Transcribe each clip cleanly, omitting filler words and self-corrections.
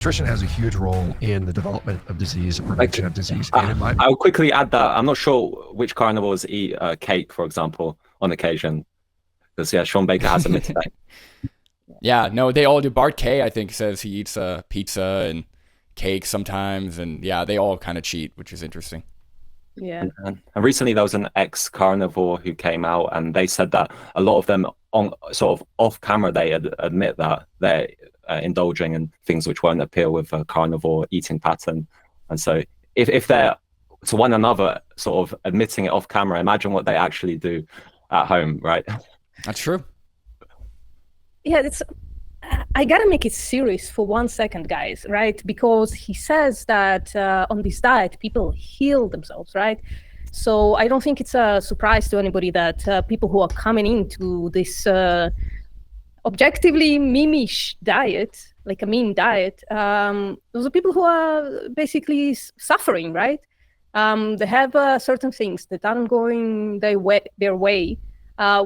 Nutrition has a huge role in the development of disease and Like, prevention of disease. And in my I'll quickly add that I'm not sure which carnivores eat cake, for example, on occasion. Because yeah, Sean Baker has admitted that. Yeah, no, they all do. Bart K, I think, says he eats pizza and cake sometimes, and yeah, they all kind of cheat, which is interesting. Yeah. And recently there was an ex-carnivore who came out, and they said that a lot of them on sort of off camera they admit that they're indulging in things which won't appear with a carnivore eating pattern. And so if they're to one another sort of admitting it off camera, imagine what they actually do at home, right? That's true. Yeah, I gotta make it serious for 1 second, guys, right? Because he says that on this diet, people heal themselves, right? So I don't think it's a surprise to anybody that people who are coming into this objectively meme-ish diet, like a meme diet, those are people who are basically suffering, right? They have certain things that aren't going their way,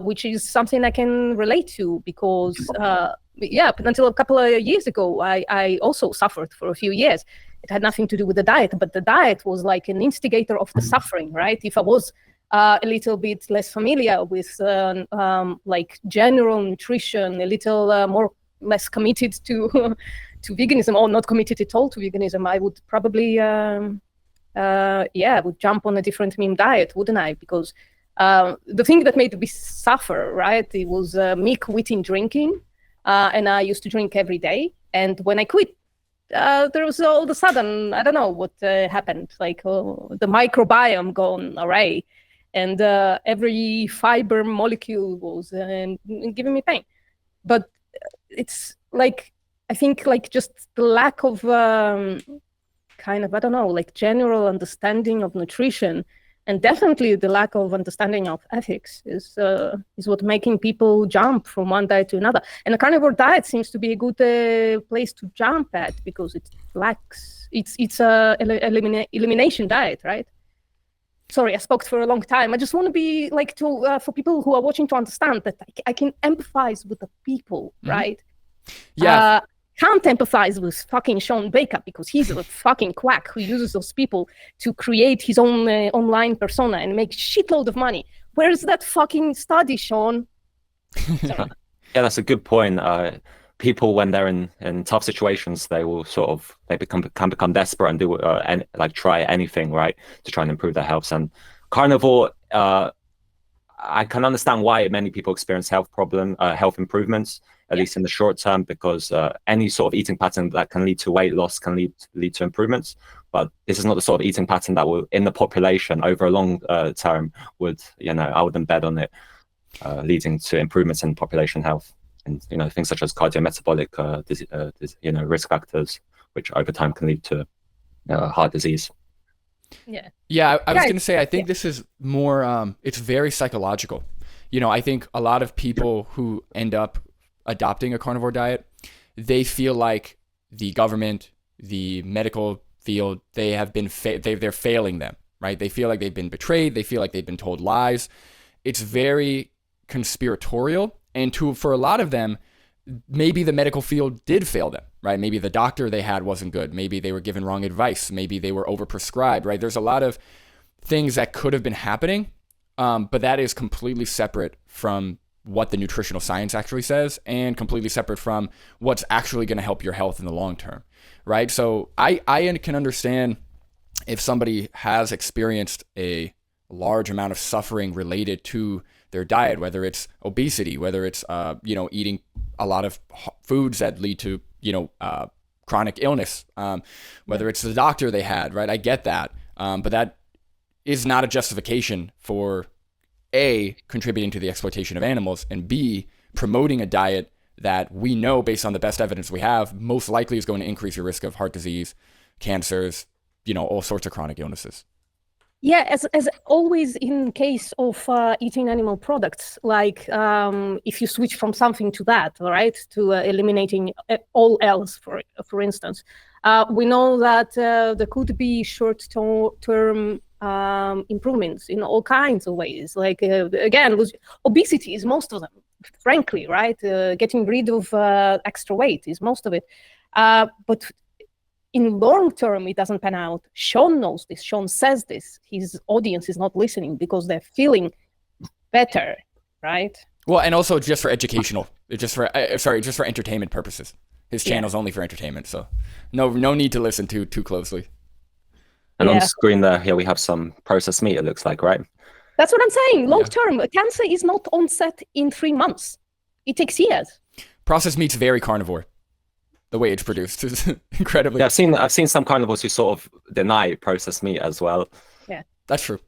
which is something I can relate to because, yeah, until a couple of years ago, I also suffered for a few years. It had nothing to do with the diet, but the diet was like an instigator of the suffering, right? If I was a little bit less familiar with like general nutrition, a little less committed to to veganism, or not committed at all to veganism, I would probably, would jump on a different meme diet, wouldn't I? Because the thing that made me suffer, right, it was me quitting drinking, and I used to drink every day. And when I quit, there was all of a sudden, I don't know what happened, like the microbiome gone array, and every fiber molecule was giving me pain. But it's like, I think like just the lack of kind of, I don't know, like general understanding of nutrition, and definitely the lack of understanding of ethics is what making people jump from one diet to another. And a carnivore diet seems to be a good place to jump at because it lacks, it's a elimination diet, right? Sorry, I spoke for a long time. I just want to be like for people who are watching to understand that I can empathize with the people, right? Yeah. Can't empathize with fucking Sean Baker because he's a fucking quack who uses those people to create his own online persona and make shitload of money. Where's that fucking study, Sean? Yeah, that's a good point. People, when they're in tough situations, they will can become desperate and do like try anything, right, to try and improve their health. And carnivore, I can understand why many people experience health improvements, at least in the short term, because any sort of eating pattern that can lead to weight loss can lead to improvements. But this is not the sort of eating pattern that will, in the population over a long term, would, I wouldn't bet on it leading to improvements in population health. And things such as cardiometabolic risk factors, which over time can lead to heart disease. Yeah, I was going to say, I think this is more, it's very psychological. I think a lot of people who end up adopting a carnivore diet, they feel like the government, the medical field, they're failing them, right? They feel like they've been betrayed. They feel like they've been told lies. It's very conspiratorial. And for a lot of them, maybe the medical field did fail them, right? Maybe the doctor they had wasn't good. Maybe they were given wrong advice. Maybe they were overprescribed, right? There's a lot of things that could have been happening, but that is completely separate from what the nutritional science actually says and completely separate from what's actually going to help your health in the long term, right? So I can understand if somebody has experienced a large amount of suffering related to their diet, whether it's obesity, whether it's eating a lot of foods that lead to chronic illness, whether it's the doctor they had, right? I get that, but that is not a justification for A, contributing to the exploitation of animals, and B, promoting a diet that we know, based on the best evidence we have, most likely is going to increase your risk of heart disease, cancers, all sorts of chronic illnesses. Yeah, as always in case of eating animal products, like if you switch from something to that, right, to eliminating all else, for instance, we know that there could be short-term improvements in all kinds of ways. Like, again, obesity is most of them, frankly, right? Getting rid of extra weight is most of it. But in long term, it doesn't pan out. Sean knows this. Sean says this. His audience is not listening because they're feeling better, right? Well, and also just for educational, just for entertainment purposes. His channel's only for entertainment, so no need to listen too closely. And on screen there, here we have some processed meat, it looks like, right? That's what I'm saying. Long term, cancer is not onset in 3 months. It takes years. Processed meat's very carnivore. The way it's produced is incredibly. Yeah, I've seen some carnivores who sort of deny processed meat as well. Yeah, that's true.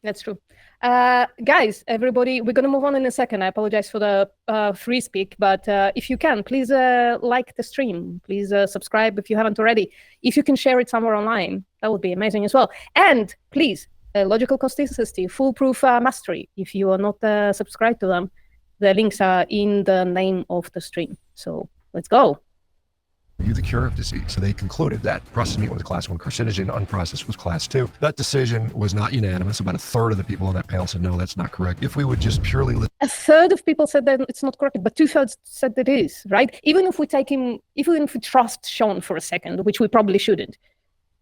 That's true. Guys, everybody, we're going to move on in a second. I apologize for the free speak, but if you can, please like the stream. Please subscribe if you haven't already. If you can share it somewhere online, that would be amazing as well. And please, Logical Consistency, Foolproof Mastery. If you are not subscribed to them, the links are in the name of the stream. So let's go. The cure of disease. So they concluded that processed meat was a class 1 carcinogen, unprocessed was class 2. That decision was not unanimous. About a third of the people on that panel said, no, that's not correct. If we would just purely... A third of people said that it's not correct, but 2/3 said that it is, right? Even if we trust Sean for a second, which we probably shouldn't.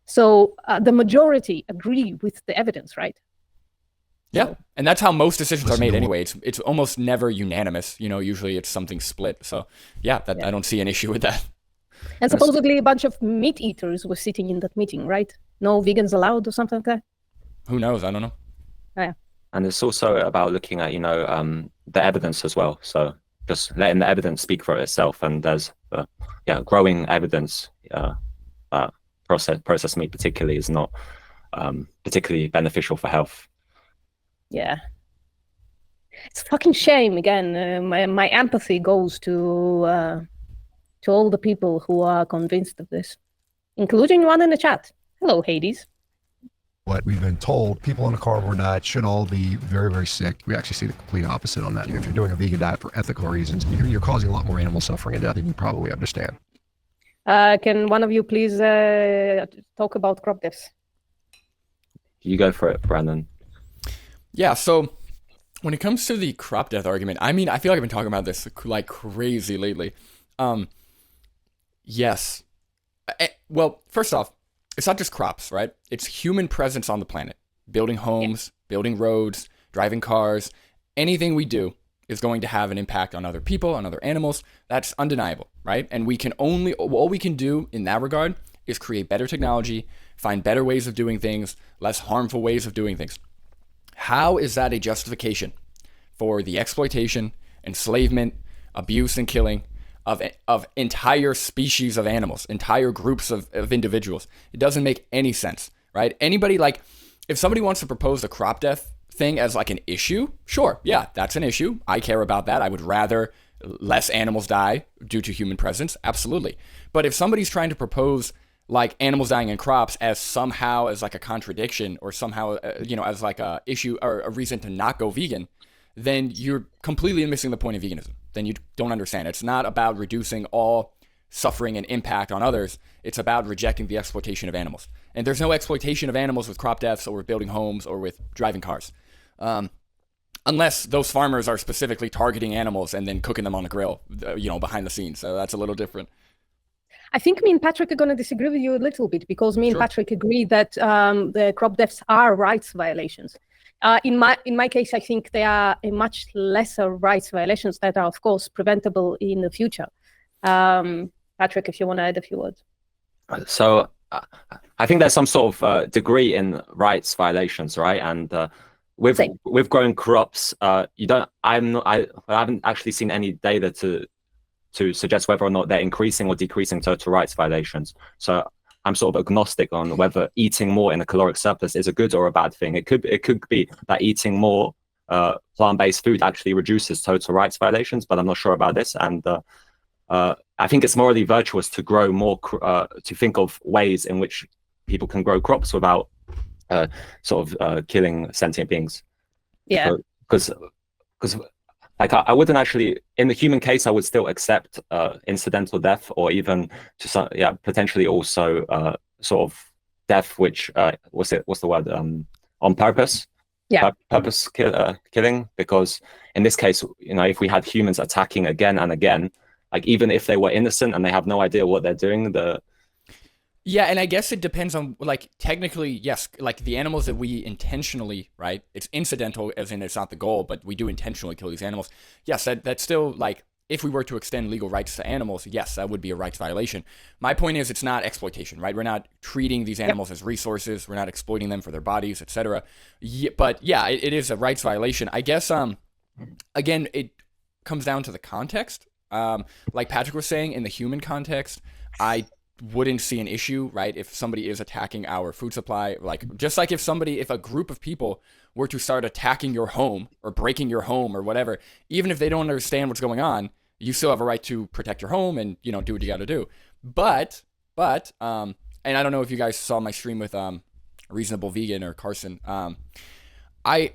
So the majority agree with the evidence, right? Yeah, and that's how most decisions are made anyway. It's almost never unanimous. Usually it's something split. So I don't see an issue with that. And supposedly a bunch of meat eaters were sitting in that meeting, right? No vegans allowed or something like that? Who knows? I don't know. Oh, yeah. And it's also about looking at, the evidence as well. So just letting the evidence speak for itself. And there's, growing evidence, processed meat particularly is not particularly beneficial for health. Yeah. It's a fucking shame, again. My empathy goes to all the people who are convinced of this, including one in the chat. Hello, Hades. What we've been told, people on a carnivore diet should all be very, very sick. We actually see the complete opposite on that. If you're doing a vegan diet for ethical reasons, you're causing a lot more animal suffering and death than you probably understand. Can one of you please talk about crop deaths? You go for it, Brandon. Yeah, so when it comes to the crop death argument, I mean, I feel like I've been talking about this like crazy lately. Yes. Well, first off, it's not just crops, right? It's human presence on the planet. Building homes, building roads, driving cars, anything we do is going to have an impact on other people, on other animals. That's undeniable, right? And all we can do in that regard is create better technology, find better ways of doing things, less harmful ways of doing things. How is that a justification for the exploitation, enslavement, abuse, and killing of entire species of animals, entire groups of individuals? It doesn't make any sense, right? If somebody wants to propose the crop death thing as like an issue, sure, yeah, that's an issue. I care about that. I would rather less animals die due to human presence, absolutely. But if somebody's trying to propose like animals dying in crops as somehow as like a contradiction or somehow, as like a issue or a reason to not go vegan, then you're completely missing the point of veganism. Then you don't understand. It's not about reducing all suffering and impact on others. It's about rejecting the exploitation of animals. And there's no exploitation of animals with crop deaths or with building homes or with driving cars. Unless those farmers are specifically targeting animals and then cooking them on a grill, behind the scenes. So that's a little different. I think me and Patrick are going to disagree with you a little bit because me and Patrick agree that the crop deaths are rights violations. In my case, I think they are a much lesser rights violations that are, of course, preventable in the future. Patrick, if you want to add a few words. So I think there's some sort of degree in rights violations, right? And with growing crops, I haven't actually seen any data to suggest whether or not they're increasing or decreasing total rights violations. So I'm sort of agnostic on whether eating more in a caloric surplus is a good or a bad thing. It could be that eating more plant-based food actually reduces total rights violations, but I'm not sure about this. And I think it's morally virtuous to grow more, to think of ways in which people can grow crops without killing sentient beings. Yeah. Because like I wouldn't actually, in the human case, I would still accept incidental death or even potentially also sort of death, which what's the word? On purpose. Yeah. Purpose killing, because in this case, if we had humans attacking again and again, like even if they were innocent and they have no idea what they're doing, Yeah, and I guess it depends on, like, technically, yes, like the animals that we intentionally, right? It's incidental, as in it's not the goal, but we do intentionally kill these animals. Yes, that's still, like, if we were to extend legal rights to animals, yes, that would be a rights violation. My point is, it's not exploitation, right? We're not treating these animals as resources. We're not exploiting them for their bodies, etc. But yeah, it is a rights violation. I guess, again, it comes down to the context. Like Patrick was saying, in the human context, I wouldn't see an issue, right? If somebody is attacking our food supply, like just like if a group of people were to start attacking your home or breaking your home or whatever, even if they don't understand what's going on, you still have a right to protect your home and, you know, do what you got to do. But, and I don't know if you guys saw my stream with Reasonable Vegan or Carson. I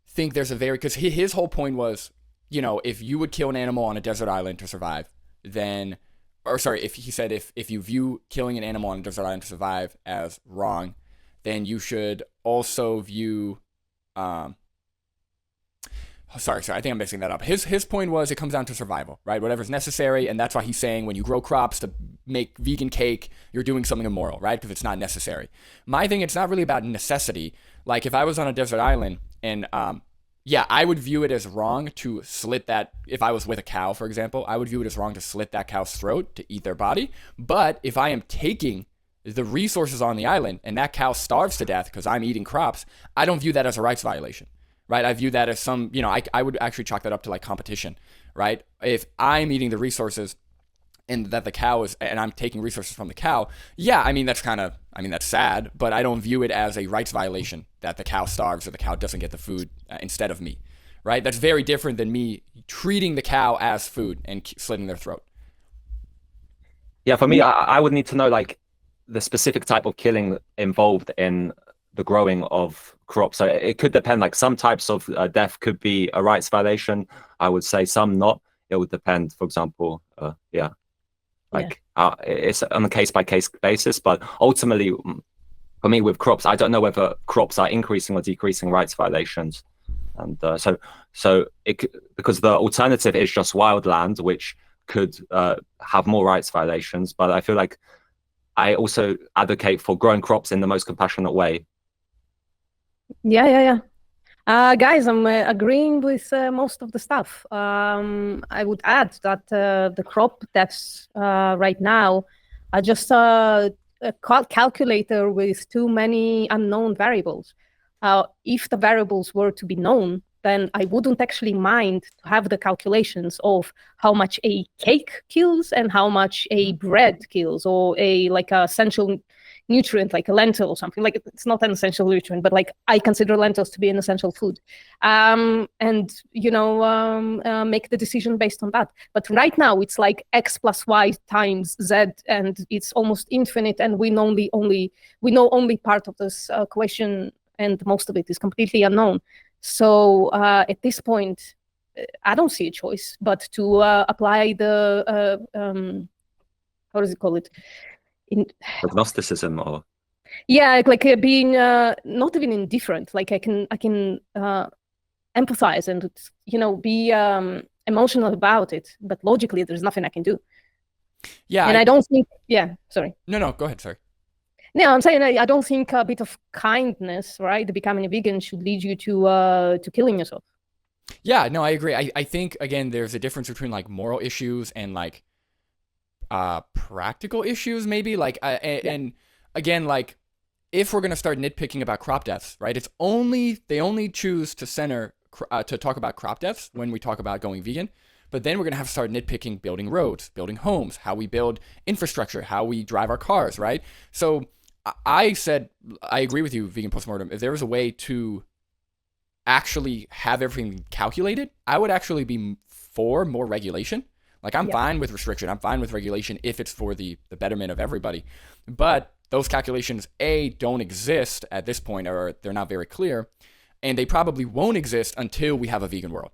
think there's a because his whole point was, you know, if you would kill an animal on a desert island to survive, then, or sorry, if he said if you view killing an animal on a desert island to survive as wrong, then you should also view, sorry, I think I'm mixing that up. His point was it comes down to survival, right? Whatever's necessary, and that's why he's saying when you grow crops to make vegan cake, you're doing something immoral, right? Because it's not necessary. My thing, it's not really about necessity. Like if I was on a desert island and yeah, I would view it as wrong to slit that. If I was with a cow, for example, I would view it as wrong to slit that cow's throat to eat their body. But if I am taking the resources on the island and that cow starves to death because I'm eating crops, I don't view that as a rights violation, right? I view that as some, you know, I would actually chalk that up to like competition, right? If I'm eating the resources and that the cow is, and I'm taking resources from the cow, yeah, I mean, that's sad, but I don't view it as a rights violation that the cow starves or the cow doesn't get the food instead of me, right? That's very different than me treating the cow as food and slitting their throat. Yeah, for me, I would need to know like the specific type of killing involved in the growing of crops. So it could depend, like some types of death could be a rights violation. I would say some not. It would depend, for example, it's on a case-by-case basis, but ultimately for me with crops, I don't know whether crops are increasing or decreasing rights violations. And so because the alternative is just wildland, which could have more rights violations. But I feel like I also advocate for growing crops in the most compassionate way. Yeah. Guys, I'm agreeing with most of the stuff. I would add that the crop deaths right now are just a calculator with too many unknown variables. If the variables were to be known, then I wouldn't actually mind to have the calculations of how much a cake kills and how much a bread kills, or a essential nutrient like a lentil or something. Like, it's not an essential nutrient, but like I consider lentils to be an essential food, and make the decision based on that. But right now it's like X plus Y times Z, and it's almost infinite, and we know only part of this question, and most of it is completely unknown. So at this point, I don't see a choice but to apply the how does it call it? Agnosticism, or being not even indifferent. Like I can empathize and be emotional about it, but logically there's nothing I can do. And I don't think. Yeah, sorry. No, go ahead. Sorry. No, I'm saying I don't think a bit of kindness, right, becoming a vegan, should lead you to killing yourself. Yeah, no, I agree. I think, again, there's a difference between like moral issues and like practical issues, maybe. And again, like if we're gonna start nitpicking about crop deaths, right? They only choose to talk about crop deaths when we talk about going vegan. But then we're going to have to start nitpicking building roads, building homes, how we build infrastructure, how we drive our cars, right? So I said, I agree with you, Vegan Postmortem. If there was a way to actually have everything calculated, I would actually be for more regulation. Like, I'm fine with restriction. I'm fine with regulation if it's for the betterment of everybody. But those calculations, don't exist at this point, or they're not very clear. And they probably won't exist until we have a vegan world.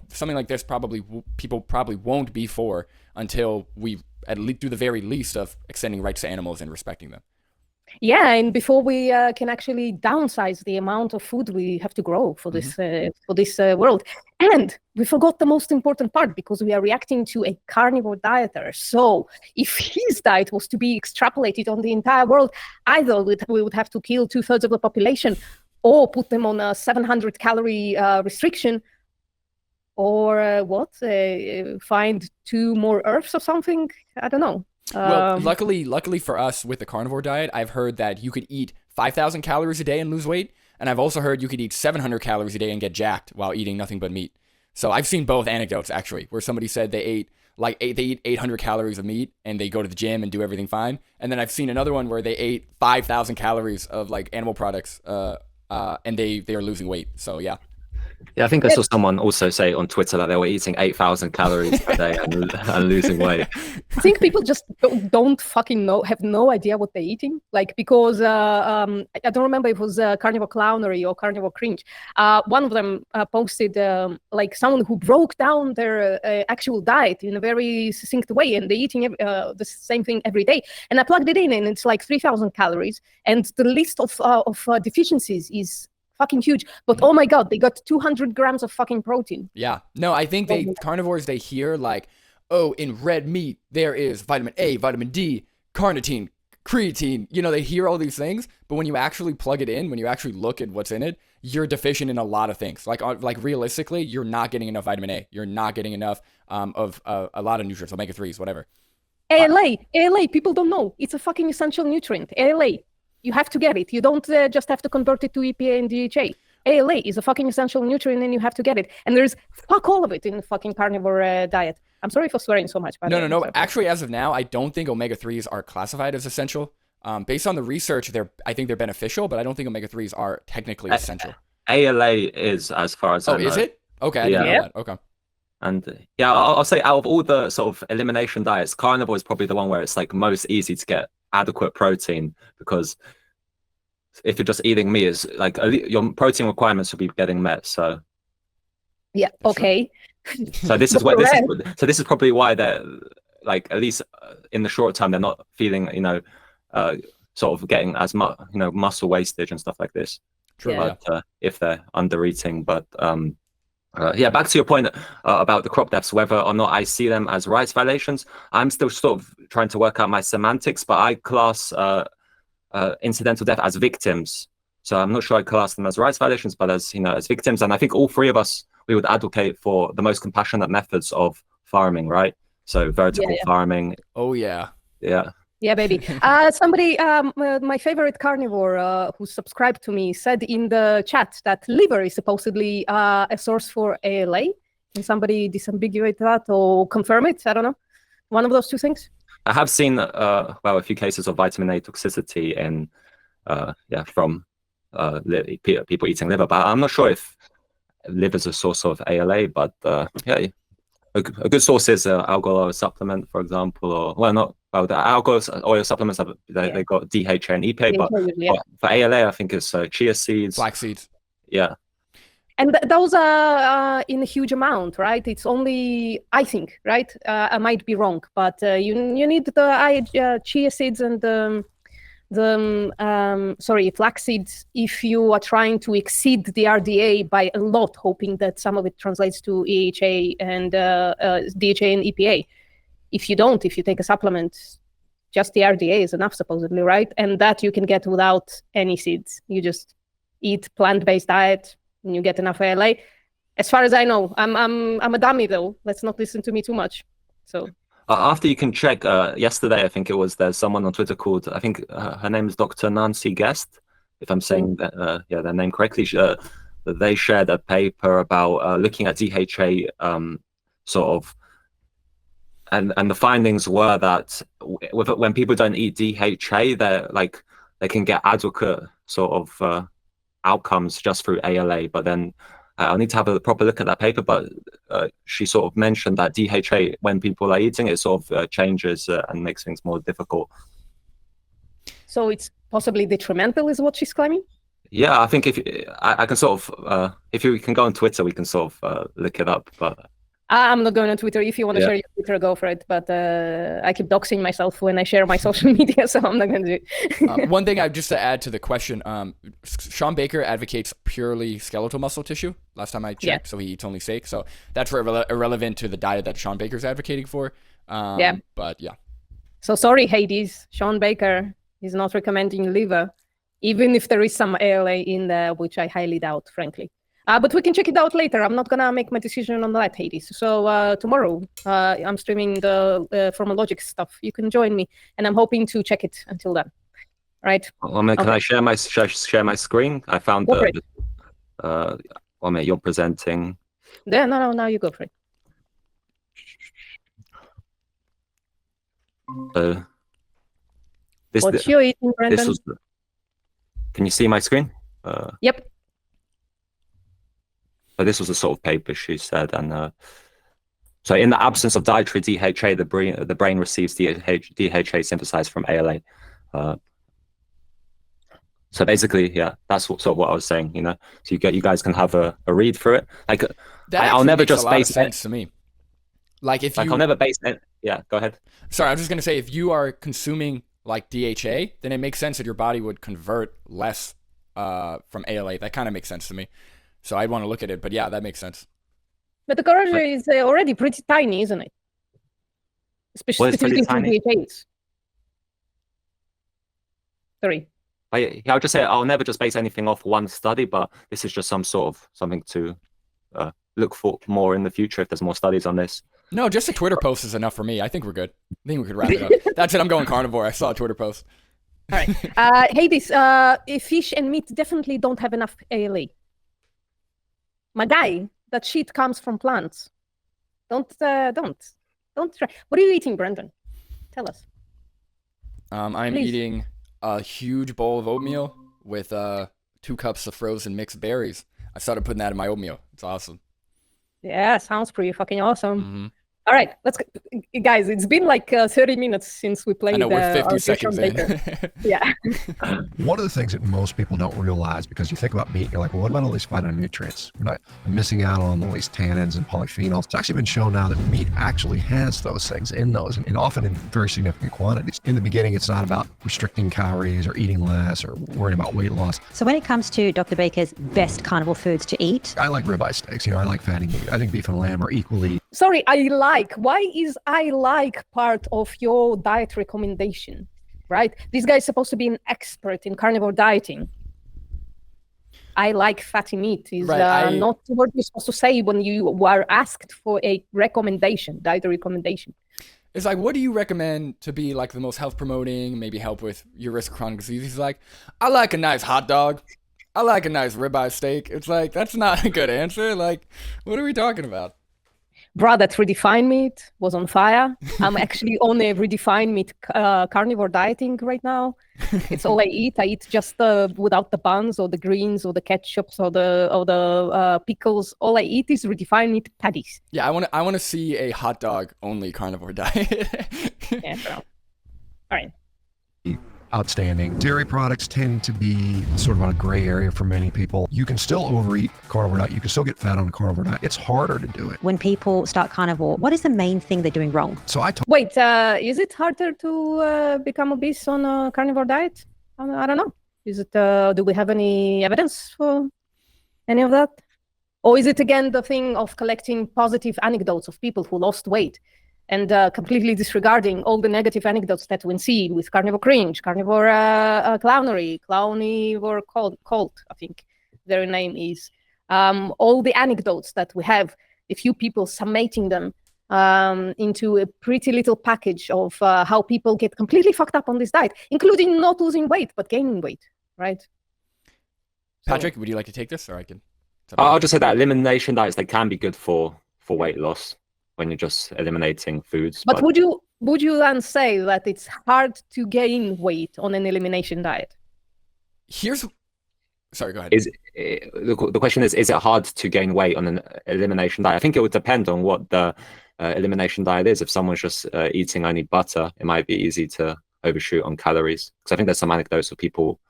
Something like this people probably won't be for until we at least do the very least of extending rights to animals and respecting them. Yeah, and before we can actually downsize the amount of food we have to grow for this world, and we forgot the most important part because we are reacting to a carnivore dieter. So, if his diet was to be extrapolated on the entire world, either we would have to kill 2/3 of the population, or put them on a 700 calorie restriction, or find 2 more Earths or something. I don't know. Well, luckily for us with the carnivore diet, I've heard that you could eat 5,000 calories a day and lose weight. And I've also heard you could eat 700 calories a day and get jacked while eating nothing but meat. So I've seen both anecdotes, actually, where somebody said they eat 800 calories of meat and they go to the gym and do everything fine. And then I've seen another one where they ate 5,000 calories of like animal products and they are losing weight. So yeah. Yeah, I think I saw someone also say on Twitter that they were eating 8,000 calories per day and losing weight. I think people just don't fucking have no idea what they're eating. Like, because I don't remember if it was Carnivore Clownery or Carnivore Cringe. One of them posted like someone who broke down their actual diet in a very succinct way, and they're eating the same thing every day. And I plugged it in, and it's like 3,000 calories, and the list of deficiencies is fucking huge. But oh my god, they got 200 grams of fucking protein. Yeah. No, I think carnivores, they hear like, oh, in red meat there is vitamin A, vitamin D, carnitine, creatine. You know, they hear all these things, but when you actually plug it in, when you actually look at what's in it, you're deficient in a lot of things. Like realistically, you're not getting enough vitamin A. You're not getting enough of a lot of nutrients, omega-3s, whatever. ALA, people don't know. It's a fucking essential nutrient. ALA. You have to get it. You don't just have to convert it to EPA and DHA. ALA is a fucking essential nutrient, and you have to get it. And there's fuck all of it in the fucking carnivore diet. I'm sorry for swearing so much. No. Actually, as of now, I don't think omega-3s are classified as essential. Based on the research, I think they're beneficial, but I don't think omega-3s are technically essential. ALA is, as far as I know. Oh, is it? Okay, I didn't know that. Okay. And yeah, I'll say out of all the sort of elimination diets, carnivore is probably the one where it's like most easy to get adequate protein, because if you're just eating meat, it's like your protein requirements will be getting met. So yeah, okay. So this is what this is probably why they're like, at least in the short term, they're not feeling, sort of getting as much, muscle wastage and stuff like this. True. But if they're under eating, but yeah, back to your point about the crop deaths, whether or not I see them as rights violations, I'm still sort of trying to work out my semantics, but I class incidental death as victims. So I'm not sure I class them as rights violations, but as victims. And I think all three of us, we would advocate for the most compassionate methods of farming, right? So vertical farming. Oh yeah. Yeah. Yeah, baby. Somebody, my favorite carnivore who subscribed to me, said in the chat that liver is supposedly a source for ALA. Can somebody disambiguate that or confirm it? I don't know. One of those two things. I have seen, a few cases of vitamin A toxicity in, from people eating liver, but I'm not sure if liver is a source of ALA, but yeah. A good source is algal oil supplement, for example, the algal oil supplements they got DHA and EPA, but for ALA, I think it's chia seeds, flax seeds. Yeah. And those are in a huge amount, right? It's only, I think, right? I might be wrong, but you need the chia seeds and flax seeds if you are trying to exceed the RDA by a lot, hoping that some of it translates to EHA and DHA and EPA. If you don't, if you take a supplement, just the RDA is enough, supposedly, right? And that you can get without any seeds. You just eat plant-based diet and you get enough ALA. As far as I know, I'm a dummy though. Let's not listen to me too much. So. After you can check, yesterday, I think there's someone on Twitter called, I think her name is Dr. Nancy Guest, if I'm saying their name correctly. They shared a paper about looking at DHA and the findings were that when people don't eat DHA, they can get adequate sort of outcomes just through ALA, but then I'll need to have a proper look at that paper, but she sort of mentioned that DHA, when people are eating, it sort of changes and makes things more difficult. So it's possibly detrimental, is what she's claiming? Yeah, I think I can sort of, if you can go on Twitter, we can sort of look it up. But I'm not going on Twitter. If you want to share your Twitter, go for it. But I keep doxing myself when I share my social media, so I'm not going to do it. One thing just to add to the question, Sean Baker advocates purely skeletal muscle tissue. Last time I checked, so he eats only steak. So that's irrelevant to the diet that Sean Baker's advocating for. But yeah. So sorry, Hades. Sean Baker is not recommending liver, even if there is some ALA in there, which I highly doubt, frankly. But we can check it out later. I'm not gonna make my decision on that, Hades. So tomorrow, I'm streaming the Formalogic stuff. You can join me, and I'm hoping to check it until then. Right? Can I share my screen? I found you're presenting. Yeah, no. Now you go for it. What you eating, Brendan? Can you see my screen? Yep. But this was the sort of paper she said, and so in the absence of dietary DHA, the brain receives DHA synthesized from ALA. So basically, that's sort of what I was saying. So you guys can have a read through it. Like I'll never just base sense to me. Like I'll never base it. Yeah, go ahead. Sorry, I was just gonna say, if you are consuming like DHA, then it makes sense that your body would convert less from ALA. That kind of makes sense to me. So I'd want to look at it, but yeah, that makes sense. But the carnivore is already pretty tiny, isn't it? Specifically for DHAs. Sorry. I'll just say I'll never just base anything off one study, but this is just something to look for more in the future if there's more studies on this. No, just a Twitter post is enough for me. I think we're good. I think we could wrap it up. That's it. I'm going carnivore. I saw a Twitter post. All right. Hades, fish and meat definitely don't have enough ALA. My guy, that shit comes from plants. Don't try. What are you eating, Brendan? Tell us. I'm eating a huge bowl of oatmeal with 2 cups of frozen mixed berries. I started putting that in my oatmeal. It's awesome. Yeah, sounds pretty fucking awesome. Mm-hmm. All right, guys, it's been like 30 minutes since we played. I know, we're 50 seconds in. Yeah. One of the things that most people don't realize, because you think about meat, you're like, well, what about all these phytonutrients? We're missing out on all these tannins and polyphenols. It's actually been shown now that meat actually has those things in those, and often in very significant quantities. In the beginning, it's not about restricting calories or eating less or worrying about weight loss. So when it comes to Dr. Baker's best carnivore foods to eat, I like ribeye steaks. I like fatty meat. I think beef and lamb are equally. Sorry, why is I like part of your diet recommendation, right? This guy is supposed to be an expert in carnivore dieting. I like fatty meat is not what you're supposed to say when you were asked for a recommendation, dietary recommendation. It's like, what do you recommend to be like the most health promoting, maybe help with your risk of chronic disease? He's like, I like a nice hot dog. I like a nice ribeye steak. It's like, that's not a good answer. Like, what are we talking about? Bruh, that redefined meat was on fire. I'm actually on a redefined meat carnivore dieting right now. It's all I eat. I eat just without the buns or the greens or the ketchups or the pickles. All I eat is redefined meat patties. Yeah, I want to see a hot dog only carnivore diet. Yeah, bro. All right. Outstanding. Dairy products tend to be sort of on a gray area for many people. You can still overeat carnivore diet. You can still get fat on a carnivore diet. It's harder to do it. When people start carnivore, what is the main thing they're doing wrong? So Wait, is it harder to become obese on a carnivore diet? I don't know. Is it? Do we have any evidence for any of that? Or is it again the thing of collecting positive anecdotes of people who lost weight and completely disregarding all the negative anecdotes that we see with carnivore cringe, carnivore clownery, clownivore cult, I think their name is. All the anecdotes that we have, a few people summating them into a pretty little package of how people get completely fucked up on this diet, including not losing weight, but gaining weight, right? Patrick, would you like to take this, or I can? I'll just say that elimination diets, they can be good for weight loss when you're just eliminating foods. But would you then say that it's hard to gain weight on an elimination diet? Sorry, go ahead. The question is it hard to gain weight on an elimination diet? I think it would depend on what the elimination diet is. If someone's just eating only butter, it might be easy to overshoot on calories. Because I think there's some anecdotes of people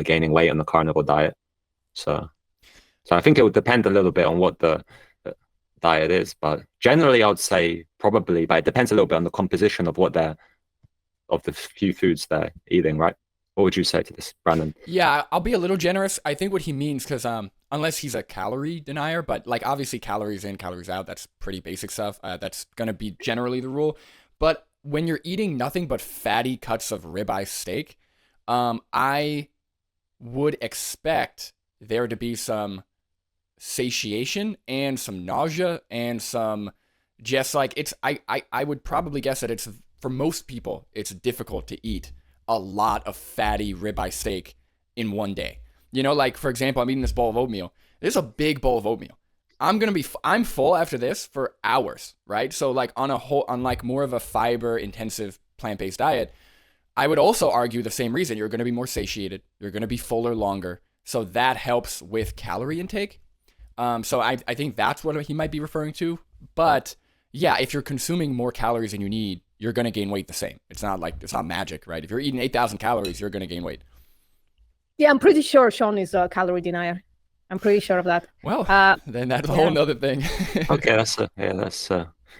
gaining weight on the carnivore diet. So I think it would depend a little bit on what the diet is. But generally, I would say probably, but it depends a little bit on the composition of of the few foods they're eating, right? What would you say to this, Brandon? Yeah, I'll be a little generous. I think what he means, because unless he's a calorie denier, but like obviously calories in, calories out, that's pretty basic stuff. That's gonna be generally the rule. But when you're eating nothing but fatty cuts of ribeye steak, I would expect there to be some satiation and some nausea and some just like I would probably guess that it's for most people it's difficult to eat a lot of fatty ribeye steak in one day. You know, like for example, I'm eating this bowl of oatmeal. This is a big bowl of oatmeal. I'm full after this for hours, right? So like on like more of a fiber intensive plant-based diet, I would also argue the same reason. You're going to be more satiated. You're going to be fuller longer. So that helps with calorie intake. So I think that's what he might be referring to. But yeah, if you're consuming more calories than you need, you're going to gain weight the same. It's not magic, right? If you're eating 8,000 calories, you're going to gain weight. Yeah, I'm pretty sure Sean is a calorie denier. I'm pretty sure of that. Well, then that's a whole nother thing. Okay, that's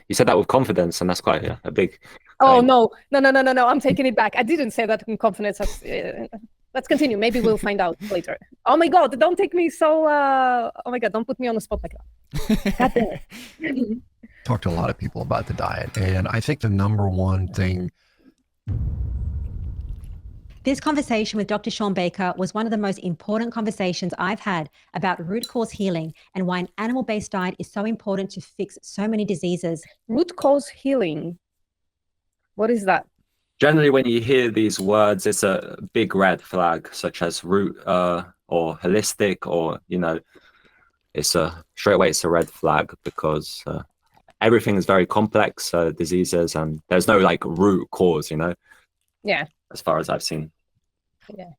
you said that with confidence, and that's quite a big. Oh no! I'm taking it back. I didn't say that with confidence. Let's continue. Maybe we'll find out later. Oh my God! Don't take me so. Oh my God! Don't put me on the spot like that. Talked to a lot of people about the diet, and I think the number one thing. This conversation with Dr. Sean Baker was one of the most important conversations I've had about root cause healing and why an animal-based diet is so important to fix so many diseases. Root cause healing. What is that? Generally, when you hear these words, it's a big red flag, such as root or holistic, or it's straight away it's a red flag because everything is very complex diseases, and there's no like root cause, Yeah. As far as I've seen. Yeah.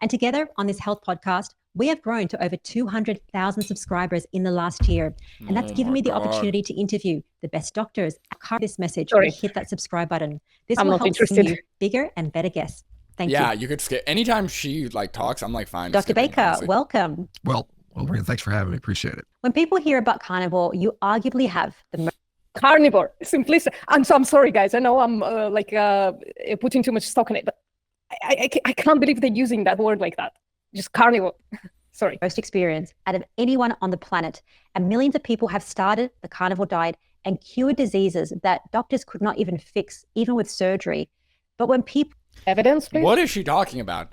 And together on this health podcast, we have grown to over 200,000 subscribers in the last year. And that's given me the opportunity to interview the best doctors. This message, hit that subscribe button. This will help bring you bigger and better guests. Thank you. Yeah, you could skip. Anytime she talks, I'm like, fine. Dr. Baker, welcome. Well, thanks for having me. Appreciate it. When people hear about carnivore, you arguably have the carnivore, simplicity. I'm sorry, guys. I know I'm putting too much stock in it, but I can't believe they're using that word like that. Just carnivore. Sorry. Most experience out of anyone on the planet, and millions of people have started the carnivore diet and cured diseases that doctors could not even fix, even with surgery. But when people evidence, please. What is she talking about?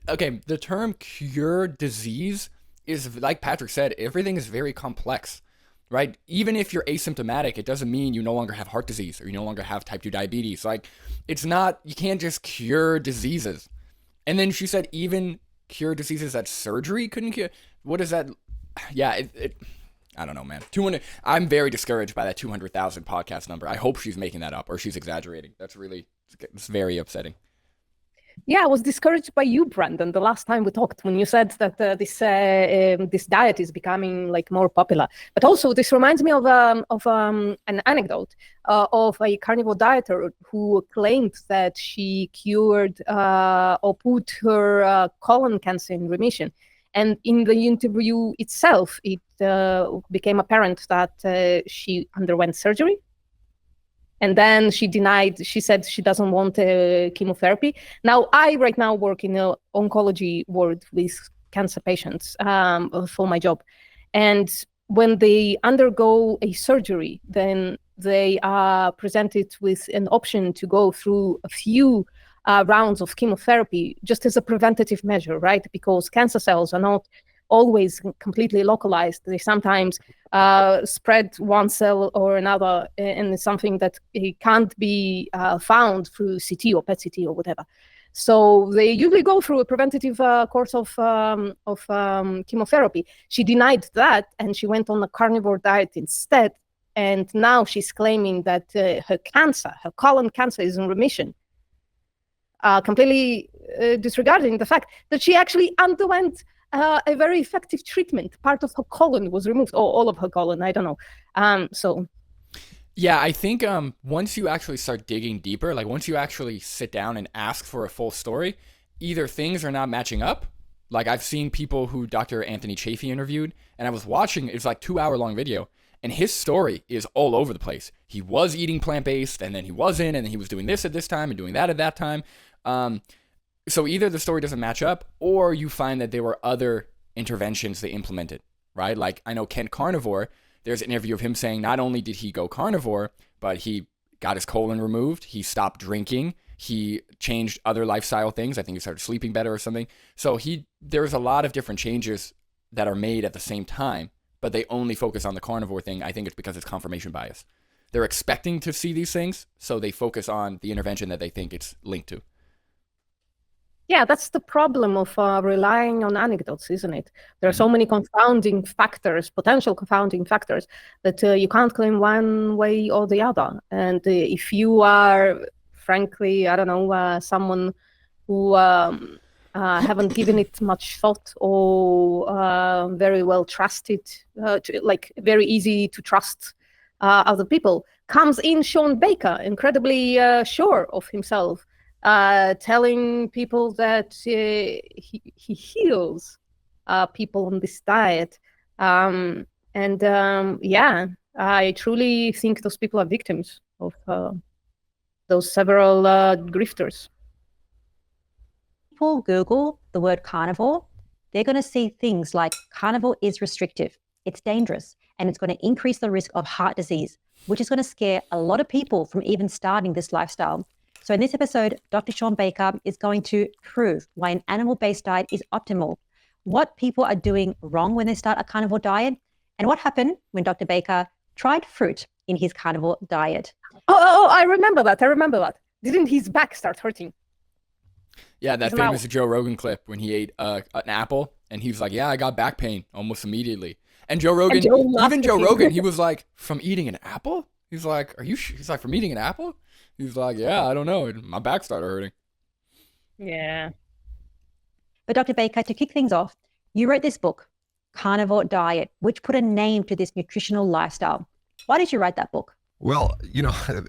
Okay, the term cure disease is, like Patrick said, everything is very complex. Right? Even if you're asymptomatic, it doesn't mean you no longer have heart disease or you no longer have type 2 diabetes. Like, it's not, you can't just cure diseases. And then she said even cure diseases that surgery couldn't cure. What is that? Yeah, I don't know, man. 200. I'm very discouraged by that 200,000 podcast number. I hope she's making that up or she's exaggerating. It's very upsetting. Yeah, I was discouraged by you, Brandon, the last time we talked when you said that this diet is becoming like more popular. But also, this reminds me of an anecdote of a carnivore dieter who claimed that she cured or put her colon cancer in remission. And in the interview itself, it became apparent that she underwent surgery. And then she said she doesn't want chemotherapy. Now, I right now work in the oncology ward with cancer patients for my job. And when they undergo a surgery, then they are presented with an option to go through a few rounds of chemotherapy just as a preventative measure, right? Because cancer cells are not always completely localized. They sometimes spread one cell or another, and it's something that it can't be found through CT or PET-CT or whatever. So they usually go through a preventative course of chemotherapy. She denied that, and she went on a carnivore diet instead. And now she's claiming that her colon cancer, is in remission, completely disregarding the fact that she actually underwent a very effective treatment. Part of her colon was removed, or all of her colon, I don't know. Yeah, I think once you actually start digging deeper, like once you actually sit down and ask for a full story, either things are not matching up Like I've seen people who Dr. Anthony Chaffee interviewed, and I was watching, it was like 2-hour-long video, and his story is all over the place. He was eating plant-based, and then he wasn't, and then he was doing this at this time and doing that at that time. So either the story doesn't match up, or you find that there were other interventions they implemented, right? Like I know Ken Carnivore, there's an interview of him saying not only did he go carnivore, but he got his colon removed, he stopped drinking, he changed other lifestyle things. I think he started sleeping better or something. So there's a lot of different changes that are made at the same time, but they only focus on the carnivore thing. I think it's because it's confirmation bias. They're expecting to see these things, so they focus on the intervention that they think it's linked to. Yeah, that's the problem of relying on anecdotes, isn't it? There are so many confounding factors, potential confounding factors, that you can't claim one way or the other. And if you are, frankly, I don't know, someone who haven't given it much thought or very well trusted, like very easy to trust other people, comes in Sean Baker, incredibly sure of himself, telling people that he heals people on this diet. Yeah, I truly think those people are victims of those several grifters. People Google the word carnivore, they're going to see things like carnivore is restrictive, it's dangerous, and it's going to increase the risk of heart disease, which is going to scare a lot of people from even starting this lifestyle. So in this episode, Dr. Sean Baker is going to prove why an animal-based diet is optimal, what people are doing wrong when they start a carnivore diet, and what happened when Dr. Baker tried fruit in his carnivore diet. Oh, I remember that. Didn't his back start hurting? Yeah, that famous Joe Rogan clip when he ate an apple, and he was like, yeah, I got back pain almost immediately. And Joe Rogan, even Joe Rogan, he was like, from eating an apple? He's like, he's like, from eating an apple? He's like, yeah, I don't know. My back started hurting. Yeah. But Dr. Baker, to kick things off, you wrote this book, Carnivore Diet, which put a name to this nutritional lifestyle. Why did you write that book? Well,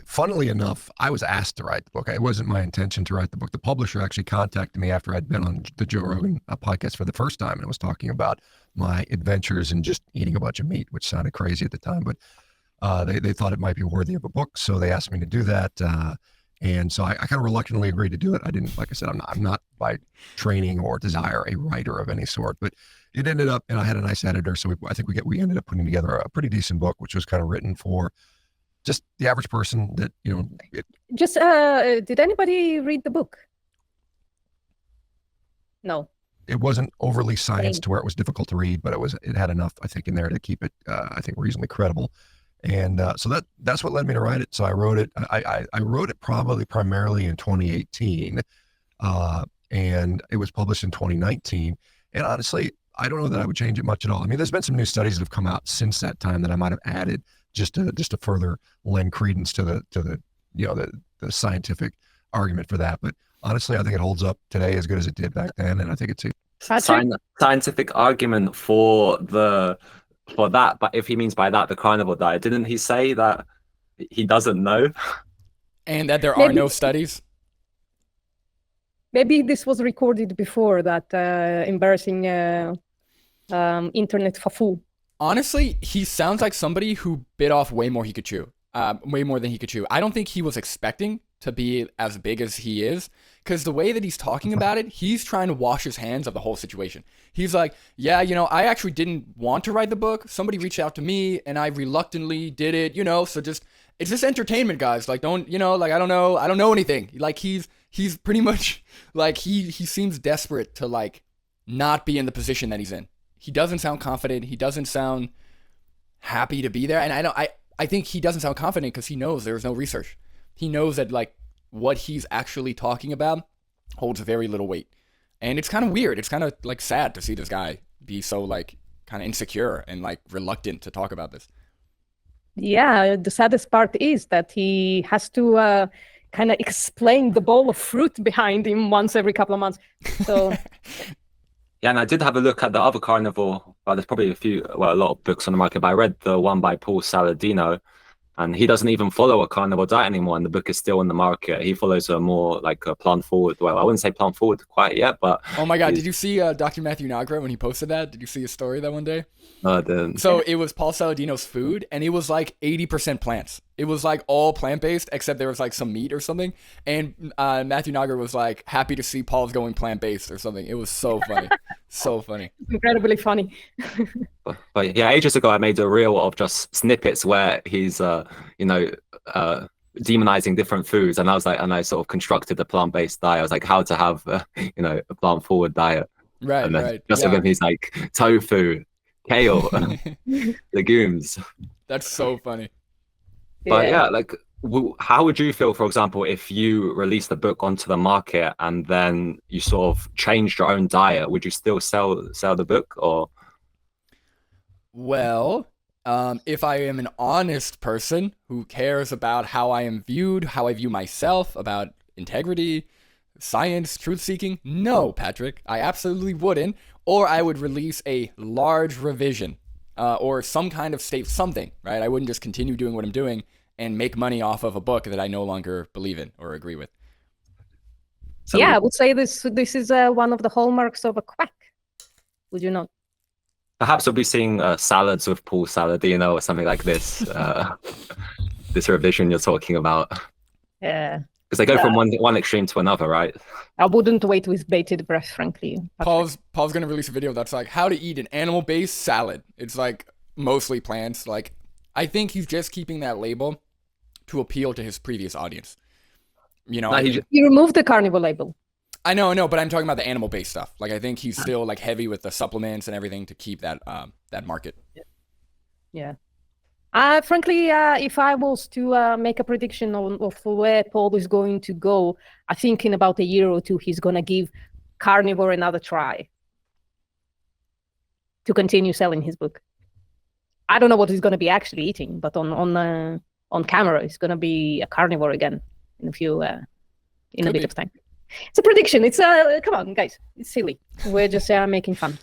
funnily enough, I was asked to write the book. It wasn't my intention to write the book. The publisher actually contacted me after I'd been on the Joe Rogan podcast for the first time, and I was talking about my adventures in just eating a bunch of meat, which sounded crazy at the time, but they thought it might be worthy of a book, so they asked me to do that, and so I kind of reluctantly agreed to do it. I didn't, like I said, I'm not by training or desire a writer of any sort, but it ended up, and I had a nice editor, so I think we ended up putting together a pretty decent book, which was kind of written for just the average person that did anybody read the book? No. It wasn't overly scienced to where it was difficult to read, but it had enough, I think, in there to keep it, I think, reasonably credible. And so that's what led me to write it. So I wrote it. I wrote it probably primarily in 2018, and it was published in 2019. And honestly, I don't know that I would change it much at all. I mean, there's been some new studies that have come out since that time that I might have added just to further lend credence to the scientific argument for that. But honestly, I think it holds up today as good as it did back then, and I think it's a scientific argument for that. But if he means by that the carnivore diet, didn't he say that he doesn't know, and that there are no studies? Maybe this was recorded before that embarrassing internet fafu. Honestly, he sounds like somebody who bit off way more he could chew. Way more than he could chew. I don't think he was expecting to be as big as he is, because the way that he's talking about it, he's trying to wash his hands of the whole situation. He's like, yeah, I actually didn't want to write the book. Somebody reached out to me and I reluctantly did it, so it's just entertainment, guys. Like, don't, I don't know anything. Like, he's pretty much like, he seems desperate to like not be in the position that he's in. He doesn't sound confident. He doesn't sound happy to be there. And I think he doesn't sound confident because he knows there's no research. He knows that like what he's actually talking about holds very little weight. And it's kind of weird. It's kind of like sad to see this guy be so like kind of insecure and like reluctant to talk about this. Yeah, the saddest part is that he has to kind of explain the bowl of fruit behind him once every couple of months. So yeah, and I did have a look at the other carnivore. Well, there's probably a lot of books on the market, but I read the one by Paul Saladino, and he doesn't even follow a carnivore diet anymore, and the book is still in the market. He follows a more like a plant forward. Well, I wouldn't say plant forward quite yet, but oh my god, did you see Dr. Matthew Nagra when he posted that? Did you see his story that one day? No, I didn't. So it was Paul Saladino's food, and it was like 80% plants. It was like all plant-based, except there was like some meat or something. And Matthew Nagra was like happy to see Paul's going plant-based or something. It was so funny. So funny. Incredibly funny. But yeah, ages ago I made a reel of just snippets where he's demonizing different foods, and I was like, and I sort of constructed a plant-based diet. I was like, how to have a plant-forward diet. Right, and then right. Just so then he's like tofu, kale, legumes. That's so funny. But yeah, like, how would you feel, for example, if you released a book onto the market and then you sort of changed your own diet? Would you still sell the book, or? Well, if I am an honest person who cares about how I am viewed, how I view myself, about integrity, science, truth-seeking, no, Patrick, I absolutely wouldn't. Or I would release a large revision, or some kind of something, right? I wouldn't just continue doing what I'm doing and make money off of a book that I no longer believe in or agree with. So, yeah, I would say this is one of the hallmarks of a quack. Would you not? Perhaps we'll be seeing salads with Paul Saladino or something like this. This revision you're talking about. Yeah. Because they go from one extreme to another, right? I wouldn't wait with bated breath, frankly. Paul's going to release a video that's like how to eat an animal-based salad. It's like mostly plants. Like, I think he's just keeping that label to appeal to his previous audience. You know, he removed the carnivore label. I know, but I'm talking about the animal-based stuff. Like, I think he's still like heavy with the supplements and everything to keep that market. Yeah. Frankly, if I was to make a prediction of where Paul is going to go, I think in about a year or two he's going to give carnivore another try to continue selling his book. I don't know what he's going to be actually eating, but on camera, he's going to be a carnivore again in a bit of time. It's a prediction. It's come on, guys. It's silly. We're just making fun.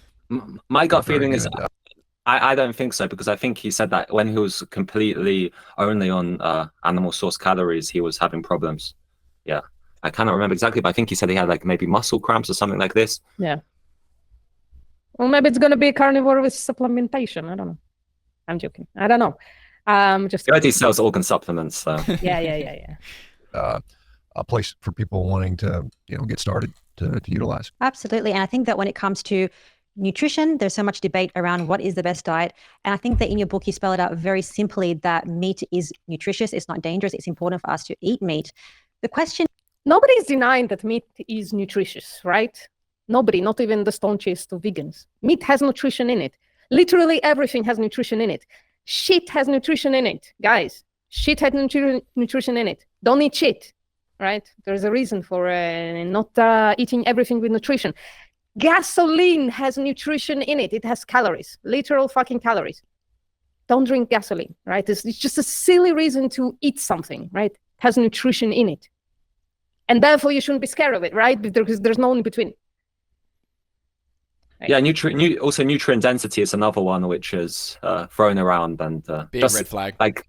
My gut feeling is I don't think so, because I think he said that when he was completely only on animal source calories, he was having problems. Yeah, I cannot remember exactly, but I think he said he had like maybe muscle cramps or something like this. Yeah. Well, maybe it's going to be a carnivore with supplementation. I don't know. I'm joking. I don't know. Just he already sells organ supplements. So. Yeah. A place for people wanting to, get started to utilize. Absolutely. And I think that when it comes to nutrition, there's so much debate around what is the best diet. And I think that in your book, you spell it out very simply that meat is nutritious. It's not dangerous. It's important for us to eat meat. The question... Nobody is denying that meat is nutritious, right? Nobody, not even the staunchest of vegans. Meat has nutrition in it. Literally everything has nutrition in it. Shit has nutrition in it, guys. Shit has nutrition in it. Don't eat shit. Right? There's a reason for not eating everything with nutrition. Gasoline has nutrition in it. It has calories, literal fucking calories. Don't drink gasoline, right? It's just a silly reason to eat something, right? It has nutrition in it. And therefore you shouldn't be scared of it, right? Because there's no in between. Right? Yeah, also nutrient density is another one which is thrown around, and big just, red flag. Like,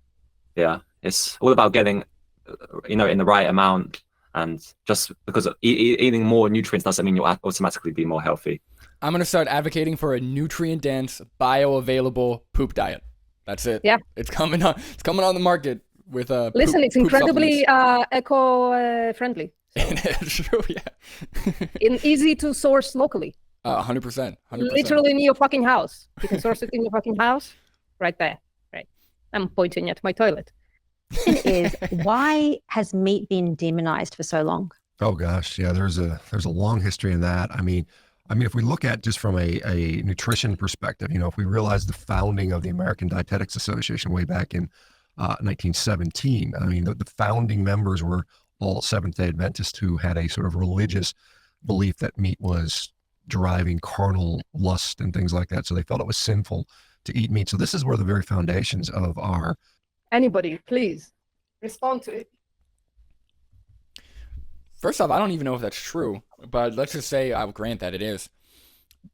yeah, it's all about getting in the right amount, and just because eating more nutrients doesn't mean you'll automatically be more healthy. I'm going to start advocating for a nutrient-dense, bioavailable poop diet. That's it. Yeah. It's coming on the market with Listen, it's incredibly eco-friendly. It's true, yeah. And easy to source locally. 100%. Literally in your fucking house. You can source it in your fucking house, right there. Right. I'm pointing at my toilet. Is why has meat been demonized for so long? Oh gosh, yeah, there's a long history in that. I mean, if we look at just from a nutrition perspective, if we realize the founding of the American Dietetics Association way back in 1917, I mean, the founding members were all Seventh-day Adventists who had a sort of religious belief that meat was driving carnal lust and things like that. So they felt it was sinful to eat meat. So this is where the very foundations of our... Anybody, please respond to it. First off, I don't even know if that's true, but let's just say I'll grant that it is.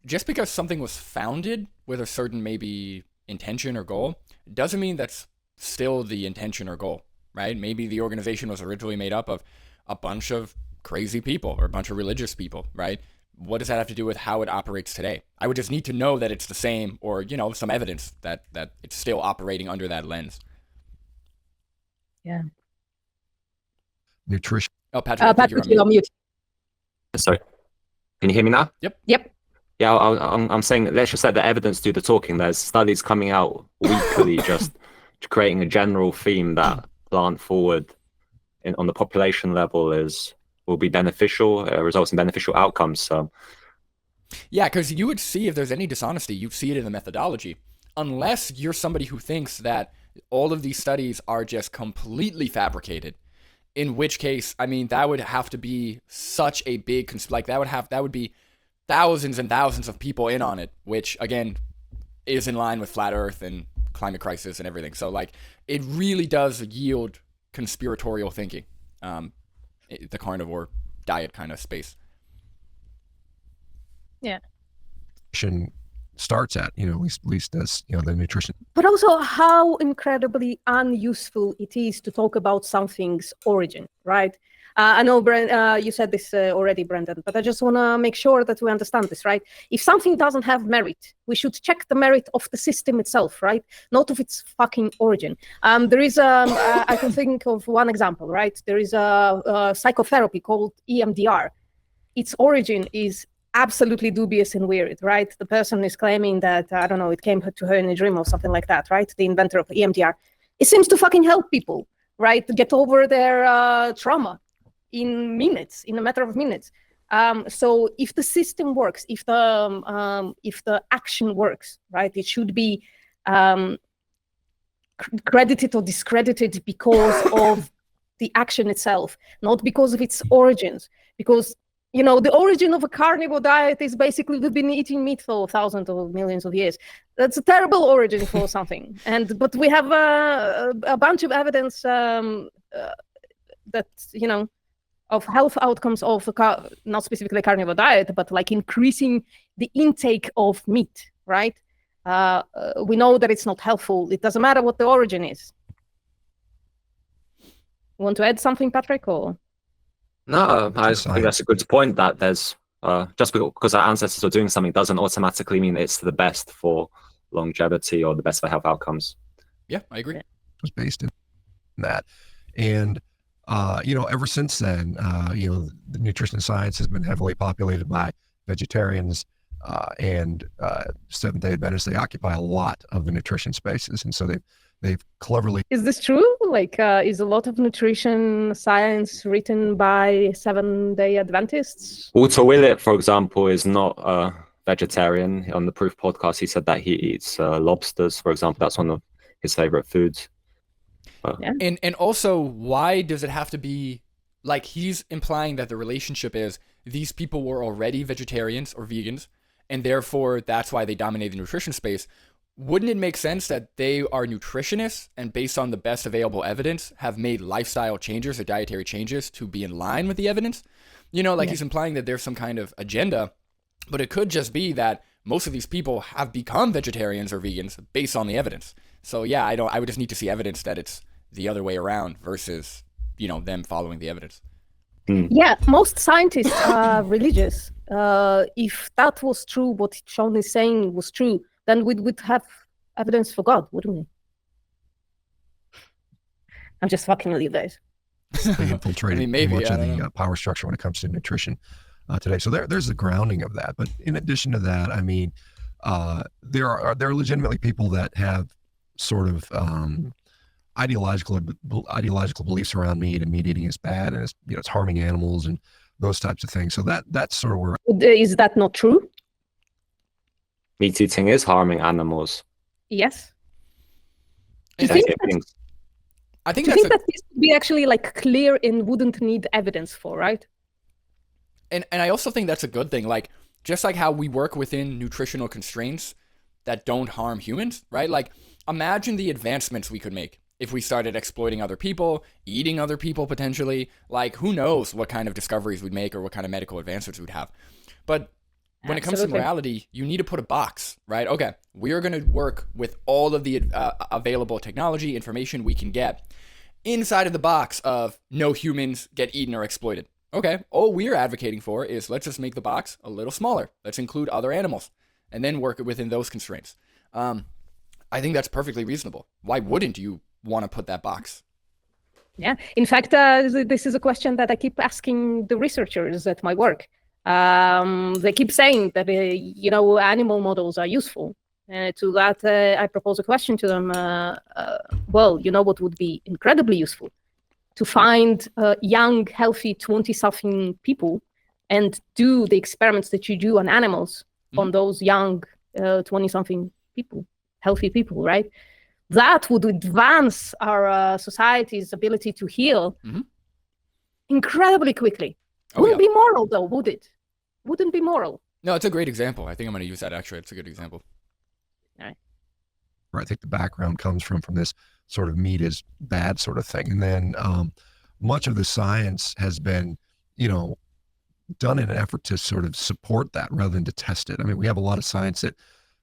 Just because something was founded with a certain maybe intention or goal doesn't mean that's still the intention or goal, right? Maybe the organization was originally made up of a bunch of crazy people or a bunch of religious people, right? What does that have to do with how it operates today? I would just need to know that it's the same, or, you know, some evidence that it's still operating under that lens. Yeah. Nutrition. Oh, Patrick, Patrick, you're on mute. Sorry. Can you hear me now? Yep. Yeah, I'm saying let's just let the evidence do the talking. There's studies coming out weekly just creating a general theme that plant forward on the population level will be beneficial, results in beneficial outcomes. So, yeah, because you would see if there's any dishonesty, you'd see it in the methodology. Unless you're somebody who thinks that all of these studies are just completely fabricated, in which case, I mean, that would have to be such a big, that would be thousands and thousands of people in on it, which again is in line with flat Earth and climate crisis and everything. So like, it really does yield conspiratorial thinking, the carnivore diet kind of space. Yeah. Starts at, at least as, the nutrition. But also how incredibly unuseful it is to talk about something's origin, right? I know, you said this already, Brendan, but I just want to make sure that we understand this, right? If something doesn't have merit, we should check the merit of the system itself, right? Not of its fucking origin. There is, I can think of one example, right? There is a psychotherapy called EMDR. Its origin is absolutely dubious and weird, right? The person is claiming that, I don't know, it came to her in a dream or something like that, right? The inventor of EMDR. It seems to fucking help people, right? To get over their trauma in minutes, in a matter of minutes. So if the system works, if the action works, right, it should be credited or discredited because of the action itself, not because of its origins. Because the origin of a carnivore diet is basically we've been eating meat for thousands or millions of years. That's a terrible origin for something. But we have a bunch of evidence that of health outcomes of not specifically carnivore diet, but like increasing the intake of meat, right? We know that it's not helpful. It doesn't matter what the origin is. You want to add something, Patrick, or? No, I think that's a good point, that there's just because our ancestors are doing something doesn't automatically mean it's the best for longevity or the best for health outcomes. Yeah, I agree. It was based in that. And ever since then, the nutrition science has been heavily populated by vegetarians and Seventh-day Adventists. They occupy a lot of the nutrition spaces, and so they've cleverly. Is this true? Like, is a lot of nutrition science written by Seventh-day Adventists? Walter Willett, for example, is not a vegetarian. On the Proof podcast, he said that he eats lobsters, for example. That's one of his favorite foods. Yeah. And also, why does it have to be like he's implying that the relationship is these people were already vegetarians or vegans, and therefore that's why they dominate the nutrition space? Wouldn't it make sense that they are nutritionists and based on the best available evidence have made lifestyle changes or dietary changes to be in line with the evidence? He's implying that there's some kind of agenda, but it could just be that most of these people have become vegetarians or vegans based on the evidence. So yeah, I would just need to see evidence that it's the other way around versus, them following the evidence. Yeah, most scientists are religious. If that was true, what Sean is saying was true, then we would have evidence for God, wouldn't we? I'm just fucking with you guys. They infiltrated much of the power structure when it comes to nutrition today. So there's the grounding of that. But in addition to that, I mean, there are legitimately people that have sort of ideological beliefs around meat, and meat eating is bad, and it's harming animals and those types of things. So that's sort of where. Is that not true? Meat eating is harming animals. Yes. I think that this would be actually like clear and wouldn't need evidence for, right? And I also think that's a good thing. Like, just like how we work within nutritional constraints that don't harm humans, right? Like, imagine the advancements we could make if we started exploiting other people, eating other people potentially. Like, who knows what kind of discoveries we'd make or what kind of medical advancements we'd have. But when it comes to morality, you need to put a box, right? Okay, we are going to work with all of the available technology, information we can get inside of the box of no humans get eaten or exploited. Okay, all we're advocating for is let's just make the box a little smaller. Let's include other animals and then work within those constraints. I think that's perfectly reasonable. Why wouldn't you want to put that box? Yeah, in fact, this is a question that I keep asking the researchers at my work. They keep saying that, animal models are useful. To that, I propose a question to them. What would be incredibly useful? To find young, healthy 20-something people and do the experiments that you do on animals on those young 20-something people, healthy people, right? That would advance our society's ability to heal incredibly quickly. Wouldn't be moral, though, would it? Wouldn't be moral. No, it's a great example. I think I'm going to use that, actually. It's a good example. All right. I think the background comes from this sort of meat is bad sort of thing. And then much of the science has been, done in an effort to sort of support that rather than to test it. I mean, we have a lot of science that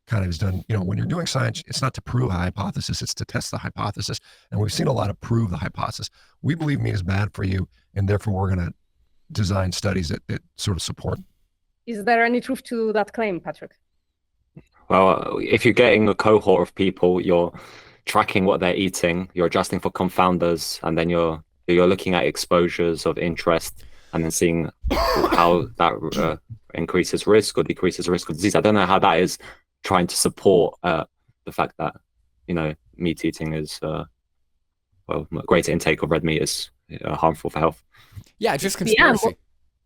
kind of is done, when you're doing science, it's not to prove a hypothesis, it's to test the hypothesis. And we've seen a lot of prove the hypothesis. We believe meat is bad for you, and therefore we're going to design studies that sort of support. Is there any truth to that claim, Patrick? Well, if you're getting a cohort of people, you're tracking what they're eating, you're adjusting for confounders, and then you're looking at exposures of interest and then seeing how that increases risk or decreases risk of disease. I don't know how that is trying to support the fact that meat eating is greater intake of red meat is harmful for health. Yeah, it's just conspiracy.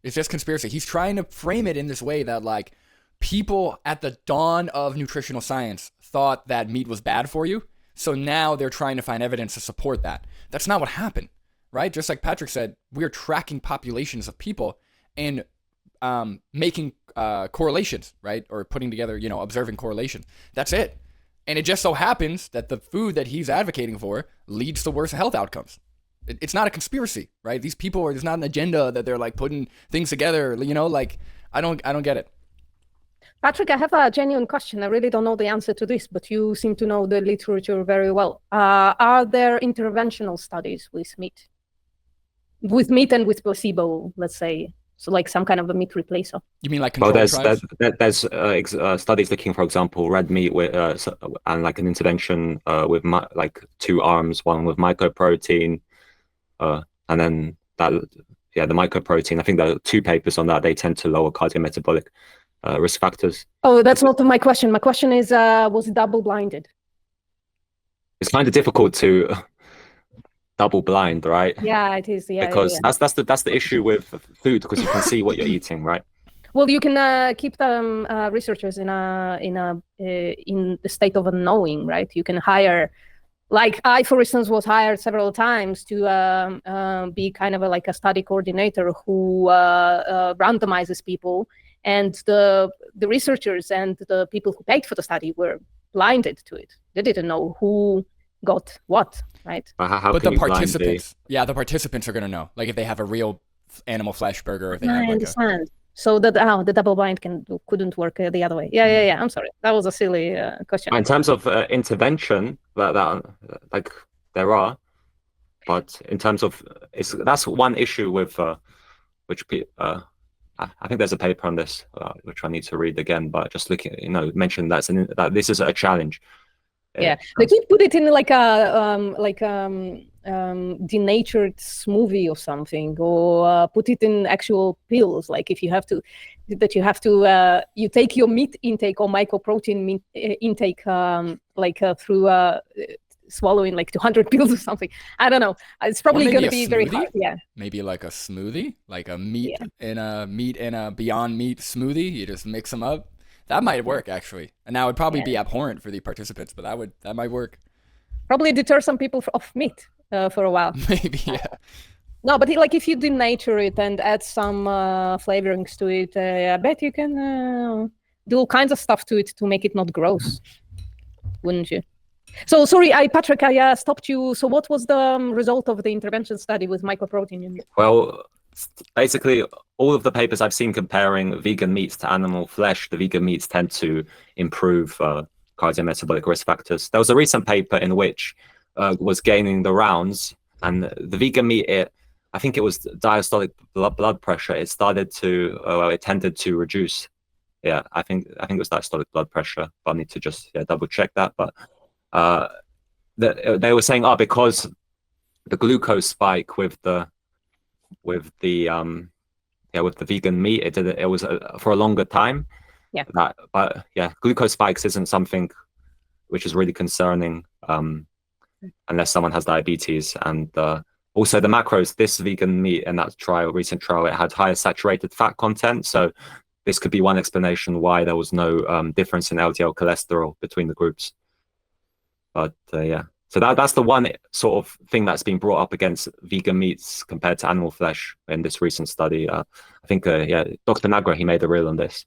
It's just conspiracy. He's trying to frame it in this way that like people at the dawn of nutritional science thought that meat was bad for you, so now they're trying to find evidence to support that. That's not what happened, right? Just like Patrick said, we're tracking populations of people and making correlations, right? Or putting together, observing correlations. That's it. And it just so happens that the food that he's advocating for leads to worse health outcomes. It's not a conspiracy, right? These people there's not an agenda that they're like putting things together, I don't get it. Patrick, I have a genuine question. I really don't know the answer to this, but you seem to know the literature very well. Are there interventional studies with meat? With meat and with placebo, let's say. So like some kind of a meat replacer. You mean like control trials? There's studies looking, for example, red meat with and like an intervention with like 2 arms, one with mycoprotein, and then the mycoprotein. I think there are 2 papers on that. They tend to lower cardiometabolic risk factors. Oh, that's not my question. My question is, was it double-blinded? It's kind of difficult to double blind, right? Yeah, it is. Yeah, because that's the issue with food, because you can see what you're eating, right? Well, you can keep the researchers in the state of unknowing, right? You can hire, like I, for instance, was hired several times to be kind of like a study coordinator who randomizes people, and the researchers and the people who paid for the study were blinded to it. They didn't know who got what, right? But the participants, the participants are going to know. Like if they have a real animal flesh burger. If they have understand. So the double blind couldn't work the other way. Yeah. I'm sorry. That was a silly question. In terms of intervention, that like there are, but in terms of that's one issue with which I think there's a paper on this which I need to read again. But just looking, mention that this is a challenge. Yeah, they could put it in like a denatured smoothie or something, or put it in actual pills. Like if you you take your meat intake or mycoprotein intake through swallowing like 200 pills or something. I don't know. It's probably going to be very hard. Yeah. Maybe like a smoothie, like a meat and a Beyond Meat smoothie. You just mix them up. That might work, actually. And that would probably be abhorrent for the participants, but that might work. Probably deter some people off meat for a while. Maybe, yeah. No, but like if you denature it and add some flavorings to it, I bet you can do all kinds of stuff to it to make it not gross, wouldn't you? So sorry, Patrick, I stopped you. So what was the result of the intervention study with mycoprotein? Well, basically all of the papers I've seen comparing vegan meats to animal flesh, the vegan meats tend to improve cardiometabolic risk factors. There was a recent paper in which was gaining the rounds, and the vegan meat, I think it was diastolic blood pressure. It started to, it tended to reduce. Yeah, I think it was diastolic blood pressure. But I need to just double check that. But they were saying, because the glucose spike with the vegan meat, it was for a longer time. Yeah. But glucose spikes isn't something which is really concerning unless someone has diabetes. And also the macros, this vegan meat in that recent trial, it had higher saturated fat content. So this could be one explanation why there was no difference in LDL cholesterol between the groups. But so that's the one sort of thing that's been brought up against vegan meats compared to animal flesh in this recent study. I think, Dr. Nagra, he made a reel on this.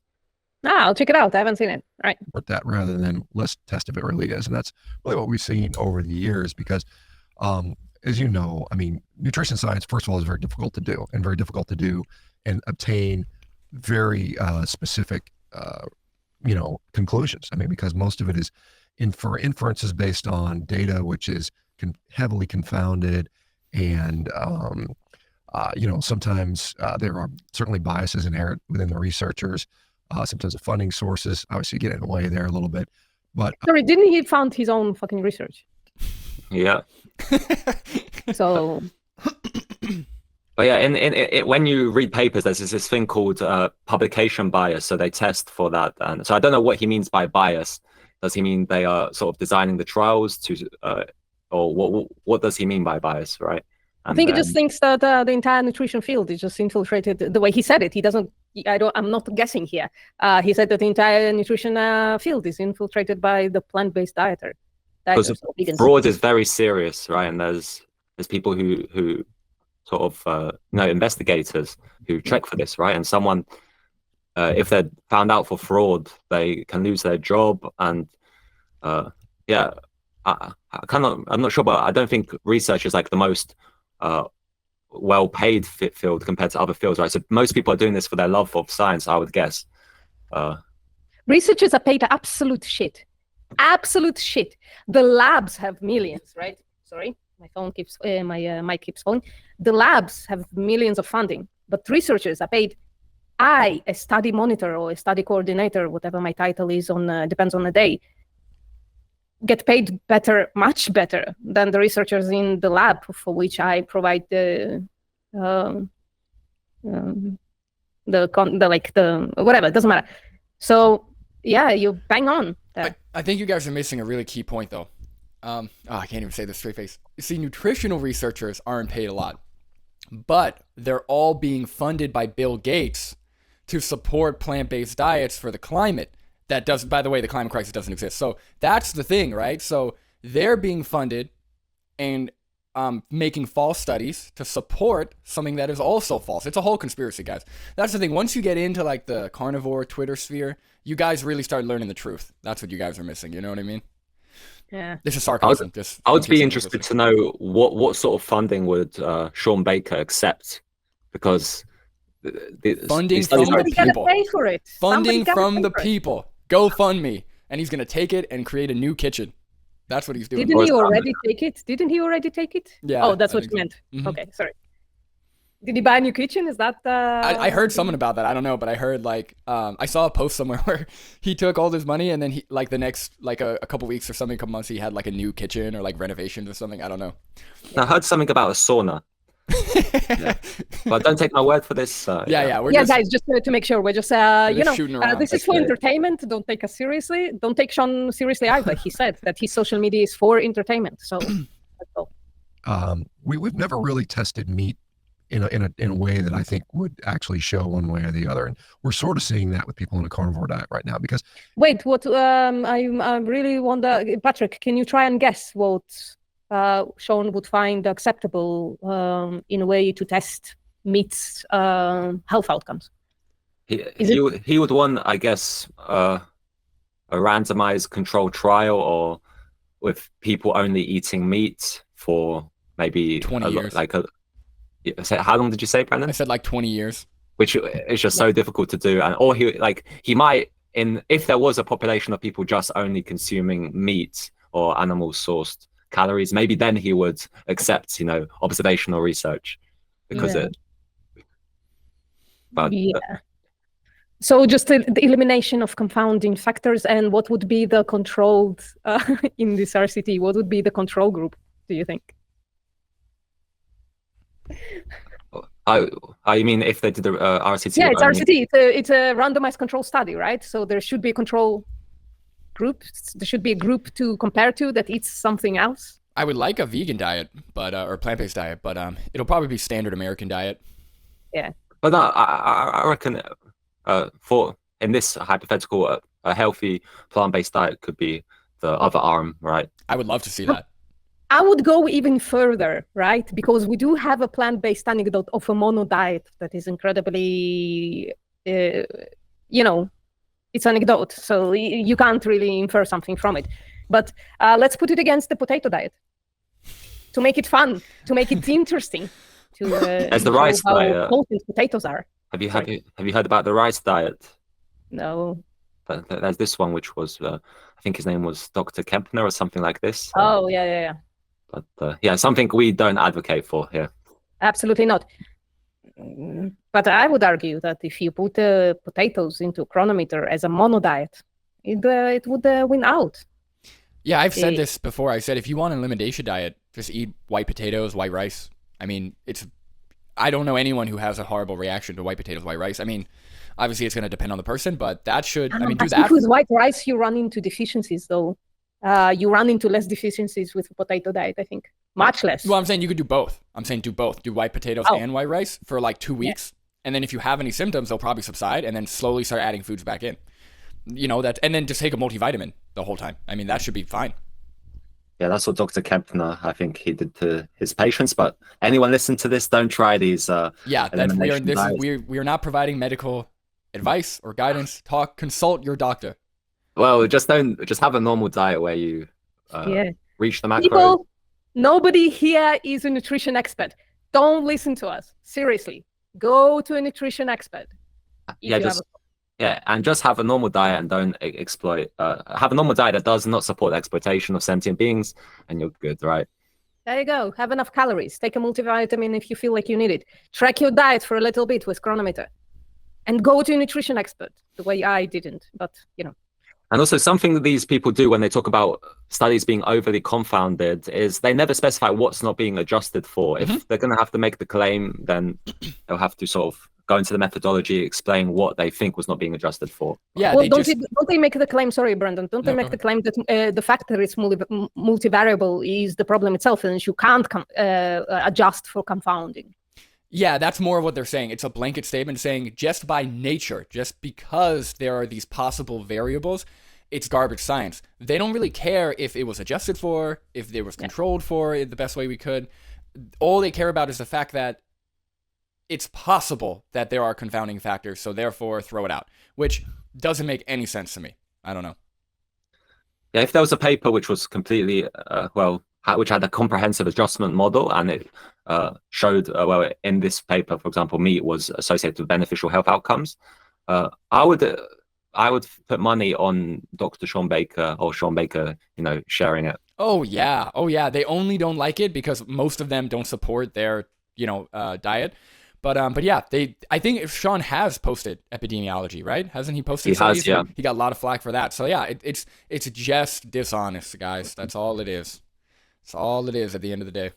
I'll check it out. I haven't seen it. All right. But that rather than let's test if it really is. And that's really what we've seen over the years because, as you know, I mean, nutrition science, first of all, is very difficult to do and obtain very specific, conclusions. I mean, because most of it is inferences based on data, which is heavily confounded. And, sometimes there are certainly biases inherent within the researchers. Sometimes the funding sources obviously get in the way there a little bit, but sorry, didn't he found his own fucking research? Yeah. So, but when you read papers, there's this thing called publication bias. So they test for that, and so I don't know what he means by bias. Does he mean they are sort of designing the trials to, or what does he mean by bias, right? I think he just thinks that the entire nutrition field is just infiltrated. The way he said it, he doesn't. I'm not guessing here. He said that the entire nutrition field is infiltrated by the plant-based dieters. Because fraud is very serious, right? And there's people who sort of investigators who check for this, right? And someone, if they're found out for fraud, they can lose their job. And I'm not sure, but I don't think research is like the most well-paid field compared to other fields, right? So most people are doing this for their love of science, I would guess. Researchers are paid absolute shit. Absolute shit. The labs have millions, right? Sorry, my phone keeps my mic keeps falling. The labs have millions of funding, but researchers are paid. A study monitor or a study coordinator, whatever my title is, depends on the day, get paid better, much better than the researchers in the lab for which I provide the whatever, it doesn't matter. So yeah, you bang on there. I think you guys are missing a really key point though. I can't even say this straight face. You see, nutritional researchers aren't paid a lot, but they're all being funded by Bill Gates to support plant-based diets for the climate. That does, by the way, the climate crisis doesn't exist. So that's the thing, right? So they're being funded and making false studies to support something that is also false. It's a whole conspiracy, guys. That's the thing. Once you get into like the carnivore Twitter sphere, you guys really start learning the truth. That's what you guys are missing. You know what I mean? Yeah. This is sarcasm. I would be interested to know what sort of funding would Sean Baker accept, because funding from the people. Pay for it. Funding from the people. GoFundMe, and he's gonna take it and create a new kitchen. That's what he's doing. Didn't he already take it? Yeah. Oh, that's what you meant. Mm-hmm. Okay, sorry. Did he buy a new kitchen? Is that I heard something about that. I don't know, but I heard I saw a post somewhere where he took all this money and then he the next a couple weeks or something, a couple months, he had like a new kitchen or like renovations or something. I don't know. I heard something about a sauna. Yeah. But don't take my word for this. Guys, just to make sure, we're just shooting around. this is for entertainment. Don't take us seriously. Don't take Sean seriously either. He said that his social media is for entertainment. So let's go. We've never really tested meat in a way that I think would actually show one way or the other, and we're sort of seeing that with people on a carnivore diet right now. Because wait, what? I really wonder, Patrick. Can you try and guess what Sean would find acceptable in a way to test meat's health outcomes? He would want, I guess, a randomized controlled trial, or with people only eating meat for maybe 20 years. So how long did you say, Brandon? I said like 20 years. Which is just so difficult to do. And or he might, if there was a population of people just only consuming meat or animal sourced calories, maybe then he would accept, observational research because So just the elimination of confounding factors, and what would be the controlled in this RCT? What would be the control group, do you think? You mean if they did the RCT? Yeah, it's RCT. It's a randomized control study, right? So there should be a control group. There should be a group to compare to that eats something else. I would like a vegan diet, but or plant-based diet, but it'll probably be standard American diet. Yeah. But no, I reckon for in this hypothetical, a healthy plant-based diet could be the other arm, right? I would love to see that. I would go even further, right? Because we do have a plant-based anecdote of a mono diet that is incredibly, it's anecdote, so you can't really infer something from it. But let's put it against the potato diet to make it fun, to make it interesting. As the rice diet, how potent potatoes are. Have you heard about the rice diet? No. But there's this one which was, I think his name was Dr. Kempner or something like this. Oh yeah. But something we don't advocate for here. Absolutely not. But I would argue that if you put potatoes into a chronometer as a mono diet, it would win out. Yeah, I've said this before. I said if you want an elimination diet, just eat white potatoes, white rice. I mean, I don't know anyone who has a horrible reaction to white potatoes, white rice. I mean, obviously it's going to depend on the person, but that should, do that. With white rice, you run into deficiencies, though. You run into less deficiencies with a potato diet, I think. Much less. Well, I'm saying you could do both. I'm saying do both. Do white potatoes and white rice for like 2 weeks. Yeah. And then if you have any symptoms, they'll probably subside, and then slowly start adding foods back in. And then just take a multivitamin the whole time. I mean, that should be fine. Yeah, that's what Dr. Kempner, I think he did to his patients. But anyone listen to this, don't try these. We are not providing medical advice or guidance. Consult your doctor. Well, just have a normal diet where you reach the macros. People, nobody here is a nutrition expert. Don't listen to us. Seriously, go to a nutrition expert. And just have a normal diet and don't exploit. Have a normal diet that does not support the exploitation of sentient beings, and you're good, right? There you go. Have enough calories. Take a multivitamin if you feel like you need it. Track your diet for a little bit with chronometer, and go to a nutrition expert. The way I didn't, but And also something that these people do when they talk about studies being overly confounded is they never specify what's not being adjusted for. If they're going to have to make the claim, then they'll have to sort of go into the methodology, explain what they think was not being adjusted for. Yeah. Well, don't they make the claim? Sorry, Brandon. Don't they make the claim that the fact that it's multivariable is the problem itself, and you can't adjust for confounding? Yeah, that's more of what they're saying. It's a blanket statement saying just by nature, just because there are these possible variables, it's garbage science. They don't really care if it was adjusted for, if it was controlled for the best way we could. All they care about is the fact that it's possible that there are confounding factors, so therefore throw it out, which doesn't make any sense to me. I don't know. Yeah, if there was a paper which was completely, which had a comprehensive adjustment model, and it showed, in this paper, for example, meat was associated with beneficial health outcomes, I would put money on Dr. Sean Baker sharing it. Oh yeah. They only don't like it because most of them don't support their, diet. But yeah, I think Sean has posted epidemiology, right? Hasn't he posted? He has, yeah. He got a lot of flack for that. So yeah, it's just dishonest, guys. That's all it is. It's all it is at the end of the day.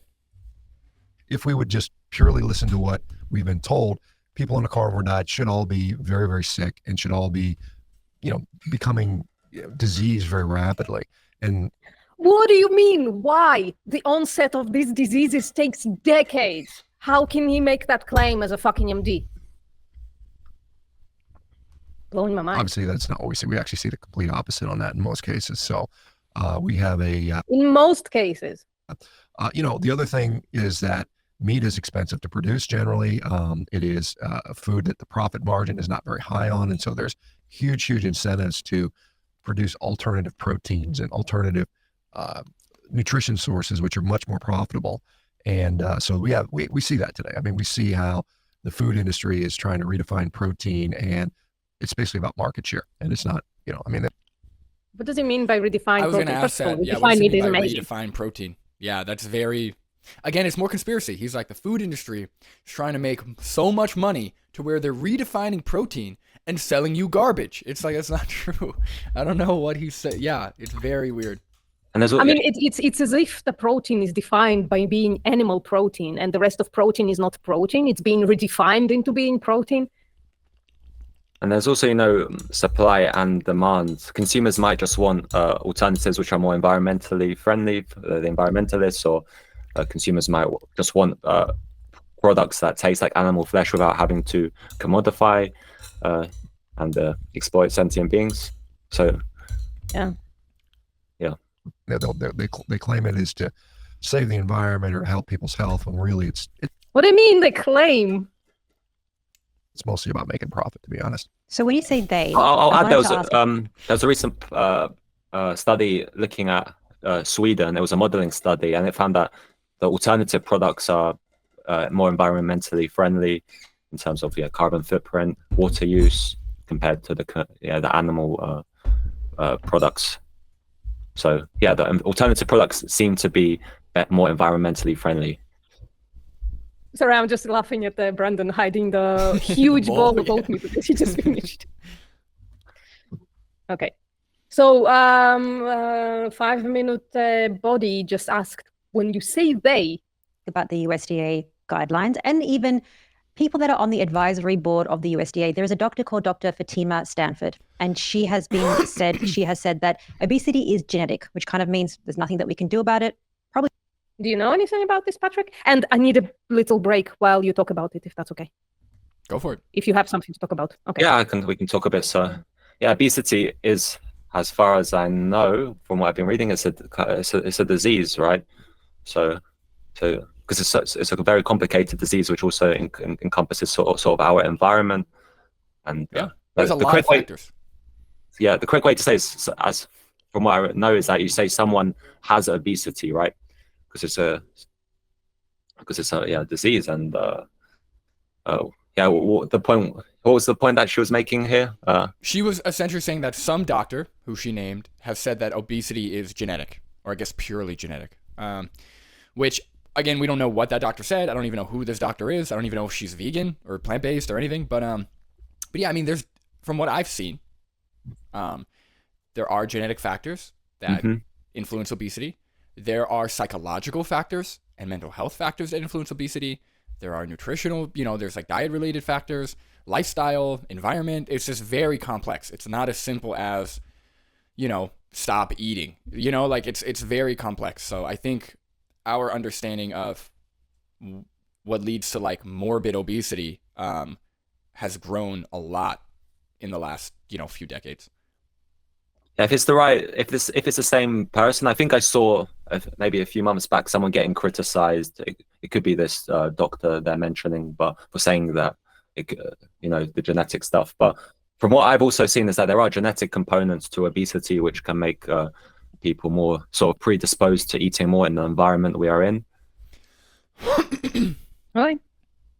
If we would just purely listen to what we've been told, people on a carnivore diet should all be very, very sick and should all be, becoming diseased very rapidly. And what do you mean? Why? The onset of these diseases takes decades. How can he make that claim as a fucking MD? Blowing my mind. Obviously, that's not what we see. We actually see the complete opposite on that in most cases. So we have a... in most cases. The other thing is that meat is expensive to produce generally. It is a food that the profit margin is not very high on. And so there's huge incentives to produce alternative proteins and alternative nutrition sources, which are much more profitable. And so we see that today. I mean, we see how the food industry is trying to redefine protein, and it's basically about market share. And it's not, I mean, what does it mean by redefine protein? I was going to ask that. Yeah, what does it mean by redefine protein? Yeah, that's very, again, it's more conspiracy. He's like, the food industry is trying to make so much money to where they're redefining protein and selling you garbage. It's like, that's not true. I don't know what he said. Yeah, it's very weird. And I mean, it's as if the protein is defined by being animal protein and the rest of protein is not protein. It's being redefined into being protein. And there's also, supply and demand. Consumers might just want alternatives which are more environmentally friendly, the environmentalists, or consumers might just want products that taste like animal flesh without having to commodify and exploit sentient beings. So, yeah. They claim it is to save the environment or help people's health, when really it's what do you mean they claim? It's mostly about making profit, to be honest. So when you say they, I'll add there was a recent study looking at Sweden. It was a modeling study, and it found that the alternative products are more environmentally friendly in terms of carbon footprint, water use, compared to the animal products. So the alternative products seem to be more environmentally friendly. Sorry, I'm just laughing at Brandon hiding the huge bowl of oatmeal that he just finished. Okay. So 5-minute body just asked, when you say they, about the USDA guidelines, and even people that are on the advisory board of the USDA. There is a doctor called Dr. Fatima Stanford, and she has said that obesity is genetic, which kind of means there's nothing that we can do about it. Probably. Do you know anything about this, Patrick? And I need a little break while you talk about it, if that's okay. Go for it. If you have something to talk about. Okay. Yeah, we can talk a bit. So, obesity is, as far as I know, from what I've been reading, it's a disease, right? So because it's a very complicated disease, which also encompasses sort of our environment, and there's a lot of factors. The correct way to say is, as from what I know, is that you say someone has obesity, right? Because it's a disease, and what was the point that she was making here? She was essentially saying that some doctor, who she named, has said that obesity is genetic, or I guess purely genetic, which, again, we don't know what that doctor said. I don't even know who this doctor is. I don't even know if she's vegan or plant-based or anything, but yeah, I mean, from what I've seen, there are genetic factors that influence obesity. There are psychological factors and mental health factors that influence obesity. There are nutritional, there's like diet-related factors, lifestyle, environment. It's just very complex. It's not as simple as, stop eating. It's very complex. So I think our understanding of what leads to like morbid obesity has grown a lot in the last, few decades. If it's the same person, I think I saw maybe a few months back someone getting criticized. It could be this doctor they're mentioning, but for saying that the genetic stuff. But from what I've also seen is that there are genetic components to obesity which can make people more sort of predisposed to eating more in the environment we are in. Right.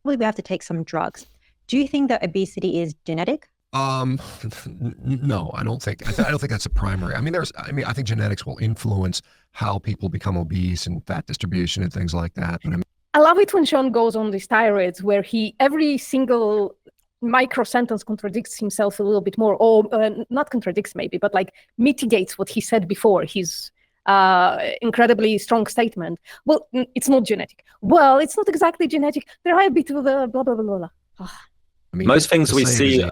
We have to take some drugs. Do you think that obesity is genetic? No, I don't think. I don't think that's a primary. I think genetics will influence how people become obese and fat distribution and things like that. I love it when Sean goes on these tirades where every single micro sentence contradicts himself a little bit more, or not contradicts maybe, but like mitigates what he said before his incredibly strong statement. Well, it's not genetic. Well, it's not exactly genetic. There are a bit of the blah blah blah blah. Oh. Most things we see,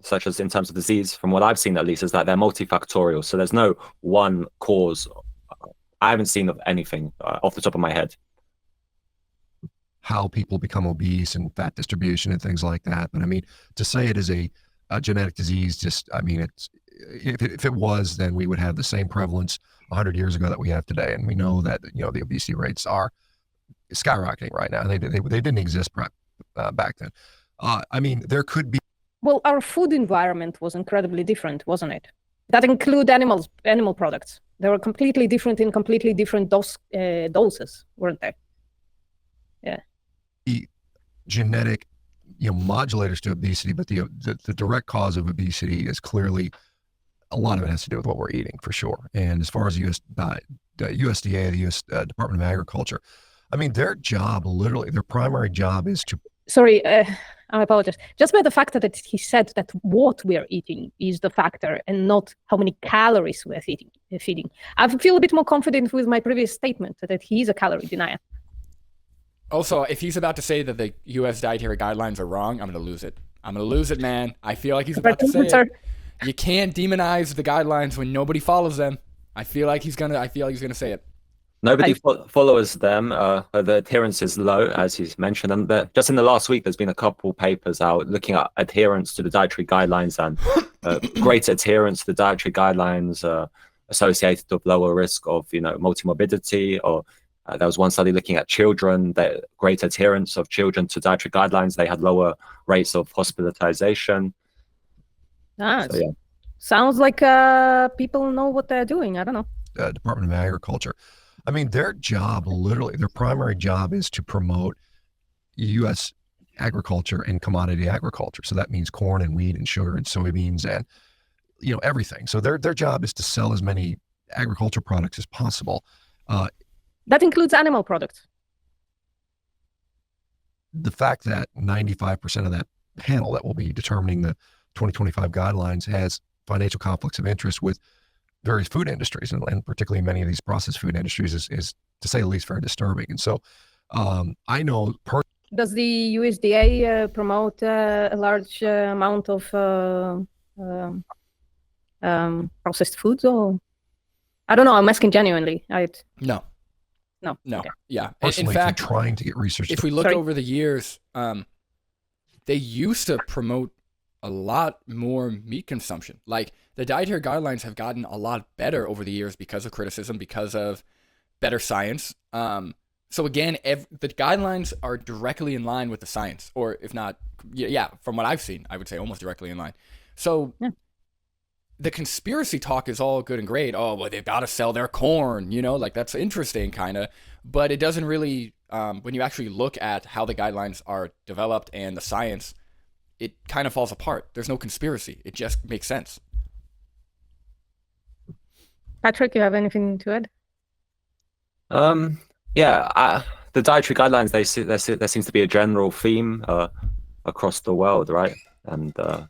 such as in terms of disease, from what I've seen at least, is that they're multifactorial. So there's no one cause. I haven't seen of anything off the top of my head. How people become obese and fat distribution and things like that. But to say it is a genetic disease, it's if it was, then we would have the same prevalence 100 years ago that we have today. And we know that the obesity rates are skyrocketing right now. They didn't exist back then. There could be. Well, our food environment was incredibly different, wasn't it? That include animal products. They were completely different in completely different doses, weren't they? Yeah. The genetic, modulators to obesity, but the direct cause of obesity is clearly, a lot of it has to do with what we're eating, for sure. And as far as the USDA, the U.S. Department of Agriculture, I mean, their job, literally, their primary job is to... Sorry, I apologize. Just by the fact that he said that what we are eating is the factor and not how many calories we're feeding. I feel a bit more confident with my previous statement that he's a calorie denier. Also, if he's about to say that the U.S. dietary guidelines are wrong, I'm going to lose it. I'm going to lose it, man. I feel like he's about to say it. You can't demonize the guidelines when nobody follows them. I feel like he's going to say it. Nobody follows them. The adherence is low, as he's mentioned. And just in the last week, there's been a couple papers out looking at adherence to the dietary guidelines and greater adherence to the dietary guidelines associated with lower risk of, multimorbidity. Or there was one study looking at children, that greater adherence of children to dietary guidelines. They had lower rates of hospitalization. Nice. So, yeah. Sounds like people know what they're doing. I don't know. Department of Agriculture. I mean, their job, literally, their primary job is to promote U.S. agriculture and commodity agriculture. So that means corn and wheat and sugar and soybeans and, everything. So their job is to sell as many agriculture products as possible. That includes animal products. The fact that 95% of that panel that will be determining the 2025 guidelines has financial conflicts of interest with various food industries, and particularly many of these processed food industries is to say the least very disturbing. And so I know... Does the USDA promote a large amount of processed foods? Or I don't know, I'm asking genuinely. No. Okay. Yeah. Personally, in fact, trying to get research. If we look over the years, they used to promote a lot more meat consumption. Like, the dietary guidelines have gotten a lot better over the years because of criticism, because of better science. So again, the guidelines are directly in line with the science, or if not, from what I've seen, I would say almost directly in line. So the conspiracy talk is all good and great. Oh, well, they've got to sell their corn, like that's interesting kind of, but it doesn't really, when you actually look at how the guidelines are developed and the science, it kind of falls apart. There's no conspiracy. It just makes sense. Patrick, you have anything to add? The dietary guidelines, there seems to be a general theme across the world, right? And that's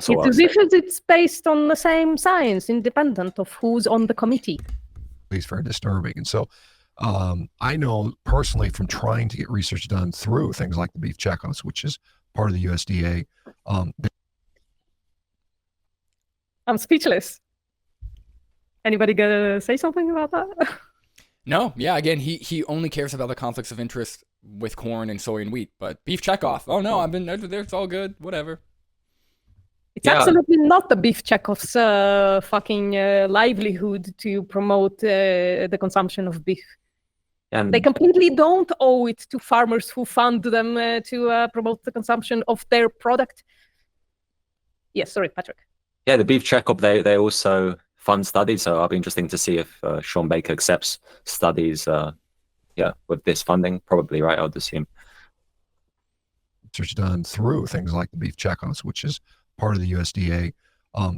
all. It's as if it's based on the same science, independent of who's on the committee. It's very disturbing. And so I know personally from trying to get research done through things like the beef checkoffs, which is part of the USDA. I'm speechless. Anybody gonna say something about that? No, again, he only cares about the conflicts of interest with corn and soy and wheat, but beef checkoff. Oh no, I've been there. It's all good. Whatever. It's absolutely not the beef checkoff's fucking livelihood to promote the consumption of beef. And they completely don't owe it to farmers who fund them to promote the consumption of their product. Yes, sorry, Patrick. Yeah, the beef checkup, they also fund studies, so it'll be interesting to see if Sean Baker accepts studies with this funding. Probably, right, I would assume. Research done through things like the beef checkoffs, which is part of the USDA.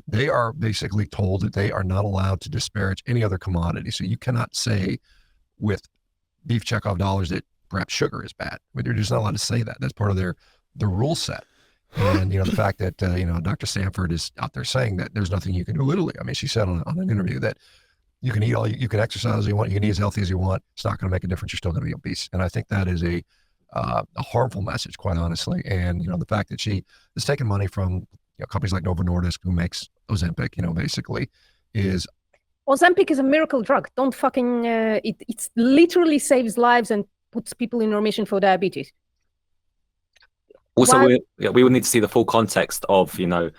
They are basically told that they are not allowed to disparage any other commodity. So you cannot say with beef checkoff dollars that perhaps sugar is bad. They're just not allowed to say that. That's part of their rule set. And, the fact that, Dr. Sanford is out there saying that there's nothing you can do. Literally, I mean, she said on an interview that you can eat you can exercise as you want, you can eat as healthy as you want. It's not going to make a difference. You're still going to be obese. And I think that is a harmful message, quite honestly. And, the fact that she is taking money from companies like Novo Nordisk, who makes Ozempic, basically is... Ozempic is a miracle drug. Don't fucking... it literally saves lives and puts people in remission for diabetes. Also, we would need to see the full context of, the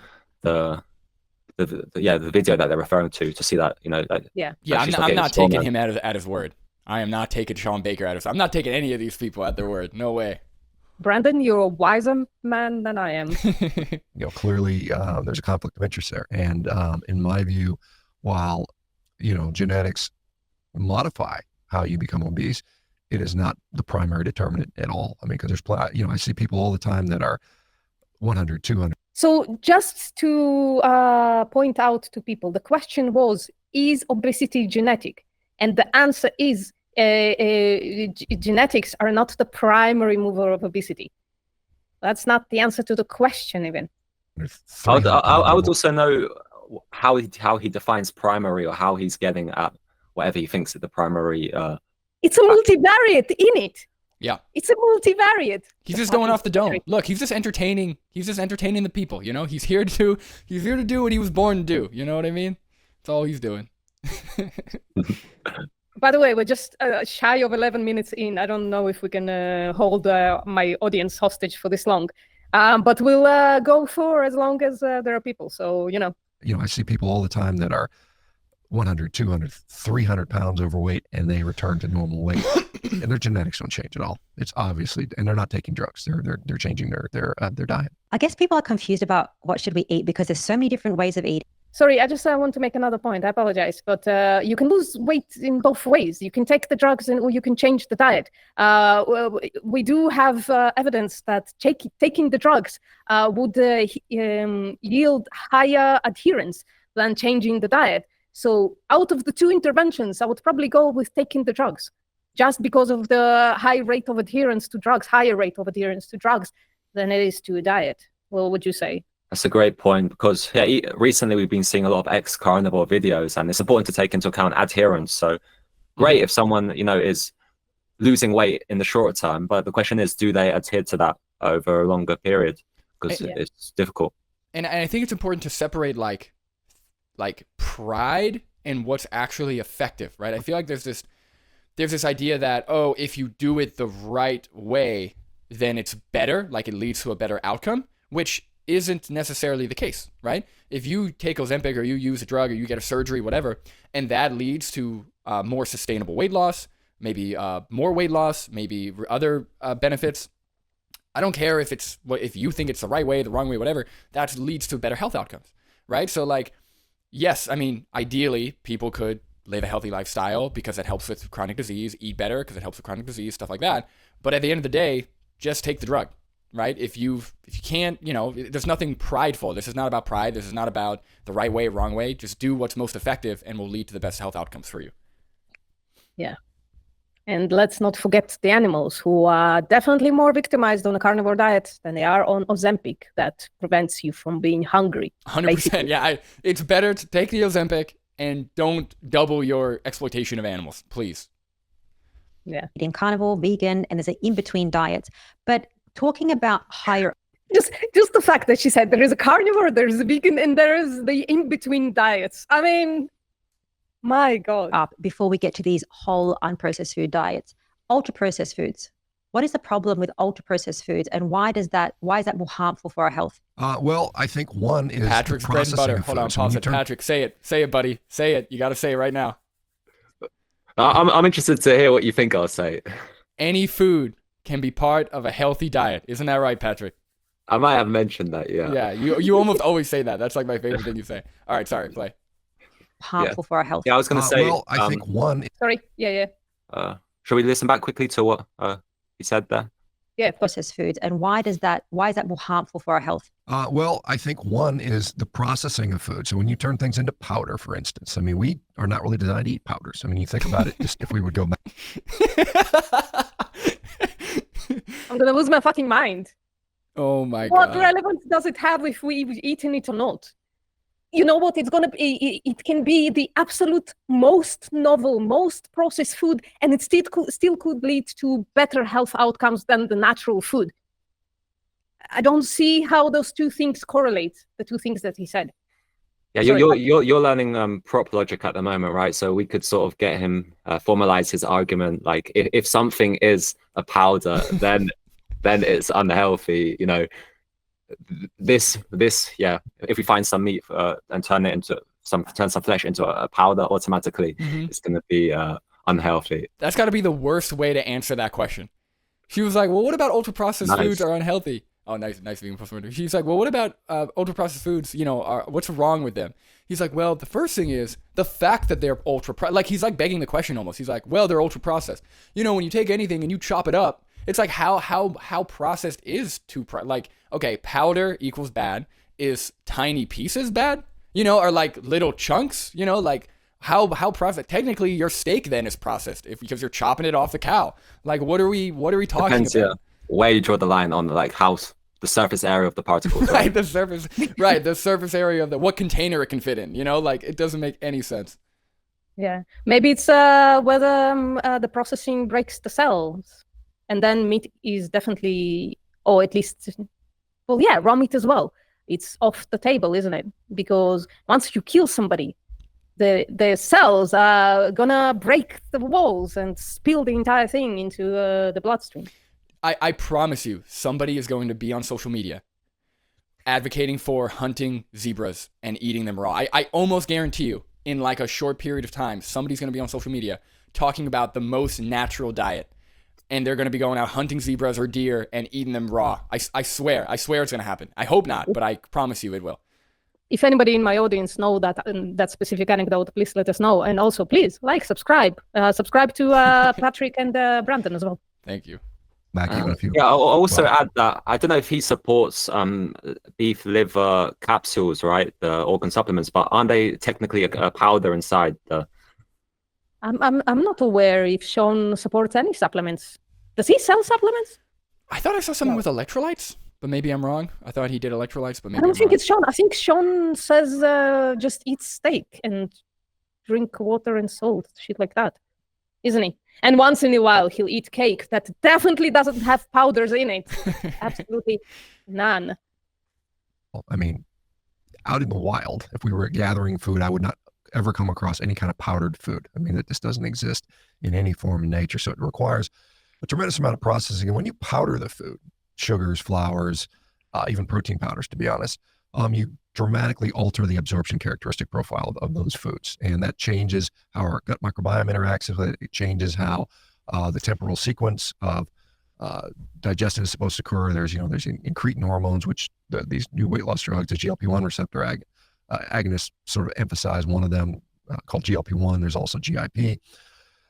video that they're referring to see that, I'm not taking him at his word. I am not taking Sean Baker at his... I'm not taking any of these people at their word. No way. Brandon, you're a wiser man than I am. Clearly there's a conflict of interest there. And in my view, while, genetics modify how you become obese, it is not the primary determinant at all. I mean, because there's, I see people all the time that are 100, 200. So just to point out to people, the question was, is obesity genetic? And the answer is genetics are not the primary mover of obesity. That's not the answer to the question even. I would also know how he defines primary, or how he's getting at whatever he thinks is the primary. It's a multivariate in it. Yeah, it's a multivariate. He's just going off the dome. Look, he's just entertaining. He's just entertaining the people. He's here to do what he was born to do. You know what I mean? That's all he's doing. By the way, we're just shy of 11 minutes in. I don't know if we can hold my audience hostage for this long, but we'll go for as long as there are people. So, I see people all the time that are 100, 200, 300 pounds overweight, and they return to normal weight, and their genetics don't change at all. It's obviously, and they're not taking drugs. They're changing their diet. I guess people are confused about what should we eat, because there's so many different ways of eating. Sorry, I just want to make another point. I apologize, but you can lose weight in both ways. You can take the drugs or you can change the diet. We do have evidence that taking the drugs would yield higher adherence than changing the diet. So out of the two interventions, I would probably go with taking the drugs, just because of the higher rate of adherence to drugs than it is to a diet. Well, what would you say? That's a great point, because recently we've been seeing a lot of ex-carnivore videos, and it's important to take into account adherence. So great if someone, is losing weight in the short term, but the question is, do they adhere to that over a longer period? Because it's difficult. And I think it's important to separate like pride and what's actually effective, right? I feel like there's this idea that, if you do it the right way, then it's better, like it leads to a better outcome, which isn't necessarily the case, right? If you take Ozempic, or you use a drug, or you get a surgery, whatever, and that leads to more sustainable weight loss, maybe more weight loss, maybe other benefits, I don't care if you think it's the right way, the wrong way, whatever, that leads to better health outcomes, right? So yes, I mean, ideally people could live a healthy lifestyle because it helps with chronic disease, eat better because it helps with chronic disease, stuff like that. But at the end of the day, just take the drug. Right? If you can't, there's nothing prideful. This is not about pride. This is not about the right way, wrong way. Just do what's most effective and will lead to the best health outcomes for you. Yeah. And let's not forget the animals, who are definitely more victimized on a carnivore diet than they are on Ozempic, that prevents you from being hungry. 100%. Yeah. It's better to take the Ozempic and don't double your exploitation of animals, please. Yeah. Eating carnivore, vegan, and there's an in-between diets. But talking about higher, just the fact that she said there is a carnivore, there's a vegan, and there is the in-between diets. I mean, my God. Before we get to these whole unprocessed food diets, ultra-processed foods. What is the problem with ultra-processed foods, and why is that more harmful for our health? Well, I think one is Patrick's bread and butter. Hold on, pause it. Patrick, say it, buddy. Say it. You got to say it right now. I'm interested to hear what you think I'll say. Any food can be part of a healthy diet. Isn't that right, Patrick? I might have mentioned that, yeah. Yeah, you almost always say that. That's like my favorite thing you say. All right, sorry, play. Harmful for our health. Yeah, I was going to say... Well, I think one... Sorry, yeah. Shall we listen back quickly to what he said there? Yeah, processed foods, and why is that more harmful for our health? Well, I think one is the processing of food. So when you turn things into powder, for instance, I mean, we are not really designed to eat powders. I mean, you think about it, just if we would go back... I'm going to lose my fucking mind. Oh my God. What relevance does it have if we've eaten it or not? You know what? It's going to be, it can be the absolute most novel, most processed food, and it still could lead to better health outcomes than the natural food. I don't see how those two things correlate, the two things that he said. Yeah, you're learning prop logic at the moment, right? So we could sort of get him formalize his argument, like if something is a powder, then it's unhealthy. This if we find some meat and turn some flesh into a powder, automatically it's going to be unhealthy. That's got to be the worst way to answer that question. She was like, well, what about ultra processed Nice. foods are unhealthy? Oh, nice vegan performer. She's like, well, what about ultra processed foods? You know, what's wrong with them? He's like, well, the first thing is the fact that they're like he's like begging the question almost. He's like, well, they're ultra processed. You know, when you take anything and you chop it up, it's like how processed is like, okay, powder equals bad. Is tiny pieces bad? You know, or like little chunks? You know, like how processed? Technically, your steak then is processed because you're chopping it off the cow. Like, what are we talking Depends, about? yeah. Where you draw the line on like the surface area of the particles. Right, the surface area of what container it can fit in. You know, like it doesn't make any sense. Yeah, maybe it's whether the processing breaks the cells, and then meat is definitely, or at least, well, yeah, raw meat as well. It's off the table, isn't it? Because once you kill somebody, the cells are gonna break the walls and spill the entire thing into the bloodstream. I promise you, somebody is going to be on social media advocating for hunting zebras and eating them raw. I almost guarantee you, in like a short period of time, somebody's going to be on social media talking about the most natural diet. And they're going to be going out hunting zebras or deer and eating them raw. I swear it's going to happen. I hope not, but I promise you it will. If anybody in my audience know that specific anecdote, please let us know. And also, please subscribe to Patrick and Brandon as well. Thank you. Yeah, I'll also add that I don't know if he supports beef liver capsules, right? The organ supplements, but aren't they technically a powder inside the? I'm not aware if Sean supports any supplements. Does he sell supplements? I thought I saw something with electrolytes, but maybe I'm wrong. I thought he did electrolytes, but maybe I don't think it's Sean. I think Sean says just eat steak and drink water and salt, shit like that, isn't he? And once in a while, he'll eat cake that definitely doesn't have powders in it. Absolutely none. Well, I mean, out in the wild, if we were gathering food, I would not ever come across any kind of powdered food. I mean, this doesn't exist in any form in nature. So it requires a tremendous amount of processing. And when you powder the food, sugars, flours, even protein powders, to be honest, you dramatically alter the absorption characteristic profile of those foods. And that changes how our gut microbiome interacts with it. It changes how the temporal sequence of digestion is supposed to occur. There's incretin hormones, which these new weight loss drugs, the GLP-1 receptor agonists sort of emphasize. One of them called GLP-1. There's also GIP.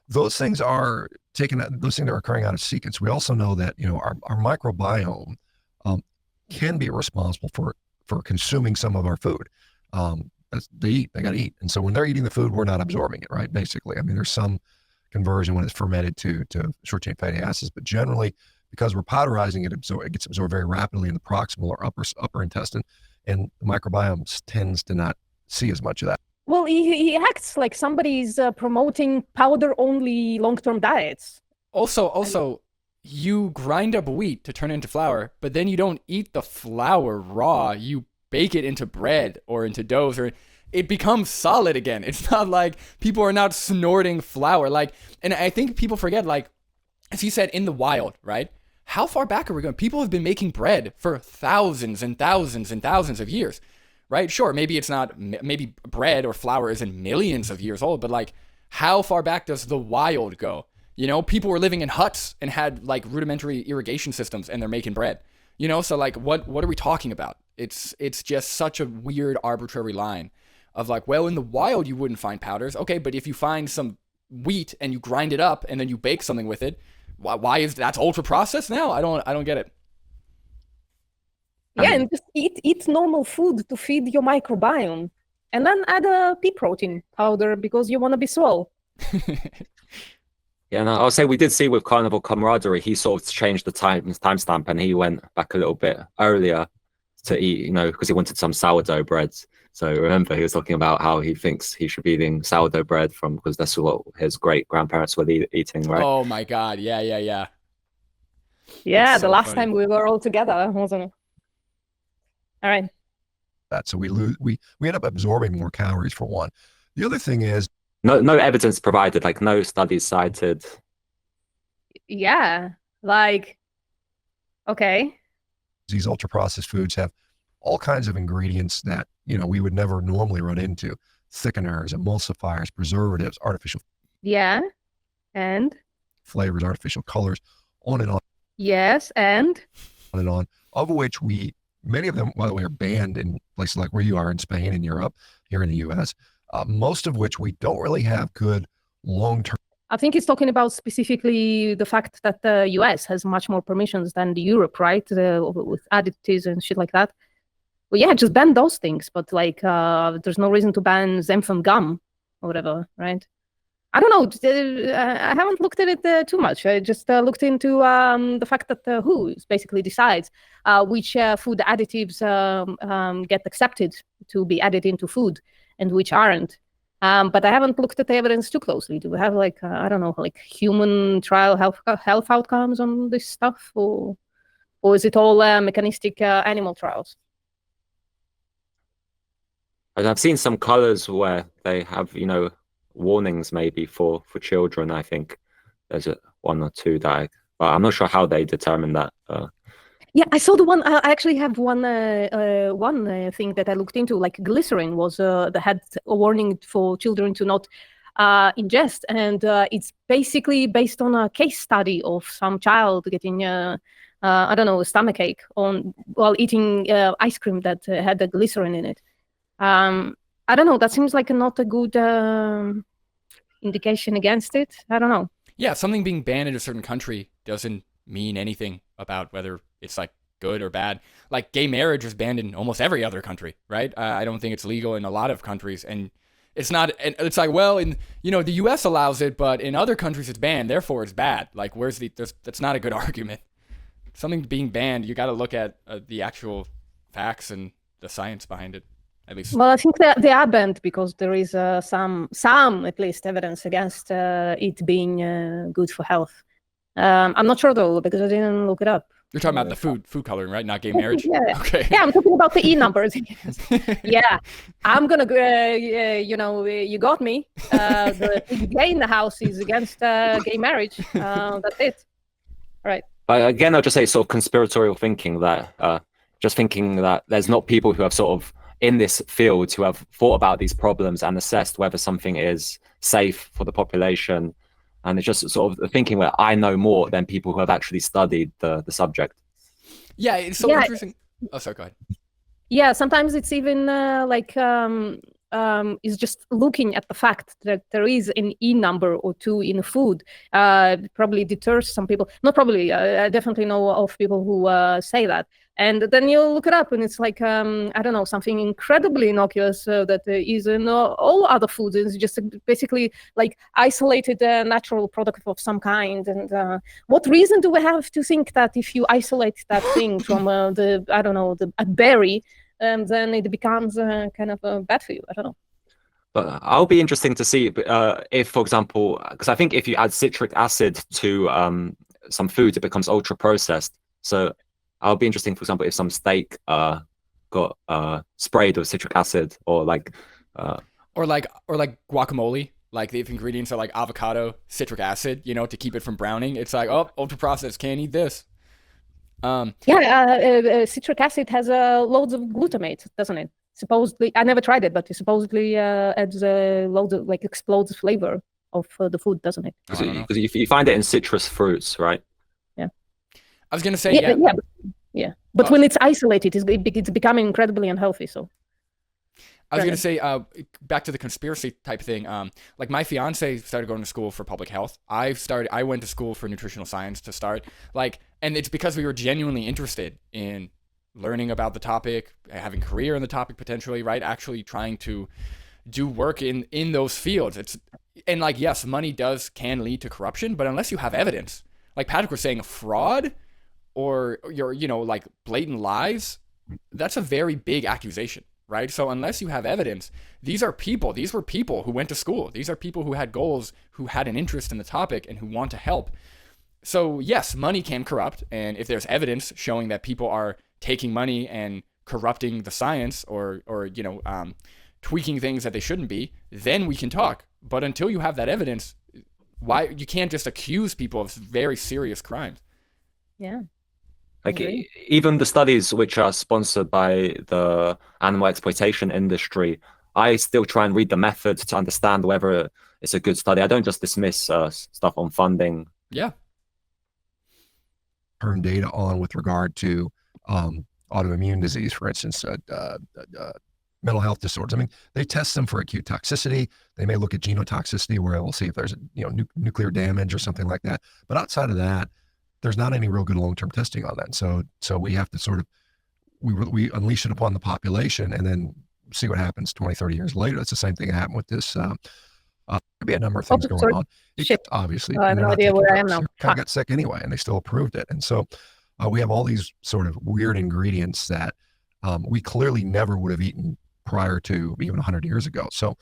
Those things are occurring out of sequence. We also know that our microbiome can be responsible for consuming some of our food. They got to eat, and so when they're eating the food, we're not absorbing it, right? Basically, I mean, there's some conversion when it's fermented to short chain fatty acids, but generally, because we're powderizing it, it gets absorbed very rapidly in the proximal or upper intestine, and the microbiome tends to not see as much of that. Well, he acts like somebody's promoting powder-only long-term diets. Also, you grind up wheat to turn it into flour, but then you don't eat the flour raw. You bake it into bread or into doughs, or it becomes solid again. It's not like people are not snorting flour. And I think people forget, as he said, in the wild, right? How far back are we going? People have been making bread for thousands and thousands and thousands of years, right? Sure, maybe it's not, maybe bread or flour isn't millions of years old, but how far back does the wild go? People were living in huts and had rudimentary irrigation systems, and they're making bread. So what are we talking about? It's just such a weird arbitrary line of in the wild you wouldn't find powders. Okay, but if you find some wheat and you grind it up and then you bake something with it, why is that's ultra processed now? I don't get it. Yeah, and just eat normal food to feed your microbiome, and then add a pea protein powder because you want to be swole. Yeah, no, I'll say we did see with Carnivore Camaraderie, he sort of changed the timestamp, and he went back a little bit earlier to eat, because he wanted some sourdough breads. So remember, he was talking about how he thinks he should be eating sourdough bread because that's what his great grandparents were eating, right? Oh my God, yeah. Yeah, That's the so last funny. time we were all together, wasn't it? All right. So we end up absorbing more calories for one. The other thing is No evidence provided, no studies cited. Yeah, okay. These ultra processed foods have all kinds of ingredients that we would never normally run into: thickeners, emulsifiers, preservatives, artificial Yeah, and flavors, artificial colors, on and on. Yes, and on, of which many of them, by the way, are banned in places like where you are in Spain and Europe, here in the US, most of which we don't really have good long-term. I think he's talking about specifically the fact that the US has much more permissions than Europe, right? With additives and shit like that. Well, yeah, just ban those things, but like, there's no reason to ban xanthan gum or whatever, right? I don't know. I haven't looked at it too much. I just looked into the fact that WHO basically decides which food additives get accepted to be added into food and which aren't. But I haven't looked at the evidence too closely. Do we have like, I don't know, like human trial health outcomes on this stuff? Or is it all mechanistic animal trials? And I've seen some colors where they have, warnings maybe for children. I think there's one or two that I'm not sure how they determine that. Yeah, I saw the one. I actually have one thing that I looked into. Like glycerin was that had a warning for children to not ingest, and it's basically based on a case study of some child getting I don't know, a stomachache while eating ice cream that had the glycerin in it. I don't know. That seems like not a good indication against it. I don't know. Yeah, something being banned in a certain country doesn't mean anything about whether it's like good or bad. Like gay marriage is banned in almost every other country, right? I don't think it's legal in a lot of countries, and it's not. It's like, well, in the U.S. allows it, but in other countries it's banned, therefore it's bad. Like, that's not a good argument. Something being banned, you got to look at the actual facts and the science behind it. At least. Well, I think that they are banned because there is some at least evidence against it being good for health. I'm not sure though because I didn't look it up. You're talking about the food coloring, right? Not gay marriage. Yeah. Okay. Yeah, I'm talking about the E numbers. Yeah, I'm gonna. You got me. The gay in the house is against gay marriage. That's it. All right. But again, I'll just say sort of conspiratorial thinking that just thinking that there's not people who have sort of in this field who have thought about these problems and assessed whether something is safe for the population. And it's just sort of thinking where I know more than people who have actually studied the subject. Yeah, it's so interesting. Oh, sorry, go ahead. Yeah, sometimes it's even is just looking at the fact that there is an E number or two in food probably deters some people. Not probably, I definitely know of people who say that. And then you look it up and it's like, I don't know, something incredibly innocuous that is in all other foods. It's just basically like isolated natural product of some kind. And what reason do we have to think that if you isolate that thing from a berry, then it becomes kind of bad for you? I don't know. But I'll be interesting to see if, for example, because I think if you add citric acid to some food, it becomes ultra processed. So I'll be interesting, for example, if some steak got sprayed with citric acid, or like guacamole. Like if ingredients are like avocado, citric acid, to keep it from browning. It's like, oh, ultra processed, can't eat this. Citric acid has loads of glutamate, doesn't it? Supposedly, I never tried it, but it supposedly adds loads of explodes flavor of the food, doesn't it? Because you find it in citrus fruits, right? Yeah. I was gonna say But when it's isolated, it's becoming incredibly unhealthy. So. I was going to say, back to the conspiracy type thing. Like my fiance started going to school for public health. I went to school for nutritional science to start. And it's because we were genuinely interested in learning about the topic, having a career in the topic potentially, right? Actually trying to do work in those fields. Yes, money can lead to corruption, but unless you have evidence, like Patrick was saying, fraud or your, blatant lies, that's a very big accusation. Right. So unless you have evidence, these were people who went to school. These are people who had goals, who had an interest in the topic and who want to help. So yes, money can corrupt. And if there's evidence showing that people are taking money and corrupting the science or tweaking things that they shouldn't be, then we can talk. But until you have that evidence, you can't just accuse people of very serious crimes. Yeah. Like even the studies which are sponsored by the animal exploitation industry, I still try and read the method to understand whether it's a good study. I don't just dismiss stuff on funding. Yeah. long-term data on with regard to autoimmune disease, for instance, mental health disorders. I mean, they test them for acute toxicity. They may look at genotoxicity, where we'll see if there's nuclear damage or something like that. But outside of that, there's not any real good long-term testing on that. So we have to sort of we unleash it upon the population and then see what happens 20, 30 years later. That's the same thing that happened with this. Could be a number of things going on. Obviously, I have no idea where I am now. Kind of got sick anyway, and they still approved it. And so we have all these sort of weird ingredients that we clearly never would have eaten prior to even 100 years ago. So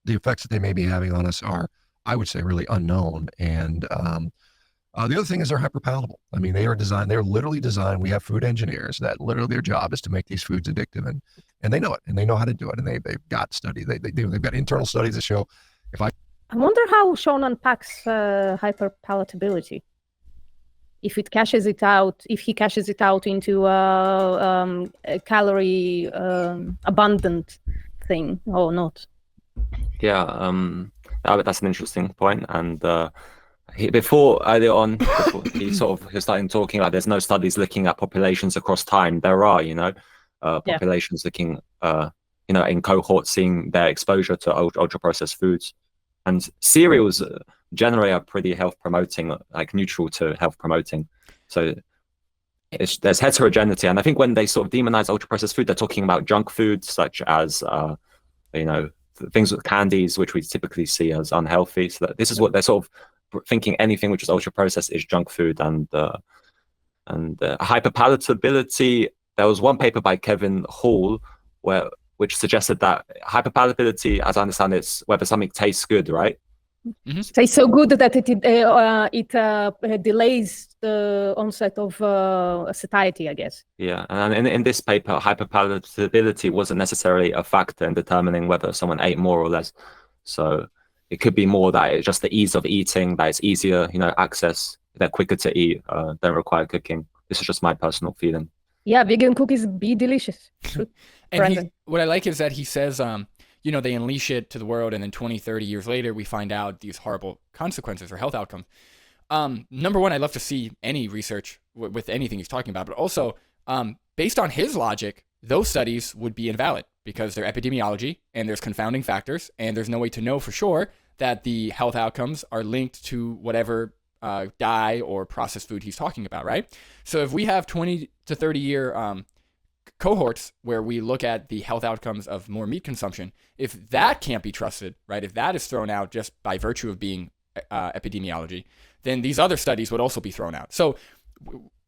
the effects that they may be having on us are, I would say, really unknown. And the other thing is they're hyperpalatable. I mean, they're literally designed. We have food engineers that literally their job is to make these foods addictive, and they know it, and they know how to do it, and they've got studies. They've got internal studies that show I wonder how Sean unpacks hyperpalatability. If he cashes it out into a calorie abundant thing or not. Yeah, that's an interesting point. And earlier on, he was starting talking about there's no studies looking at populations across time. There are, populations looking, in cohorts, seeing their exposure to ultra processed foods. And cereals generally are pretty health promoting, like neutral to health promoting. So there's heterogeneity. And I think when they sort of demonize ultra processed food, they're talking about junk foods such as, things with candies, which we typically see as unhealthy. So this is what they're sort of thinking: anything which is ultra processed is junk food. And hyperpalatability. There was one paper by Kevin Hall which suggested that hyperpalatability, as I understand, it's whether something tastes good, right? Mm-hmm. Tastes so good that it delays the onset of satiety, I guess. Yeah, and in this paper, hyperpalatability wasn't necessarily a factor in determining whether someone ate more or less. So it could be more that it's just the ease of eating, that it's easier, access, they're quicker to eat, don't require cooking. This is just my personal feeling. Yeah, vegan cookies be delicious. And what I like is that he says, they unleash it to the world, and then 20, 30 years later, we find out these horrible consequences or health outcomes. Number one, I'd love to see any research with anything he's talking about, but also, based on his logic, those studies would be invalid because they're epidemiology and there's confounding factors, and there's no way to know for sure that the health outcomes are linked to whatever dye or processed food he's talking about, right? So if we have 20 to 30 year cohorts where we look at the health outcomes of more meat consumption, if that can't be trusted, right, if that is thrown out just by virtue of being epidemiology, then these other studies would also be thrown out. So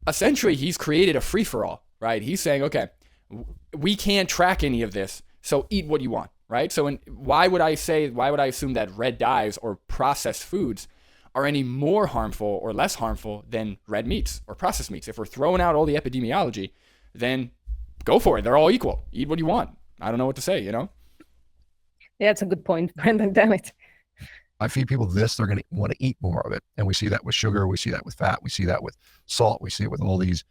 essentially he's created a free-for-all, right? He's saying, okay, we can't track any of this, so eat what you want, right? So why would I assume that red dyes or processed foods are any more harmful or less harmful than red meats or processed meats? If we're throwing out all the epidemiology, then go for it. They're all equal. Eat what you want. I don't know what to say, Yeah, it's a good point, Brendan. Damn it. I feed people this, they're going to want to eat more of it. And we see that with sugar. We see that with fat. We see that with salt. We see it with all these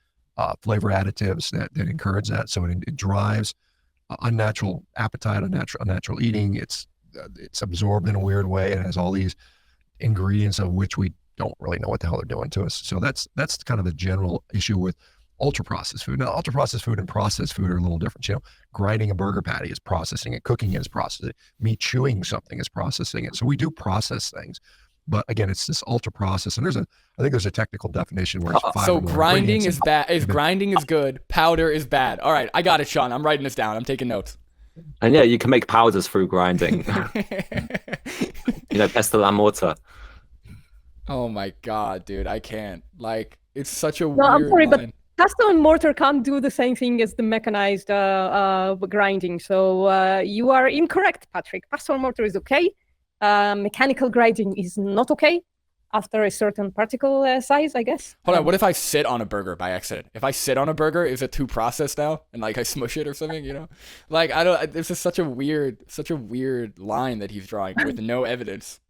flavor additives that encourage that. So it drives unnatural appetite, unnatural eating. It's absorbed in a weird way. It has all these ingredients of which we don't really know what the hell they're doing to us. So that's kind of the general issue with ultra processed food. Now, ultra processed food and processed food are a little different. Grinding a burger patty is processing it, cooking it is processing it, me chewing something is processing it. So we do process things, but again, it's this ultra process. And I think there's a technical definition where it's so grinding is bad. Grinding is good. Powder is bad. All right, I got it, Sean. I'm writing this down. I'm taking notes. And yeah, you can make powders through grinding. Pestle and mortar. Oh my God, dude, I can't. Like, it's such a weird I'm sorry, line. But pestle and mortar can't do the same thing as the mechanized grinding. So you are incorrect, Patrick. Pestle and mortar is okay. Mechanical grinding is not okay after a certain particle size, I guess. Hold on, what if I sit on a burger by accident? If I sit on a burger, is it too processed now? And like I smush it or something, Like this is such a weird line that he's drawing with no evidence.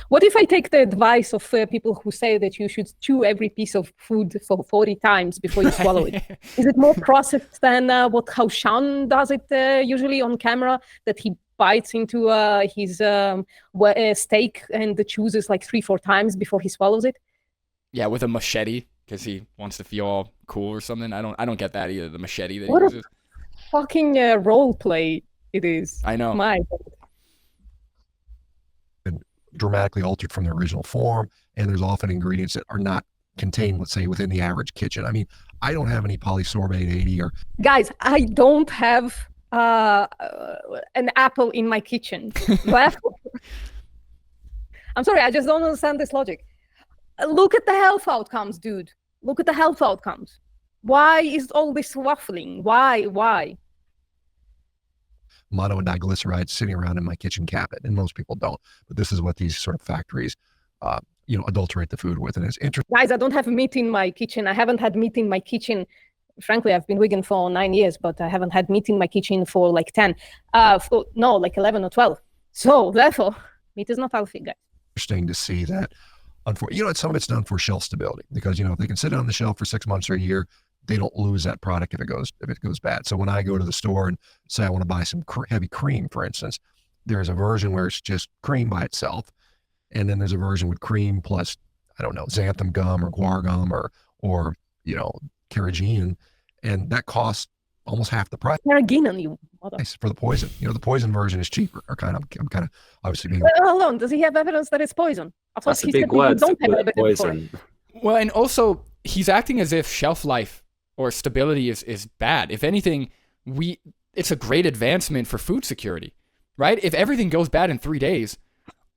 What if I take the advice of people who say that you should chew every piece of food for 40 times before you swallow it? Is it more processed than how Sean does it usually on camera, that he bites into his steak and chooses like 3-4 times before he swallows it? Yeah, with a machete. because he wants to feel all cool or something. I don't get that either. The machete that what he uses. Fucking role play it is. I know. My God. Been dramatically altered from their original form, and there's often ingredients that are not contained, let's say, within the average kitchen. I mean, I don't have any polysorbate 80 or... Guys, I don't have an apple in my kitchen. I'm sorry, I just don't understand this logic. Look at the health outcomes, dude. Look at the health outcomes. Why is all this waffling? Why? Mono and diglycerides sitting around in my kitchen cabinet, and most people don't. But this is what these sort of factories, adulterate the food with, and it's interesting. Guys, I don't have meat in my kitchen. I haven't had meat in my kitchen. Frankly, I've been vegan for 9 years, but I haven't had meat in my kitchen for like 10. Like 11 or 12. So therefore, meat is not healthy, guys. Interesting to see that. Some of it's done for shelf stability, because if they can sit on the shelf for 6 months or a year, they don't lose that product if it goes bad. So when I go to the store and say I want to buy some heavy cream, for instance, there's a version where it's just cream by itself, and then there's a version with cream plus, I don't know, xanthan gum or guar gum or carrageenan, and that costs almost half the price. Carrageenan, you mother. For the poison. The poison version is cheaper. I'm kind of obviously being... Hold on, does he have evidence that it's poison? I thought That's a big word. Don't have evidence poison. Well, and also he's acting as if shelf life or stability is bad. If anything, it's a great advancement for food security, right? If everything goes bad in 3 days,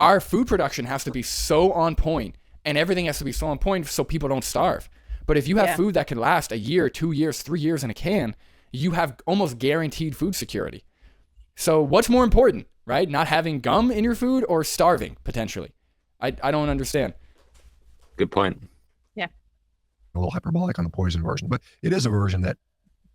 our food production has to be so on point, and everything has to be so on point so people don't starve. But if you have food that can last a year, 2 years, 3 years in a can, you have almost guaranteed food security. So what's more important, right? Not having gum in your food or starving, potentially? I don't understand. Good point. Yeah. A little hyperbolic on the poison version, but it is a version that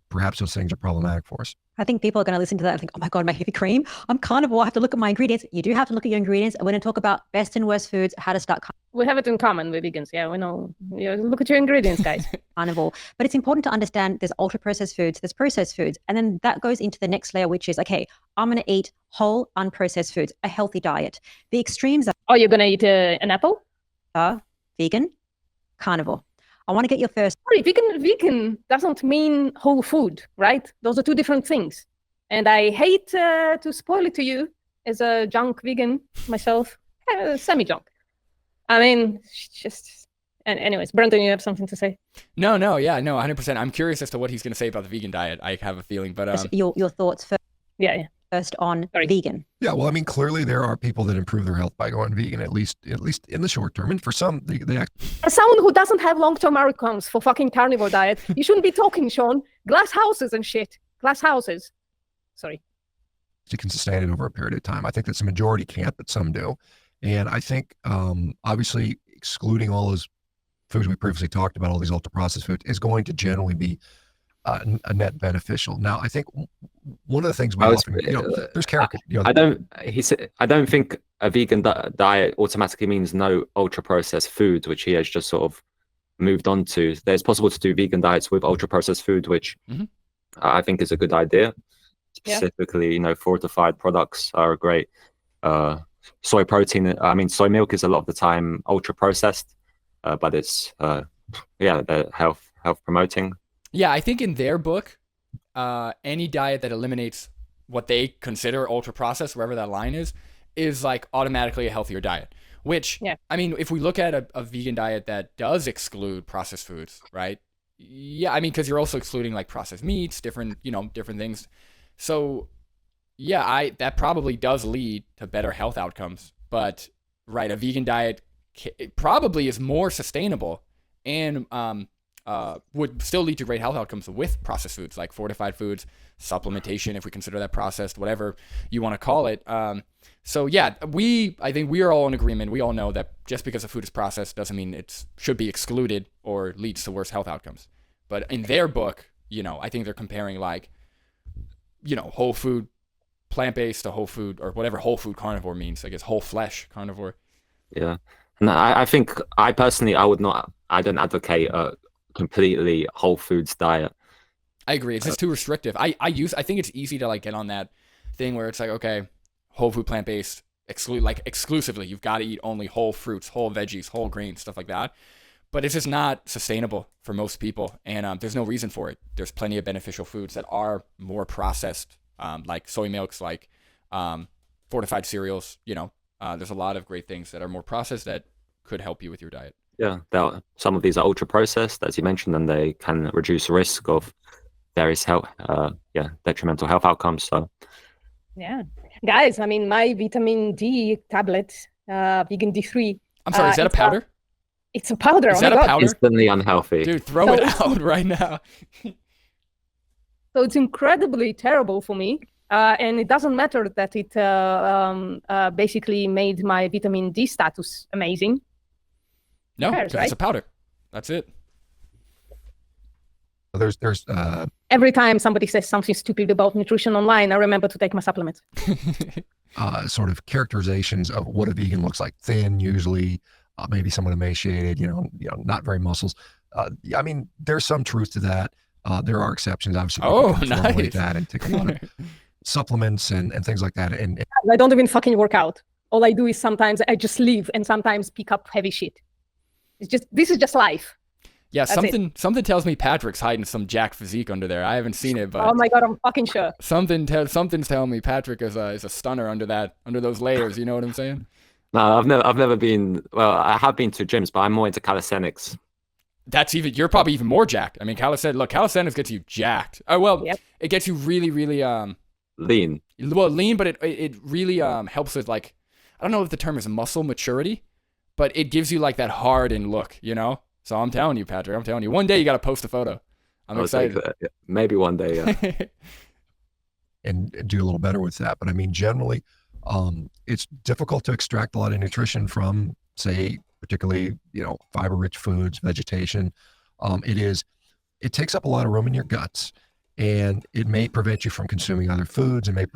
perhaps those things are problematic for us. I think people are going to listen to that and think, oh my God, my heavy cream. I'm carnivore. I have to look at my ingredients. You do have to look at your ingredients. We're going to talk about best and worst foods, how to start We have it in common with vegans. Yeah, we know. Yeah, look at your ingredients, guys. carnivore. But it's important to understand there's ultra processed foods, there's processed foods. And then that goes into the next layer, which is, okay, I'm going to eat whole, unprocessed foods, a healthy diet. The extremes are... Oh, you're going to eat an apple? Vegan, carnivore. I want to get your first... Sorry, vegan doesn't mean whole food, right? Those are two different things. And I hate to spoil it to you as a junk vegan myself, semi-junk. I mean, just... And anyways, Brendan, you have something to say? No, 100%. I'm curious as to what he's going to say about the vegan diet. I have a feeling, but... Your thoughts first. Yeah. First on vegan. Yeah, well, I mean, clearly there are people that improve their health by going vegan, at least in the short term. And for some, they as someone who doesn't have long-term outcomes for fucking carnivore diet, you shouldn't be talking, Sean. Glass houses and shit. Glass houses. Sorry. You can sustain it over a period of time. I think that's a majority can't, but some do. And I think, obviously, excluding all those foods we previously talked about, all these ultra-processed foods, is going to generally be a net beneficial. Now, I think one of the things we often, there's carrot. I don't think a vegan diet automatically means no ultra processed food, which he has just sort of moved on to. There's possible to do vegan diets with ultra processed food, which I think is a good idea. Specifically, fortified products are a great. Soy protein. I mean, soy milk is a lot of the time ultra processed, but it's the health promoting. Yeah, I think in their book, any diet that eliminates what they consider ultra processed, wherever that line is like automatically a healthier diet. Which, I mean, if we look at a vegan diet that does exclude processed foods, right? Yeah, I mean, because you're also excluding like processed meats, different things. So, yeah, that probably does lead to better health outcomes. But, right, a vegan diet probably is more sustainable and would still lead to great health outcomes with processed foods, like fortified foods, supplementation, if we consider that processed, whatever you want to call it. So yeah, I think we are all in agreement. We all know that just because a food is processed doesn't mean it should be excluded or leads to worse health outcomes. But in their book, I think they're comparing like, whole food, plant-based to whole food, or whatever whole food carnivore means. I guess whole flesh carnivore. Yeah. And I think I personally, I don't advocate a completely whole foods diet. I agree. It's just too restrictive. I think it's easy to like get on that thing where it's like, okay, whole food, plant-based, exclusively, you've got to eat only whole fruits, whole veggies, whole grains, stuff like that. but it's just not sustainable for most people. And there's no reason for it. There's plenty of beneficial foods that are more processed, like soy milks, like fortified cereals. There's a lot of great things that are more processed that could help you with your diet. Yeah, some of these are ultra processed, as you mentioned, and they can reduce risk of various detrimental health outcomes. So, yeah, guys, I mean, my vitamin D tablet, vegan D3. I'm sorry, is that a powder? It's a powder. Is that a powder? Instantly unhealthy. Dude, throw it out right now. So it's incredibly terrible for me. And it doesn't matter that it basically made my vitamin D status amazing. No, because it's a powder. That's it. There's every time somebody says something stupid about nutrition online, I remember to take my supplements. Sort of characterizations of what a vegan looks like. Thin, usually, maybe somewhat emaciated, not very muscles. I mean, there's some truth to that. There are exceptions, obviously. Nice. That and take a lot of supplements and things like that. And I don't even fucking work out. All I do is sometimes I just leave and sometimes pick up heavy shit. This is just life. Yeah, something tells me Patrick's hiding some jack physique under there. I haven't seen it, but oh my god, I'm fucking sure. Something's telling me Patrick is a stunner under those layers. You know what I'm saying? No, I've never been. Well, I have been to gyms, but I'm more into calisthenics. You're probably even more jacked. I mean, calisthenics gets you jacked. Oh well, yep. It gets you really, really lean. Well, lean, but it really helps with, like, I don't know if the term is muscle maturity, but it gives you like that hardened look, So I'm telling you, Patrick, one day you got to post a photo. I'm excited. Maybe one day, yeah. and do a little better with that. But I mean, generally, it's difficult to extract a lot of nutrition from, say, particularly, fiber-rich foods, vegetation. It takes up a lot of room in your guts, and it may prevent you from consuming other foods. It may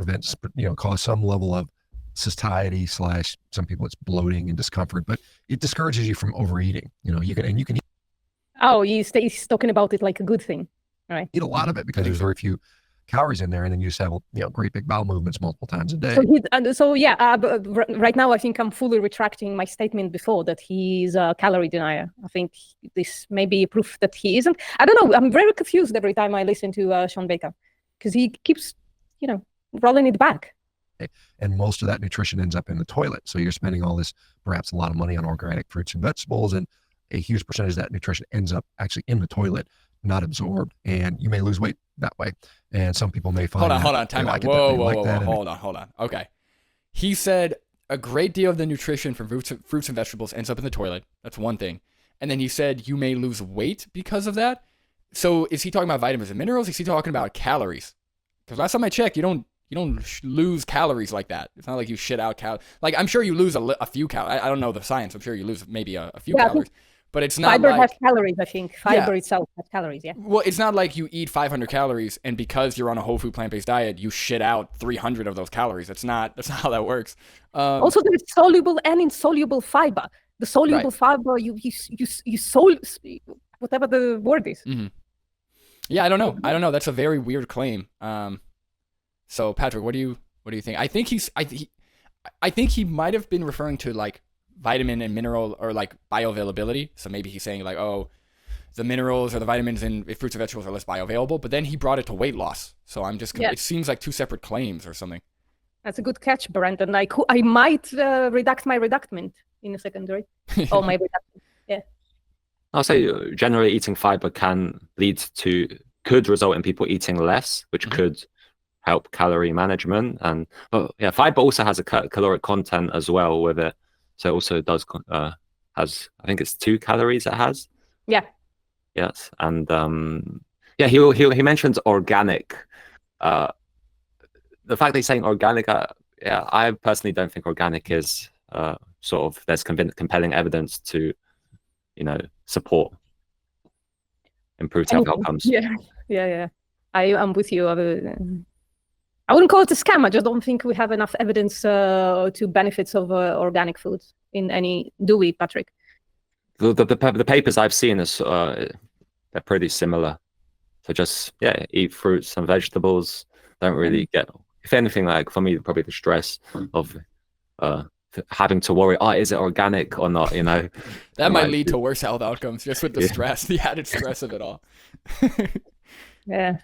cause some level of satiety / some people it's bloating and discomfort, but it discourages you from overeating. You can eat. Oh, he's talking about it like a good thing, right? Eat a lot of it because there's very few calories in there, and then you just have great big bowel movements multiple times a day. Right now I think I'm fully retracting my statement before that he's a calorie denier. I think this may be proof that he isn't. I don't know. I'm very confused every time I listen to Sean Baker, because he keeps rolling it back. And most of that nutrition ends up in the toilet. So you're spending perhaps a lot of money on organic fruits and vegetables, and a huge percentage of that nutrition ends up actually in the toilet, not absorbed, and you may lose weight that way. And some people may find hold on, time out. Whoa, hold on. Okay. He said a great deal of the nutrition from fruits and vegetables ends up in the toilet. That's one thing. And then he said you may lose weight because of that. So is he talking about vitamins and minerals? Is he talking about calories? Because last time I checked, you don't lose calories like that. It's not like you shit out calories. Like, I'm sure you lose a few calories. I don't know the science. I'm sure you lose maybe a few calories. But it's not fiber has calories, I think. Fiber itself has calories, yeah. Well, it's not like you eat 500 calories and because you're on a whole food plant-based diet, you shit out 300 of those calories. That's not how that works. Also, there's soluble and insoluble fiber. The soluble fiber, you whatever the word is. Mm-hmm. Yeah, I don't know. That's a very weird claim. So Patrick, what do you think? I think he might have been referring to like vitamin and mineral or like bioavailability. So maybe he's saying like, oh, the minerals or the vitamins in fruits and vegetables are less bioavailable, but then he brought it to weight loss. So I'm just, it seems like two separate claims or something. That's a good catch, Brandon. I might redact my reductment in a secondary. Oh, my reductment. Yeah. I'll say generally eating fiber could result in people eating less, which could help calorie management. And fiber also has a caloric content as well with it. So it also does has, I think it's 2 calories it has. Yeah. Yes. And he mentions organic. The fact that he's saying organic, I personally don't think organic is there's compelling evidence to, support improved health outcomes. Yeah. I'm with you. I wouldn't call it a scam. I just don't think we have enough evidence to benefits of organic foods in any. Do we, Patrick? The papers I've seen they're pretty similar. So just eat fruits and vegetables. Don't really get, if anything, like for me, probably the stress of having to worry, is it organic or not? That might lead to worse health outcomes just with the stress, the added stress of it all. Yeah.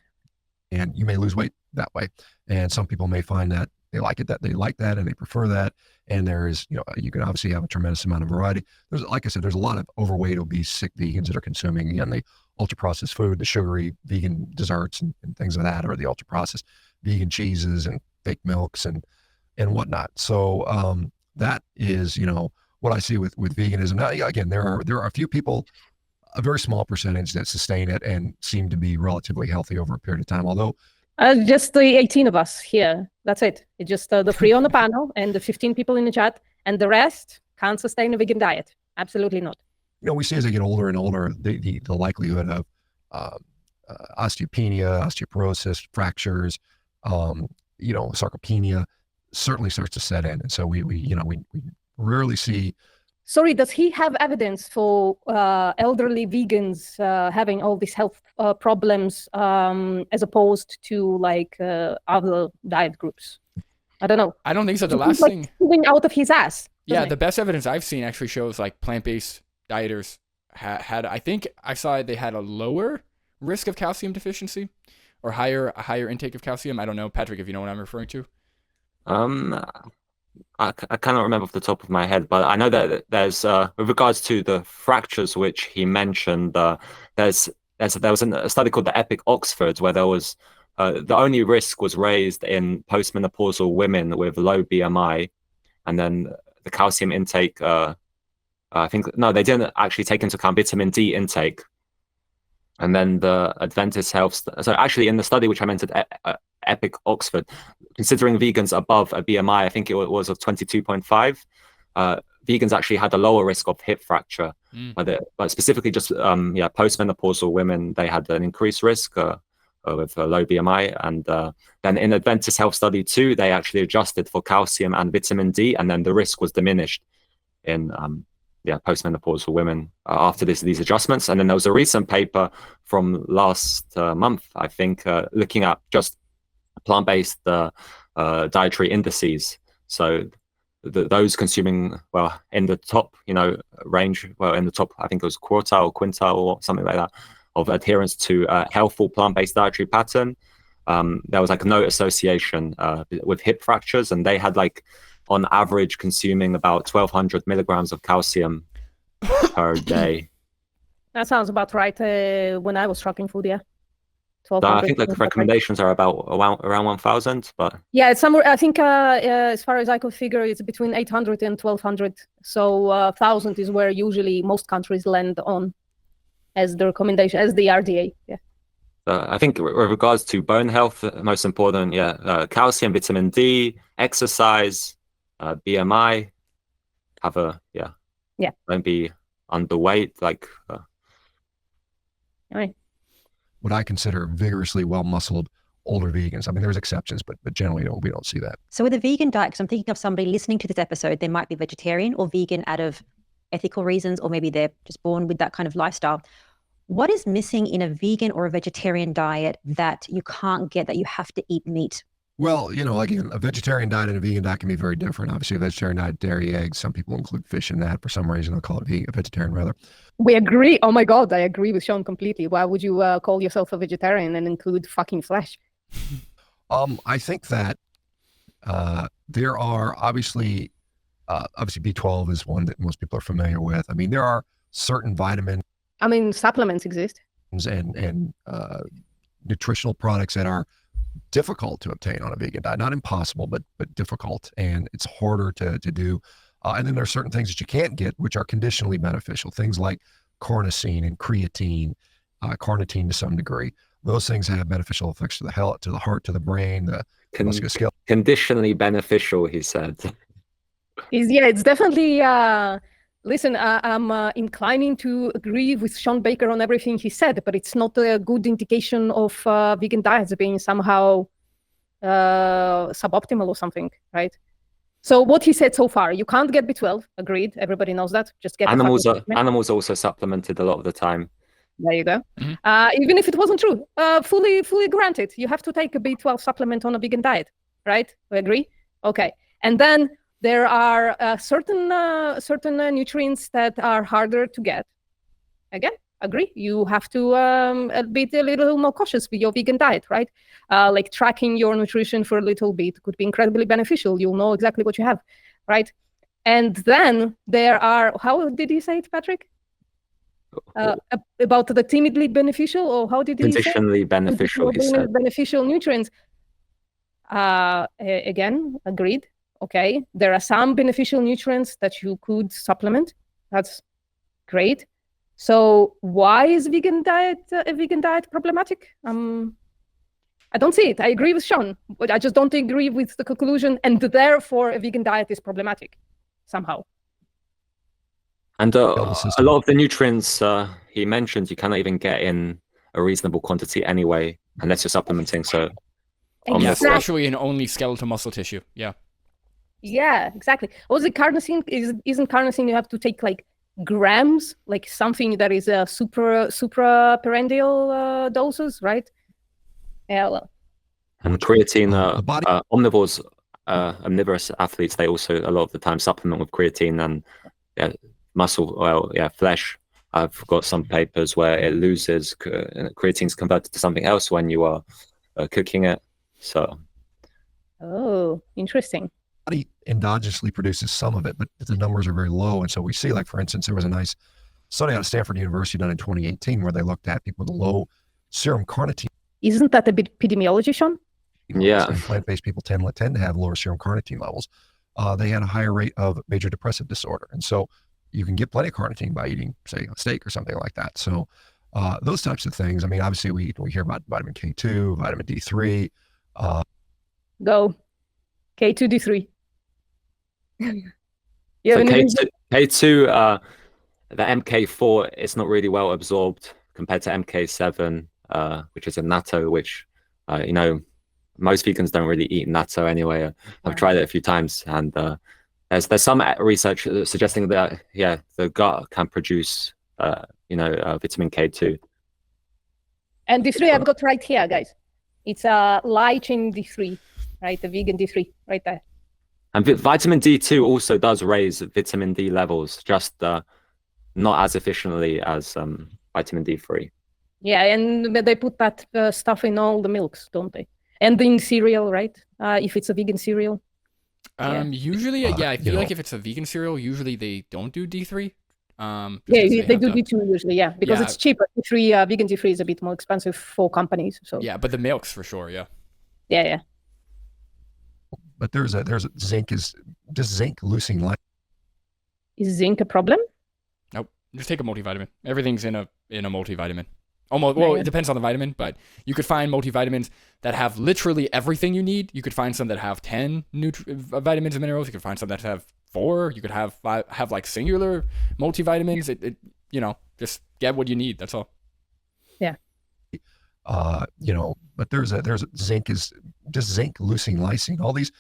And you may lose weight that way. And some people may find that they like it, and they prefer that. And there's, you can obviously have a tremendous amount of variety. There's, like I said, there's a lot of overweight, obese, sick vegans that are consuming, again, the ultra processed food, the sugary vegan desserts and things like that, or the ultra processed vegan cheeses and fake milks and whatnot. So that is, what I see with veganism. Now, again, there are a few people, a very small percentage, that sustain it and seem to be relatively healthy over a period of time. Although just the 18 of us here. That's it. It's just the 3 on the panel and the 15 people in the chat, and the rest can't sustain a vegan diet. Absolutely not. We see as they get older and older, the likelihood of osteopenia, osteoporosis, fractures, sarcopenia certainly starts to set in. And so we rarely see. Sorry, does he have evidence for elderly vegans having all these health problems as opposed to other diet groups? I don't know. I don't think so. The last thing moving out of his ass. Yeah, the best evidence I've seen actually shows plant-based dieters had. I think I saw they had a lower risk of calcium deficiency, or a higher intake of calcium. I don't know, Patrick, if you know what I'm referring to. I cannot remember off the top of my head, but I know that there's with regards to the fractures which he mentioned, there was a study called the Epic Oxford where there was the only risk was raised in postmenopausal women with low BMI, and then the calcium intake. I think they didn't actually take into account vitamin D intake, and then the Adventist Health. So actually, in the study which I mentioned, Epic Oxford, considering vegans above a BMI, I think it was of 22.5, vegans actually had a lower risk of hip fracture, but specifically just postmenopausal women, they had an increased risk with a low BMI. And then in Adventist Health Study 2, they actually adjusted for calcium and vitamin D, and then the risk was diminished in postmenopausal women after these adjustments. And then there was a recent paper from last month, I think, looking at just plant-based dietary indices. So those consuming, in the top, range, in the top, I think it was quartile or quintile or something like that, of adherence to a healthful plant-based dietary pattern, there was no association with hip fractures, and they had on average consuming about 1,200 milligrams of calcium per day. That sounds about right. When I was tracking food, yeah. I think recommendations are about around 1,000, but yeah, it's somewhere. I think as far as I could figure, it's between 800 and 1,200. So 1,000 is where usually most countries land on as the recommendation, as the RDA. Yeah. I think with regards to bone health, most important, calcium, vitamin D, exercise, BMI, don't be underweight, Right. What I consider vigorously well-muscled older vegans. I mean, there's exceptions, but generally we don't see that. So with a vegan diet, because I'm thinking of somebody listening to this episode, they might be vegetarian or vegan out of ethical reasons, or maybe they're just born with that kind of lifestyle. What is missing in a vegan or a vegetarian diet that you can't get, that you have to eat meat? Well, again, a vegetarian diet and a vegan diet can be very different. Obviously, a vegetarian diet, dairy, eggs. Some people include fish in that. For some reason, they'll call it vegetarian rather. We agree. Oh my God, I agree with Sean completely. Why would you call yourself a vegetarian and include fucking flesh? I think that there are obviously B12 is one that most people are familiar with. I mean, there are certain vitamins. I mean, supplements exist. And nutritional products that are difficult to obtain on a vegan diet. Not impossible, but difficult, and it's harder to do. And then there are certain things that you can't get, which are conditionally beneficial. Things like carnosine and creatine, carnitine to some degree. Those things have beneficial effects to the heart, to the brain, the musculoskeletal. Conditionally beneficial, he said. It's definitely. Listen, I'm inclining to agree with Sean Baker on everything he said, but it's not a good indication of vegan diets being somehow suboptimal or something, right? So what he said so far, you can't get B12. Agreed. Everybody knows that. Just get animals also supplemented a lot of the time. There you go. Mm-hmm. Even if it wasn't true, fully granted. You have to take a B12 supplement on a vegan diet, right? We agree? Okay. And then there are certain nutrients that are harder to get. Again, agree. You have to be a little more cautious with your vegan diet, right? Like tracking your nutrition for a little bit could be incredibly beneficial. You'll know exactly what you have, right? And then there are, how did you say it, Patrick? About the timidly beneficial, or how did you say? Conditionally beneficial, he said. Beneficial nutrients. Again, agreed. Okay, there are some beneficial nutrients that you could supplement. That's great. So why is a vegan diet problematic? I don't see it. I agree with Sean, but I just don't agree with the conclusion, and therefore a vegan diet is problematic somehow. And a lot of the nutrients he mentioned, you cannot even get in a reasonable quantity anyway, unless you're supplementing. So, yeah, especially in only skeletal muscle tissue. Yeah. Yeah, exactly. Also, carnosine isn't carnosine. You have to take like grams, like something that is a supraperennial doses, right? Yeah. Well. And creatine, omnivores, omnivorous athletes, they also a lot of the time supplement with creatine and muscle oil, flesh. I've got some papers where it loses, creatine's converted to something else when you are cooking it. So. Oh, interesting. Body endogenously produces some of it, but the numbers are very low. And so we see, like, for instance, there was a nice study out of Stanford University done in 2018 where they looked at people with low serum carnitine. Isn't that a bit epidemiology, Sean? Yeah. And plant-based people tend to have lower serum carnitine levels. They had a higher rate of major depressive disorder. And so you can get plenty of carnitine by eating, say, a steak or something like that. So those types of things. I mean, obviously, we hear about vitamin K2, vitamin D3. Go. K2, D3. Yeah, so K2, the MK4, it's not really well absorbed compared to MK7, which is a natto, which, most vegans don't really eat natto anyway. I've tried it a few times, and there's some research suggesting that, the gut can produce, vitamin K2. And D3 I've got right here, guys. It's a light chain D3, right? The vegan D3 right there. And vitamin D2 also does raise vitamin D levels, just not as efficiently as vitamin D3. Yeah, and they put that stuff in all the milks, don't they? And in cereal, right? If it's a vegan cereal. Usually, I feel like if it's a vegan cereal, usually they don't do D3. They do D2 usually, because it's cheaper. D3, vegan D3 is a bit more expensive for companies. So yeah, but the milks for sure, yeah. Yeah. But there's a zinc does zinc leucine light? Is zinc a problem? Nope. Just take a multivitamin. Everything's in a multivitamin. Almost. Well, it depends on the vitamin, but you could find multivitamins that have literally everything you need. You could find some that have 10 vitamins and minerals. You could find some that have 4. You could have like singular multivitamins. It just get what you need. That's all. Yeah. But there's zinc does zinc, leucine, lysine, all these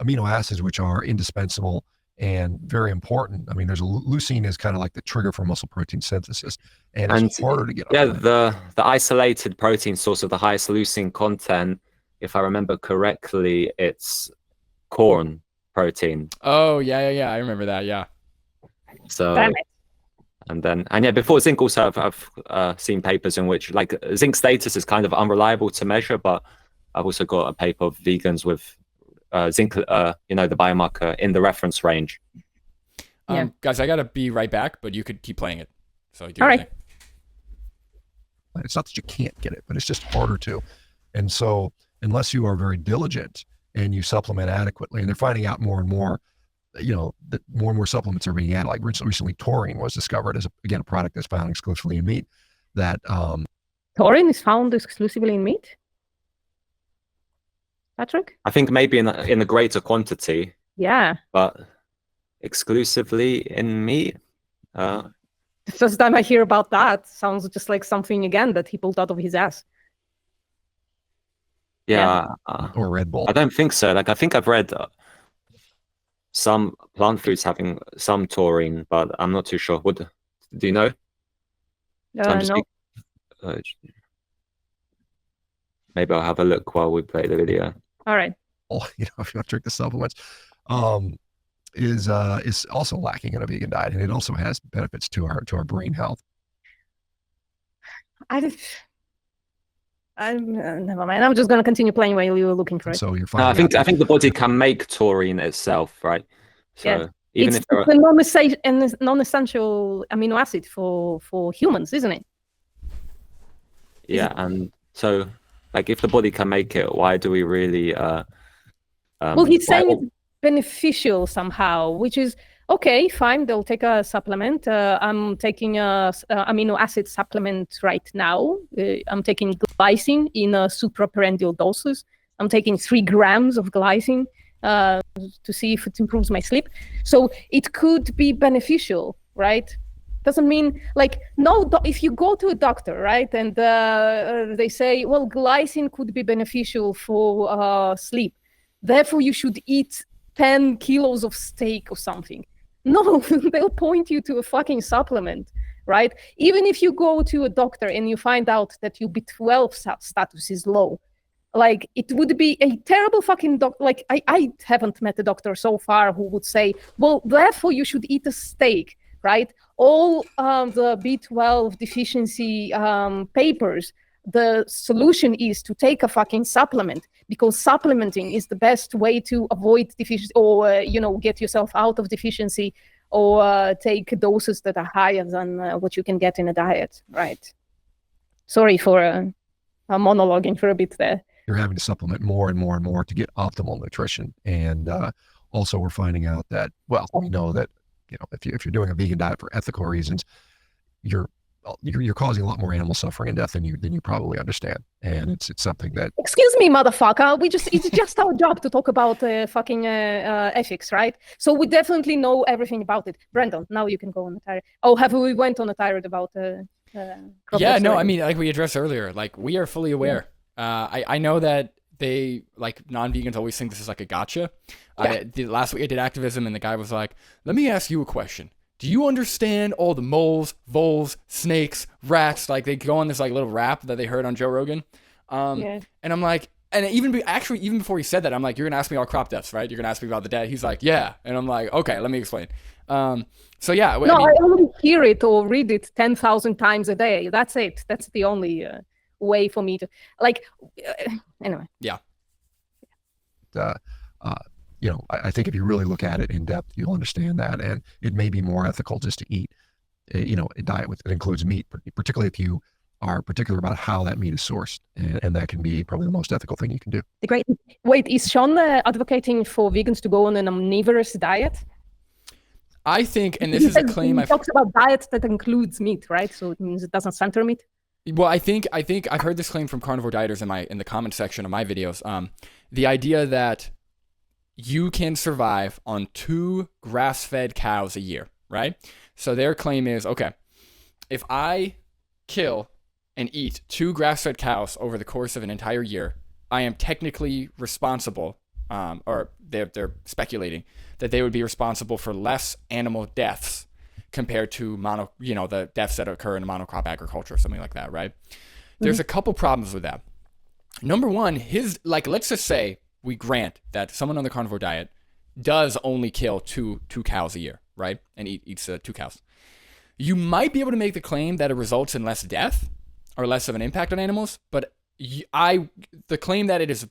amino acids which are indispensable and very important. I mean, leucine is kind of like the trigger for muscle protein synthesis, and it's harder to get. The isolated protein source of the highest leucine content, if I remember correctly, it's corn protein. Oh yeah, I remember that. Yeah. So. Before zinc, also I've seen papers in which like zinc status is kind of unreliable to measure, but I've also got a paper of vegans with zinc, the biomarker in the reference range. Guys, I gotta be right back, but you could keep playing it. So all right. It's not that you can't get it, but it's just harder to. And so unless you are very diligent and you supplement adequately, and they're finding out more and more, that more and more supplements are being added. Like recently, taurine was discovered as a product that's found exclusively in meat. Taurine is found exclusively in meat? Patrick? I think maybe in a greater quantity. Yeah. But exclusively in meat? The first time I hear about that, sounds just like something, again, that he pulled out of his ass. Yeah. Or Red Bull. I don't think so. Like, I think I've read some plant foods having some taurine, but I'm not too sure. Do you know? No. Maybe I'll have a look while we play the video. All right. If you want to drink the supplements. is also lacking in a vegan diet, and it also has benefits to our brain health. Never mind. I'm just gonna continue playing while you're looking for it. So you're I finding think the body can make taurine itself, right? So yes. even it's if a non-essential amino acid for humans, isn't it? Yeah, and so like if the body can make it, why do we really? Well, he's saying it's beneficial somehow, which is okay. Fine, they'll take a supplement. I'm taking a amino acid supplement right now. I'm taking glycine in supraprendial doses. I'm taking 3 grams of glycine to see if it improves my sleep. So it could be beneficial, right? Doesn't mean like if you go to a doctor, right, and they say, well, glycine could be beneficial for sleep, therefore you should eat 10 kilos of steak or something. No, they'll point you to a fucking supplement, right? Even if you go to a doctor and you find out that your B12 status is low, like it would be a terrible fucking like I haven't met a doctor so far who would say, well, therefore you should eat a steak, right? All the B12 deficiency papers, the solution is to take a fucking supplement, because supplementing is the best way to avoid deficiency or get yourself out of deficiency, or take doses that are higher than what you can get in a diet, right? Sorry for monologuing for a bit there. You're having to supplement more and more and more to get optimal nutrition, and also we're finding out that, well, we know that if you're doing a vegan diet for ethical reasons, you're causing a lot more animal suffering and death than you probably understand, and it's something that. Excuse me, motherfucker. It's just our job to talk about fucking ethics, right? So we definitely know everything about it. Brandon, now you can go on a tirade. Oh, have we went on a tirade about? Yeah, no, I mean, like we addressed earlier, like we are fully aware. I know that they, like, non-vegans always think this is like a gotcha. Yeah. Last week I did activism, and the guy was like, let me ask you a question. Do you understand all the moles, voles, snakes, rats? Like, they go on this like little rap that they heard on Joe Rogan. And I'm like, and even before he said that, I'm like, you're gonna ask me all crop deaths, right? You're gonna ask me about the dead. He's like, yeah. And I'm like, okay, let me explain. So yeah. I only hear it or read it 10,000 times a day. That's it. That's the only way for me to anyway. Yeah. I think if you really look at it in depth, you'll understand that, and it may be more ethical just to eat, a diet that includes meat, particularly if you are particular about how that meat is sourced, and that can be probably the most ethical thing you can do. Wait, is Sean advocating for vegans to go on an omnivorous diet? I think, and this is a claim. He talks about diets that includes meat, right? So it means it doesn't center meat. Well, I think I've heard this claim from carnivore dieters in the comment section of my videos. The idea that you can survive on 2 grass-fed cows a year, right? So their claim is, okay, if I kill and eat 2 grass-fed cows over the course of an entire year, I am technically responsible, or they're speculating that they would be responsible for less animal deaths compared to the deaths that occur in monocrop agriculture or something like that, right? Mm-hmm. There's a couple problems with that. Number one, let's just say we grant that someone on the carnivore diet does only kill two cows a year, right? And eats 2 cows. You might be able to make the claim that it results in less death or less of an impact on animals, but the claim that it is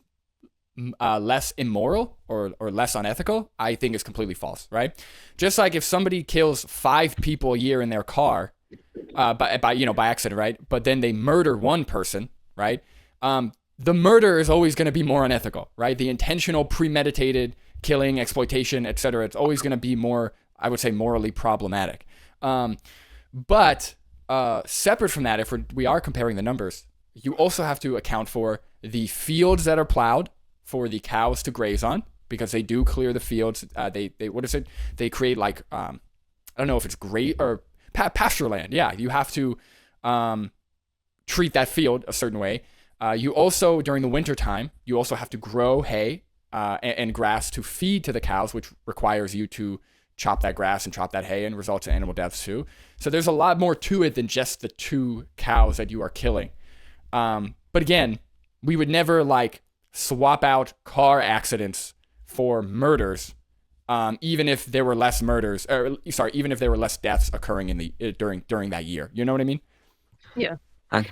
less immoral or less unethical, I think is completely false, right? Just like if somebody kills 5 people a year in their car by accident, right? But then they murder 1 person, right? The murder is always going to be more unethical, right? The intentional, premeditated killing, exploitation, etc. It's always going to be more, I would say, morally problematic. But separate from that, if we are comparing the numbers, you also have to account for the fields that are plowed for the cows to graze on, because they do clear the fields. They create like, I don't know if it's or pasture land. Yeah, you have to treat that field a certain way. You also, during the winter time, you also have to grow hay and grass to feed to the cows, which requires you to chop that grass and chop that hay, and results in animal deaths too. So there's a lot more to it than just the 2 cows that you are killing. But again, we would never swap out car accidents for murders even if there were less murders, even if there were less deaths occurring during that year. You know what I mean? Yeah.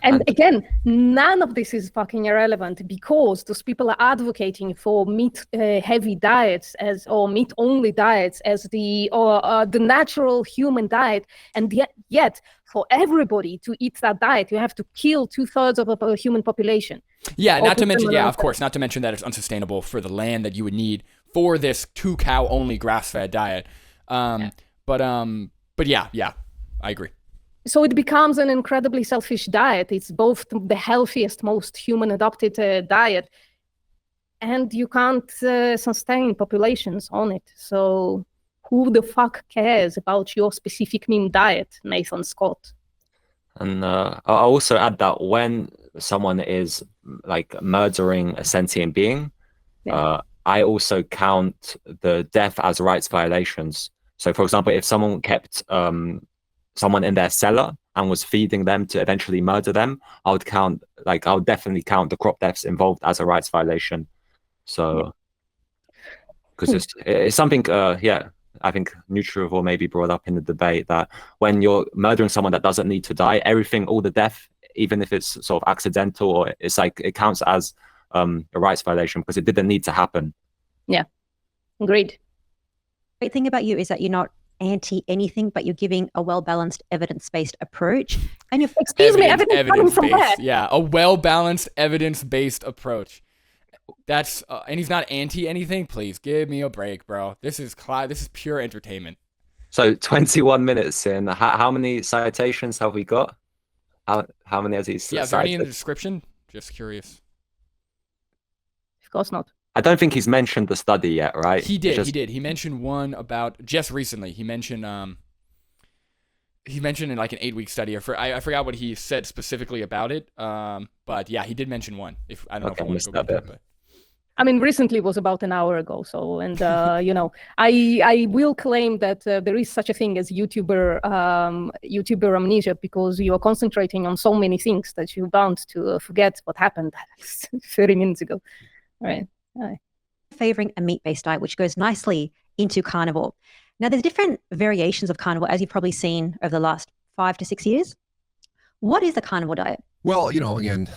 And again, none of this is fucking irrelevant because those people are advocating for meat-heavy diets or meat-only diets as the natural human diet, and yet for everybody to eat that diet, you have to kill 2/3 of a human population. Yeah, not to mention, of course, not to mention that it's unsustainable for the land that you would need for this 2-cow only grass-fed diet. But yeah, I agree. So it becomes an incredibly selfish diet. It's both the healthiest, most human-adopted diet, and you can't sustain populations on it. So who the fuck cares about your specific meme diet, Nathan Scott? And I'll also add that when someone is like murdering a sentient being, I also count the death as rights violations. So, for example, if someone kept someone in their cellar and was feeding them to eventually murder them, I would definitely count the crop deaths involved as a rights violation. So, because it's something, I think Nutrivore maybe brought up in the debate that when you're murdering someone that doesn't need to die, all the death, even if it's sort of accidental, or it's like it counts as a rights violation because it didn't need to happen. Yeah, agreed. Great thing about you is that you're not anti anything, but you're giving a well-balanced, evidence-based approach. And you're evidence-based. Yeah, a well-balanced, evidence-based approach. That's and he's not anti anything. Please give me a break, bro. This is pure entertainment. So 21 minutes in. How many citations have we got? How many has he cited? Yeah, is there any in the description? Just curious. Of course not. I don't think he's mentioned the study yet, right? He did. He mentioned one about just recently. He mentioned in like an 8-week study. I forgot what he said specifically about it. But yeah, he did mention one. If I don't know if I want to go into it, but. I mean, recently was about an hour ago. So, and I will claim that there is such a thing as YouTuber amnesia, because you are concentrating on so many things that you're bound to forget what happened 30 minutes ago. All right. Favoring a meat-based diet, which goes nicely into carnivore. Now, there's different variations of carnivore, as you've probably seen over the last 5 to 6 years. What is the carnivore diet? Well, again,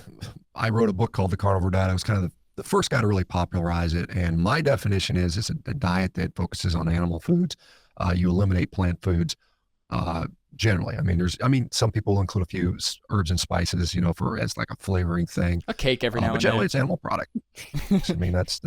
I wrote a book called The Carnivore Diet. I was kind of the first guy to really popularize it. And my definition is it's a diet that focuses on animal foods. You eliminate plant foods generally. I mean, some people include a few herbs and spices, as like a flavoring thing. A cake every now and then. But generally, it's animal product. I mean, that's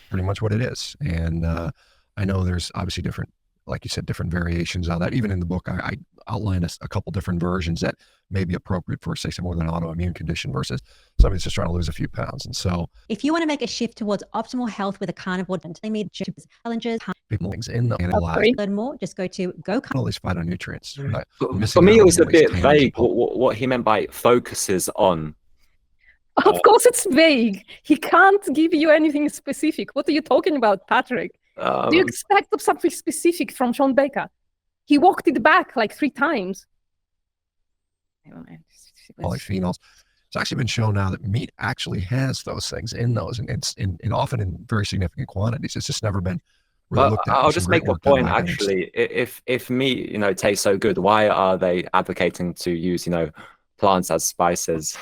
pretty much what it is. And I know there's obviously different, like you said, different variations on that. Even in the book, I outlined a couple different versions that may be appropriate for, say, someone with an autoimmune condition versus somebody that's just trying to lose a few pounds. And so, if you want to make a shift towards optimal health with a carnivore diet, they made challenges. Things in the analyze. Learn more. Just go to all these phytonutrients. For me, it was a bit vague what he meant by focuses on. Of course, it's vague. He can't give you anything specific. What are you talking about, Patrick? Do you expect something specific from Sean Baker? He walked it back like 3 times. Polyphenols. It's actually been shown now that meat actually has those things in those, and it's often in very significant quantities. It's just never been really looked at. I'll just make a point, actually. If meat, tastes so good, why are they advocating to use, plants as spices?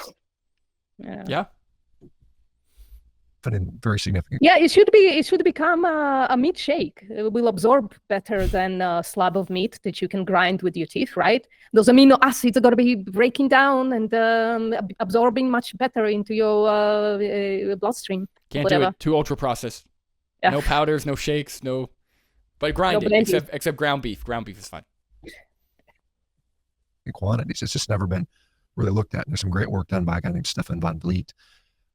Yeah. But in very significant. Yeah, it should become a meat shake. It will absorb better than a slab of meat that you can grind with your teeth, right? Those amino acids are going to be breaking down and absorbing much better into your bloodstream. Can't do it. Too ultra processed. Yeah. No powders, no shakes, no. But grinding, except ground beef. Ground beef is fine. In quantities, it's just never been really looked at. And there's some great work done by a guy named Stefan van Vliet,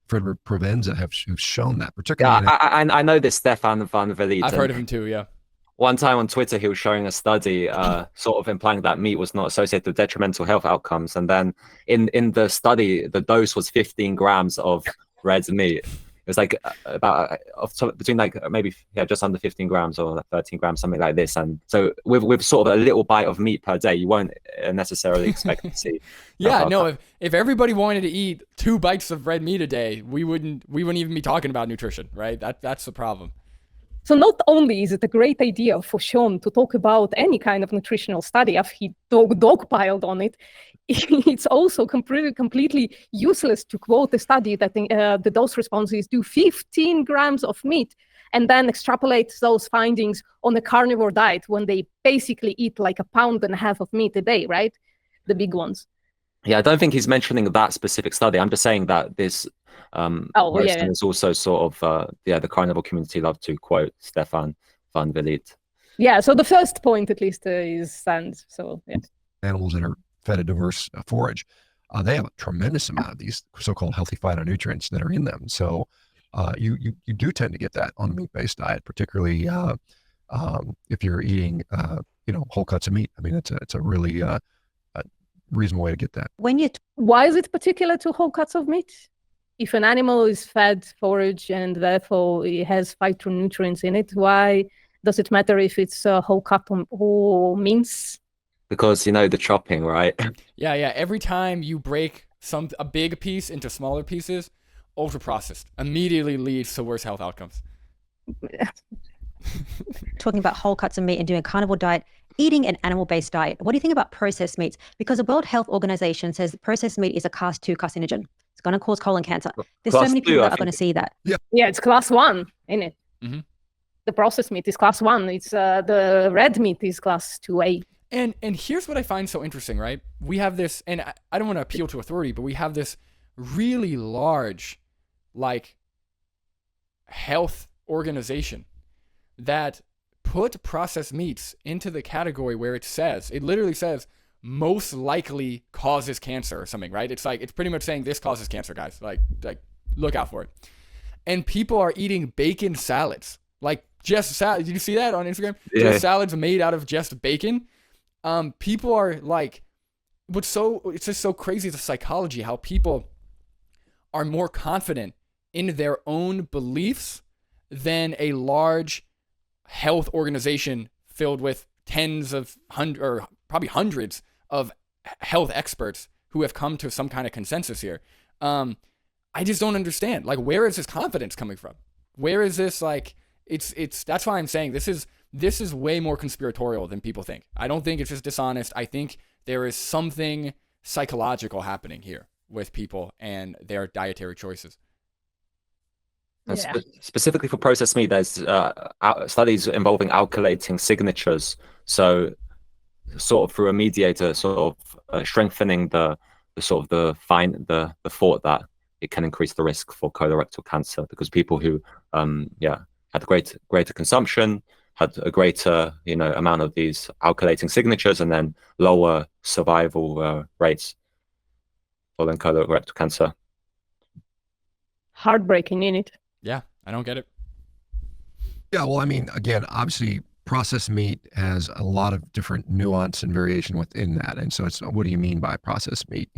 Frederick Provenza who've shown that, particularly. Yeah, I know this Stefan van Vliet. I've heard of him too, yeah. One time on Twitter, he was showing a study sort of implying that meat was not associated with detrimental health outcomes. And then in the study, the dose was 15 grams of red meat. It was like between just under 15 grams or 13 grams, something like this. And so with sort of a little bite of meat per day, you won't necessarily expect to see. Yeah, no. If everybody wanted to eat 2 bites of red meat a day, we wouldn't even be talking about nutrition, right? That's the problem. So not only is it a great idea for Sean to talk about any kind of nutritional study if he dogpiled on it, it's also completely useless to quote a study that the dose response is do 15 grams of meat and then extrapolate those findings on a carnivore diet when they basically eat like 1.5 pounds of meat a day, right? The big ones. Yeah, I don't think he's mentioning that specific study. I'm just saying that this person is also sort of, the carnivore community love to quote Stefan van Vliet. Yeah, so the first point at least is sand. So yeah. Animals that are fed a diverse forage, they have a tremendous amount of these so-called healthy phytonutrients that are in them. So you do tend to get that on a meat-based diet, particularly if you're eating whole cuts of meat. I mean, it's a really reasonable way to get that. Why is it particular to whole cuts of meat? If an animal is fed forage and therefore it has phytonutrients in it, why does it matter if it's a whole cut or mince? Because the chopping, right? Yeah. Every time you break a big piece into smaller pieces, ultra processed immediately leads to worse health outcomes. Talking about whole cuts of meat and doing a carnivore diet, eating an animal-based diet. What do you think about processed meats? Because the World Health Organization says processed meat is a class 2 carcinogen. It's going to cause colon cancer. There's so many people that are going to see that. Yeah, it's class 1, isn't it? Mm-hmm. The processed meat is class 1. It's the red meat is class 2A. And here's what I find so interesting, right? We have this, and I don't want to appeal to authority, but we have this really large, health organization that put processed meats into the category where it literally says most likely causes cancer or something, right? It's pretty much saying this causes cancer, guys. Like look out for it. And people are eating bacon salads, just salad. Did you see that on Instagram? Yeah. Just salads made out of just bacon. People are it's just so crazy, the psychology, how people are more confident in their own beliefs than a large health organization filled with tens of or probably hundreds of health experts who have come to some kind of consensus here. I just don't understand. Where is this confidence coming from? Where is this it's that's why I'm saying this is way more conspiratorial than people think. I don't think it's just dishonest. I think there is something psychological happening here with people and their dietary choices. Yeah. Specifically for processed meat, there's studies involving alkylating signatures. So, sort of through a mediator, sort of strengthening the thought that it can increase the risk for colorectal cancer, because people who had greater consumption had a greater amount of these alkylating signatures, and then lower survival rates following colorectal cancer. Heartbreaking, isn't it? Yeah, I don't get it. Yeah, well, I mean, again, obviously, processed meat has a lot of different nuance and variation within that. And so it's, what do you mean by processed meat?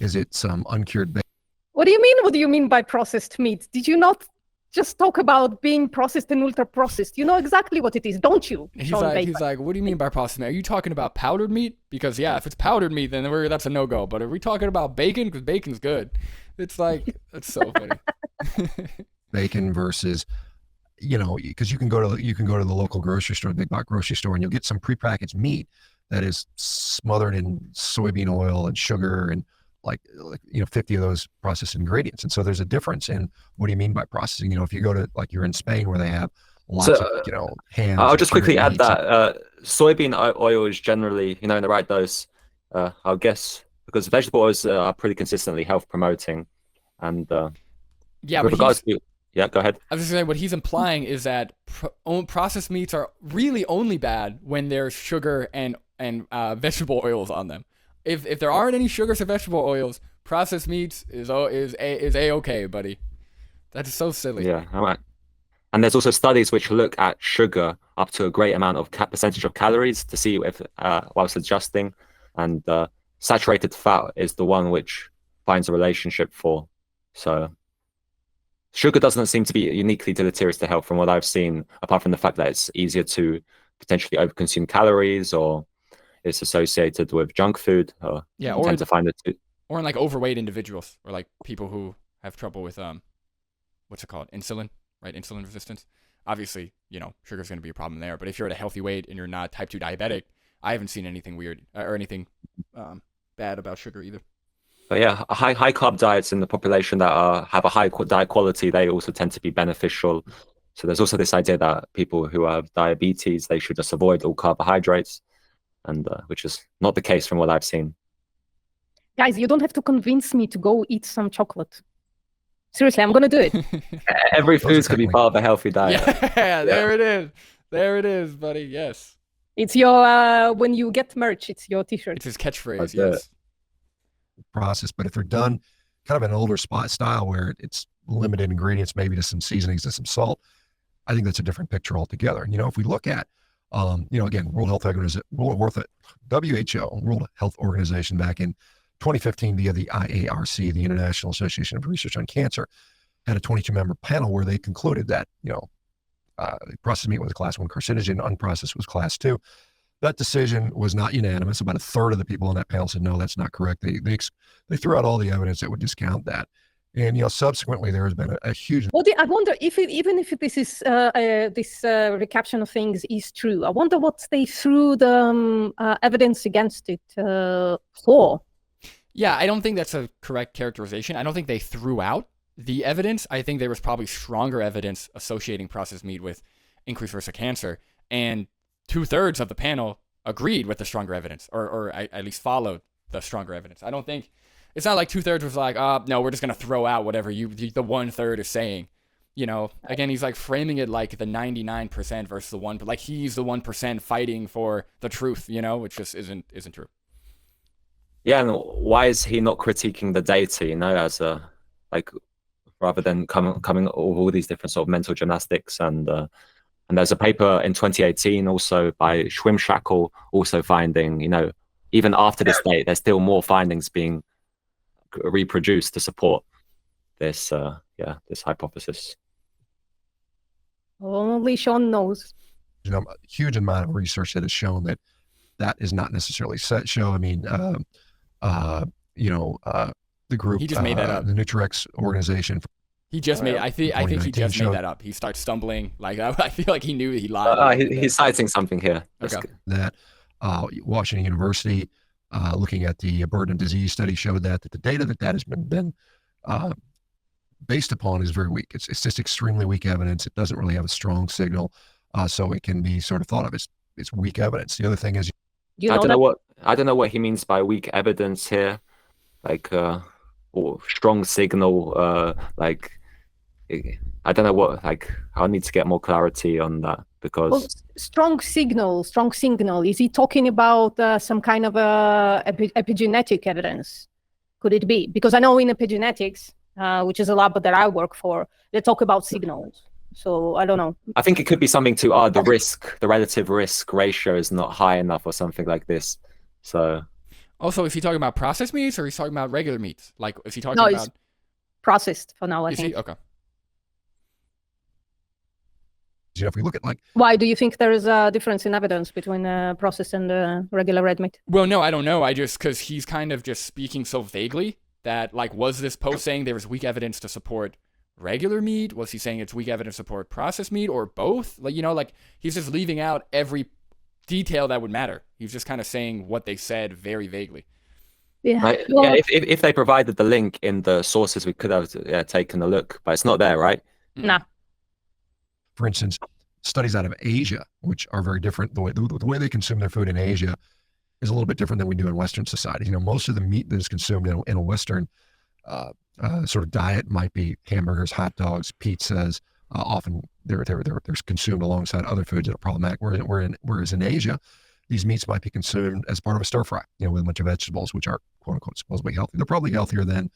Is it some uncured bacon? What do you mean? What do you mean by processed meat? Did you not just talk about being processed and ultra processed? You know exactly what it is, don't you? He's like, what do you mean by processed meat? Are you talking about powdered meat? Because if it's powdered meat, then that's a no-go. But are we talking about bacon? Because bacon's good. It's that's so funny. Bacon versus, because you can go to the local grocery store, big box grocery store, and you'll get some prepackaged meat that is smothered in soybean oil and sugar and 50 of those processed ingredients. And so there's a difference in what do you mean by processing. If you go to you're in Spain where they have lots of hams. I'll just quickly add that soybean oil is generally in the right dose, I'll guess, because vegetable oils are pretty consistently health promoting. And with regards to go ahead. I was just saying, what he's implying is that processed meats are really only bad when there's sugar and vegetable oils on them. If there aren't any sugars or vegetable oils, processed meats is a-okay, buddy. That's so silly. Yeah, all right. And there's also studies which look at sugar up to a great amount of percentage of calories to see if whilst adjusting, and saturated fat is the one which finds a relationship for. So sugar doesn't seem to be uniquely deleterious to health from what I've seen, apart from the fact that it's easier to potentially overconsume calories, or it's associated with junk food. Or tend to find it too. Or in overweight individuals, or people who have trouble with what's it called, insulin, right? Insulin resistance. obviously, sugar's going to be a problem there. But if you're at a healthy weight and you're not type 2 diabetic, I haven't seen anything weird or anything bad about sugar either. But yeah, high carb diets in the population that have a high diet quality, they also tend to be beneficial. So there's also this idea that people who have diabetes, they should just avoid all carbohydrates, and which is not the case from what I've seen. Guys, you don't have to convince me to go eat some chocolate. Seriously, I'm going to do it. Every food could be part of a healthy diet. Yeah, there it is. There it is, buddy. Yes. It's your, when you get merch, it's your t-shirt. It's his catchphrase, That's yes. Process, but if they're done kind of an older style where it's limited ingredients, maybe to some seasonings and some salt, I think that's a different picture altogether. And, if we look at, again, WHO, World Health Organization, back in 2015 via the IARC, the International Association of Research on Cancer, had a 22-member panel where they concluded that, processed meat was a class 1 carcinogen, unprocessed was class 2. That decision was not unanimous. About a third of the people on that panel said, no, that's not correct. They threw out all the evidence that would discount that. And, subsequently there has been a huge... Well, I wonder even if this is this recaption of things is true, I wonder what they threw the evidence against it for. Yeah, I don't think that's a correct characterization. I don't think they threw out the evidence. I think there was probably stronger evidence associating processed meat with increased risk of cancer. And 2/3 of the panel agreed with the stronger evidence, or at least followed the stronger evidence. I don't think... It's not like 2/3 was like, no, we're just going to throw out whatever the 1/3 is saying. Again, he's like framing it like the 99% versus the 1%, like he's the 1% fighting for the truth, which just isn't true. Yeah, and why is he not critiquing the data, as a, rather than coming with all these different sort of mental gymnastics? And there's a paper in 2018 also by Schwimmshackle also finding, even after this date, there's still more findings being reproduced to support this this hypothesis. Only Sean knows. A huge amount of research that has shown that is not necessarily so. I mean, the group, he just made that up. The Nutrex organization. He just made. I think he just made that up. He starts stumbling. I feel like he knew he lied. He's citing something here. Okay. That Washington University, looking at the burden of disease study, showed that the data that has been based upon is very weak. It's just extremely weak evidence. It doesn't really have a strong signal, so it can be sort of thought of as weak evidence. The other thing is, I don't know what he means by weak evidence here, or strong signal. I don't know what. I need to get more clarity on that, because... Well, strong signal. Is he talking about some kind of epigenetic evidence? Could it be? Because I know in epigenetics, which is a lab that I work for, they talk about signals. So I don't know. I think it could be something to the relative risk ratio is not high enough or something like this. So also, is he talking about processed meats or is he talking about regular meats? Is he talking about... No, it's processed for now, I think. Okay. If we look at why do you think there is a difference in evidence between processed and regular red meat? Well, no, I don't know. Because he's kind of just speaking so vaguely that was this post saying there was weak evidence to support regular meat? Was he saying it's weak evidence to support processed meat, or both? He's just leaving out every detail that would matter. He's just kind of saying what they said very vaguely. Yeah. Right. Well, yeah. If they provided the link in the sources, we could have taken a look, but it's not there, right? Nah. For instance, studies out of Asia, which are very different. The way they consume their food in Asia is a little bit different than we do in Western societies. Most of the meat that is consumed in a Western sort of diet might be hamburgers, hot dogs, pizzas. Often they're consumed alongside other foods that are problematic. Whereas in Asia, these meats might be consumed as part of a stir fry, with a bunch of vegetables, which are quote unquote supposedly healthy. They're probably healthier than.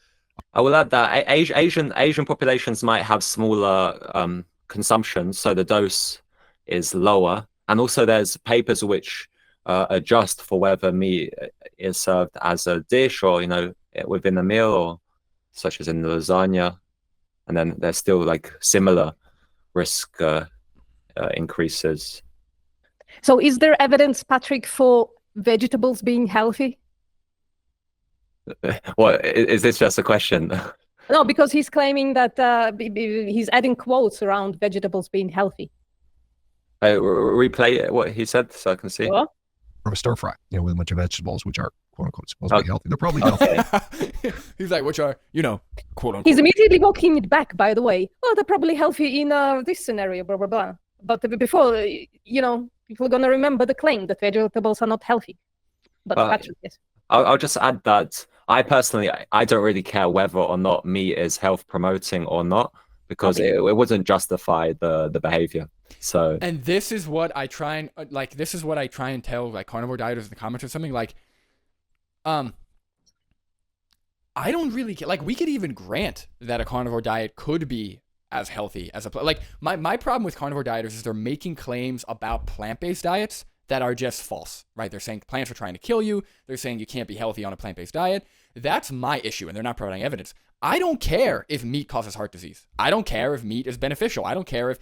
I will add that Asian populations might have smaller consumption, so the dose is lower, and also there's papers which adjust for whether meat is served as a dish or within a meal, or such as in the lasagna, and then there's still similar risk increases. So is there evidence, Patrick, for vegetables being healthy? What is this just a question? No, because he's claiming that he's adding quotes around vegetables being healthy. Replay what he said so I can see. What? From a stir fry, with a bunch of vegetables, which are quote unquote supposed to be healthy. They're probably healthy. He's like, which are, quote unquote. He's immediately walking it back, by the way. Oh, they're probably healthy in this scenario, blah, blah, blah. But before, people are going to remember the claim that vegetables are not healthy. But Patrick, yes. I'll just add that I personally, I don't really care whether or not meat is health promoting or not, because it wouldn't justify the behavior. So, and this is what I try and tell like carnivore dieters in the comments or something, like, I don't really care. Like, we could even grant that a carnivore diet could be as healthy as my problem with carnivore dieters is they're making claims about plant-based diets that are just false, right? They're saying plants are trying to kill you. They're saying you can't be healthy on a plant-based diet. That's my issue, and they're not providing evidence. I don't care if meat causes heart disease. I don't care if meat is beneficial. I don't care if,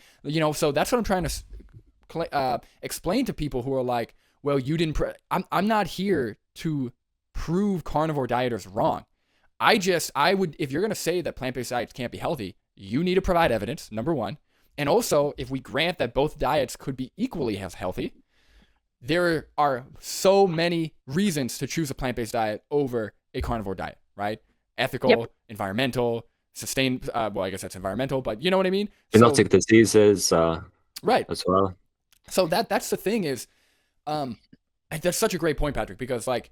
so that's what I'm trying to explain to people who are like, well, you didn't, I'm not here to prove carnivore dieters wrong. I would, if you're going to say that plant-based diets can't be healthy, you need to provide evidence, number one. And also, if we grant that both diets could be equally as healthy, there are so many reasons to choose a plant-based diet over a carnivore diet, right? Ethical, environmental, sustained, well, I guess that's environmental, but you know what I mean? Zoonotic diseases, right, as well. So that's the thing is, that's such a great point, Patrick, because like,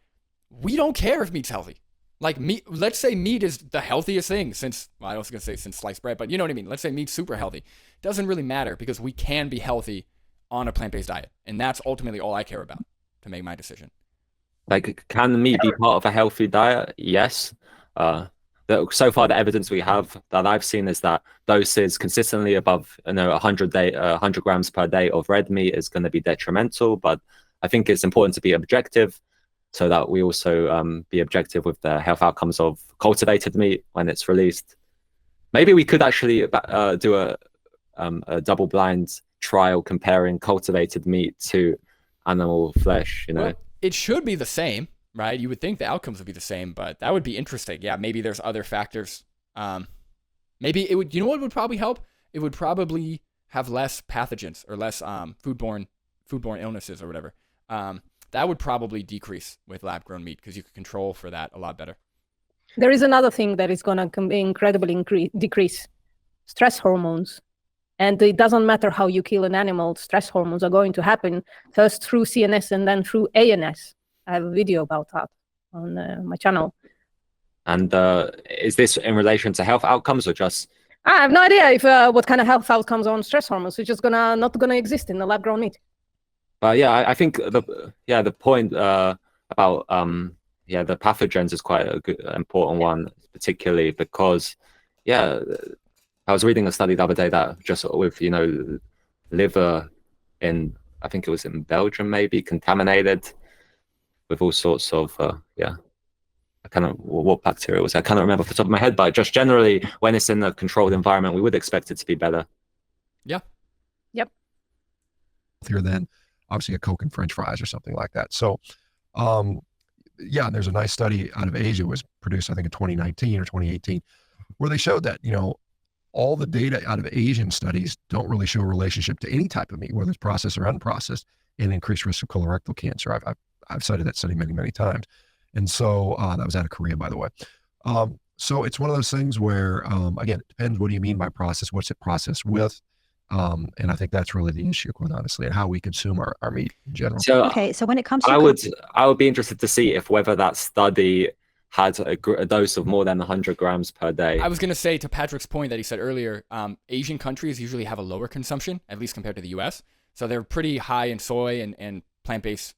we don't care if meat's healthy. Like meat, let's say meat is the healthiest thing since, well, I was going to say since sliced bread, but you know what I mean? Let's say meat's super healthy. Doesn't really matter because we can be healthy on a plant-based diet. And that's ultimately all I care about to make my decision. Like, can meat be part of a healthy diet? Yes. So far, the evidence we have that I've seen is that doses consistently above 100 grams per day of red meat is going to be detrimental. But I think it's important to be objective, so that we also be objective with the health outcomes of cultivated meat when it's released. Maybe we could actually do a double-blind trial comparing cultivated meat to animal flesh. Well, it should be the same. Right, you would think the outcomes would be the same, but that would be interesting. Yeah, maybe there's other factors. Maybe it would. You know what would probably help? It would probably have less pathogens or less foodborne illnesses or whatever. That would probably decrease with lab-grown meat because you could control for that a lot better. There is another thing that is going to incredibly decrease: stress hormones. And it doesn't matter how you kill an animal; stress hormones are going to happen first through CNS and then through ANS. I have a video about that on my channel. And is this in relation to health outcomes or just? I have no idea if what kind of health outcomes on stress hormones. It's just not gonna exist in the lab-grown meat. But yeah, I think the point about the pathogens is quite a good important one, particularly because I was reading a study the other day that just with liver in, I think it was in Belgium, maybe contaminated with all sorts of I kind of, what bacteria it was, I can't remember off the top of my head, but just generally when it's in a controlled environment, we would expect it to be better. Yeah. Yep. Healthier than obviously a Coke and French fries or something like that. So there's a nice study out of Asia, was produced I think in 2019 or 2018, where they showed that all the data out of Asian studies don't really show a relationship to any type of meat, whether it's processed or unprocessed, in increased risk of colorectal cancer. I've cited that study many, many times. And so that was out of Korea, by the way. So it's one of those things where, again, it depends. What do you mean by process? What's it processed with? And I think that's really the issue, quite honestly, and how we consume our meat in general. So when it comes to... I would be interested to see whether that study had a dose of more than 100 grams per day. I was going to say, to Patrick's point that he said earlier, Asian countries usually have a lower consumption, at least compared to the US. So they're pretty high in soy and plant-based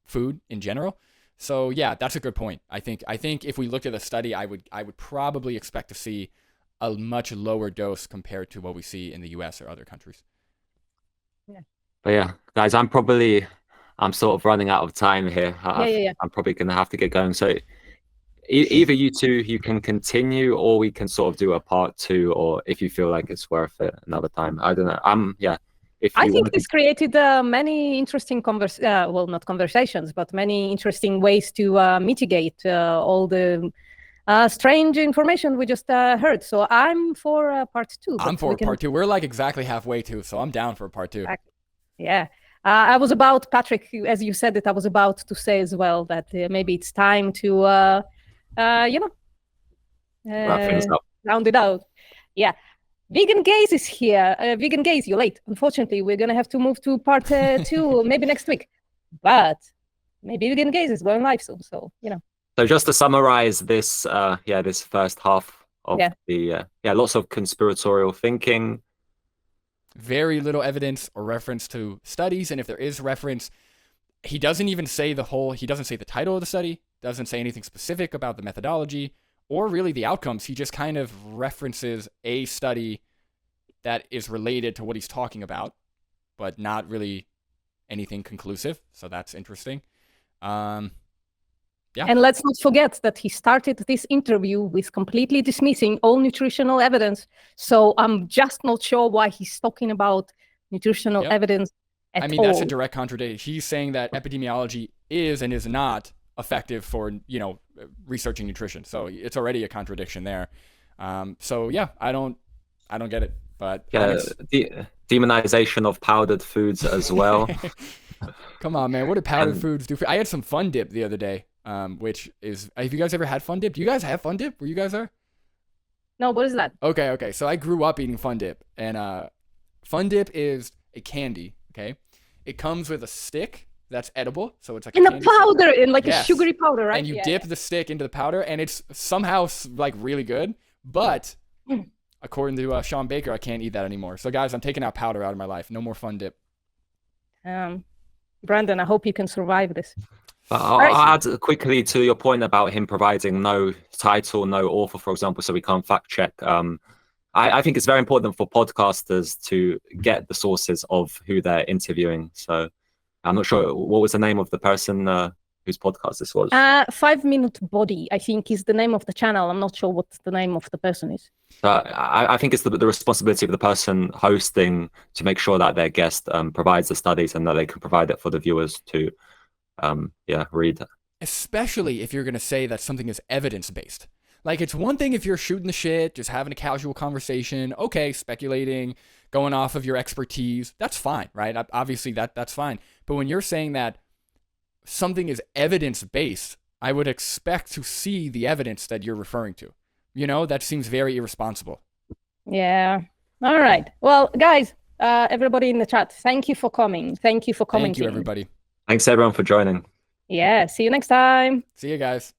food in general. So yeah, that's a good point. I think if we looked at the study, I would probably expect to see a much lower dose compared to what we see in the US or other countries. Yeah. But yeah, guys, I'm sort of running out of time here. I'm probably going to have to get going. So either you two, you can continue, or we can sort of do a part 2, or if you feel like it's worth it another time. I don't know. I think this created many interesting not conversations, but many interesting ways to mitigate all the strange information we just heard. So I'm for part 2. I'm for part 2. We're like exactly halfway too, so I'm down for part 2. Yeah. I was about, Patrick, as you said it, I was about to say as well that maybe it's time to, wrap things up. Round it out. Yeah. Vegan Gaze is here. Vegan Gaze, you're late. Unfortunately, we're going to have to move to part 2, maybe next week. But maybe Vegan Gaze is going live soon. So, So just to summarize this, this first half of the, lots of conspiratorial thinking. Very little evidence or reference to studies. And if there is reference, he doesn't even say he doesn't say the title of the study, doesn't say anything specific about the methodology or really the outcomes. He just kind of references a study that is related to what he's talking about, but not really anything conclusive. So that's interesting. Yeah. And let's not forget that he started this interview with completely dismissing all nutritional evidence. So I'm just not sure why he's talking about nutritional evidence at all. That's a direct contradiction. He's saying that epidemiology is and is not effective for, researching nutrition. So it's already a contradiction there. I don't get it. But the demonization of powdered foods as well. Come on, man. What do powdered foods do? I had some Fun Dip the other day. Which is, have you guys ever had Fun Dip? Do you guys have Fun Dip where you guys are? No, what is that? Okay. So I grew up eating Fun Dip, and Fun Dip is a candy, okay? It comes with a stick that's edible, so it's like in a powder, in like a sugary powder, right? And you dip the stick into the powder, and it's somehow like really good, but according to Sean Baker, I can't eat that anymore. So guys, I'm taking out powder out of my life. No more Fun Dip. Brandon, I hope you can survive this. I'll add quickly to your point about him providing no title, no author, for example, so we can't fact check. I think it's very important for podcasters to get the sources of who they're interviewing. So I'm not sure, what was the name of the person whose podcast this was? 5 Minute Body, I think, is the name of the channel. I'm not sure what the name of the person is. I think it's the responsibility of the person hosting to make sure that their guest provides the studies and that they can provide it for the viewers to read. Especially if you're going to say that something is evidence-based. Like, it's one thing if you're shooting the shit, just having a casual conversation, okay, speculating, going off of your expertise, that's fine, right? Obviously, that's fine. But when you're saying that something is evidence-based, I would expect to see the evidence that you're referring to. That seems very irresponsible. Yeah. All right. Well, guys, everybody in the chat, thank you for coming. Thank you for commenting. Thank you, everybody. Thanks, everyone, for joining. Yeah. See you next time. See you guys.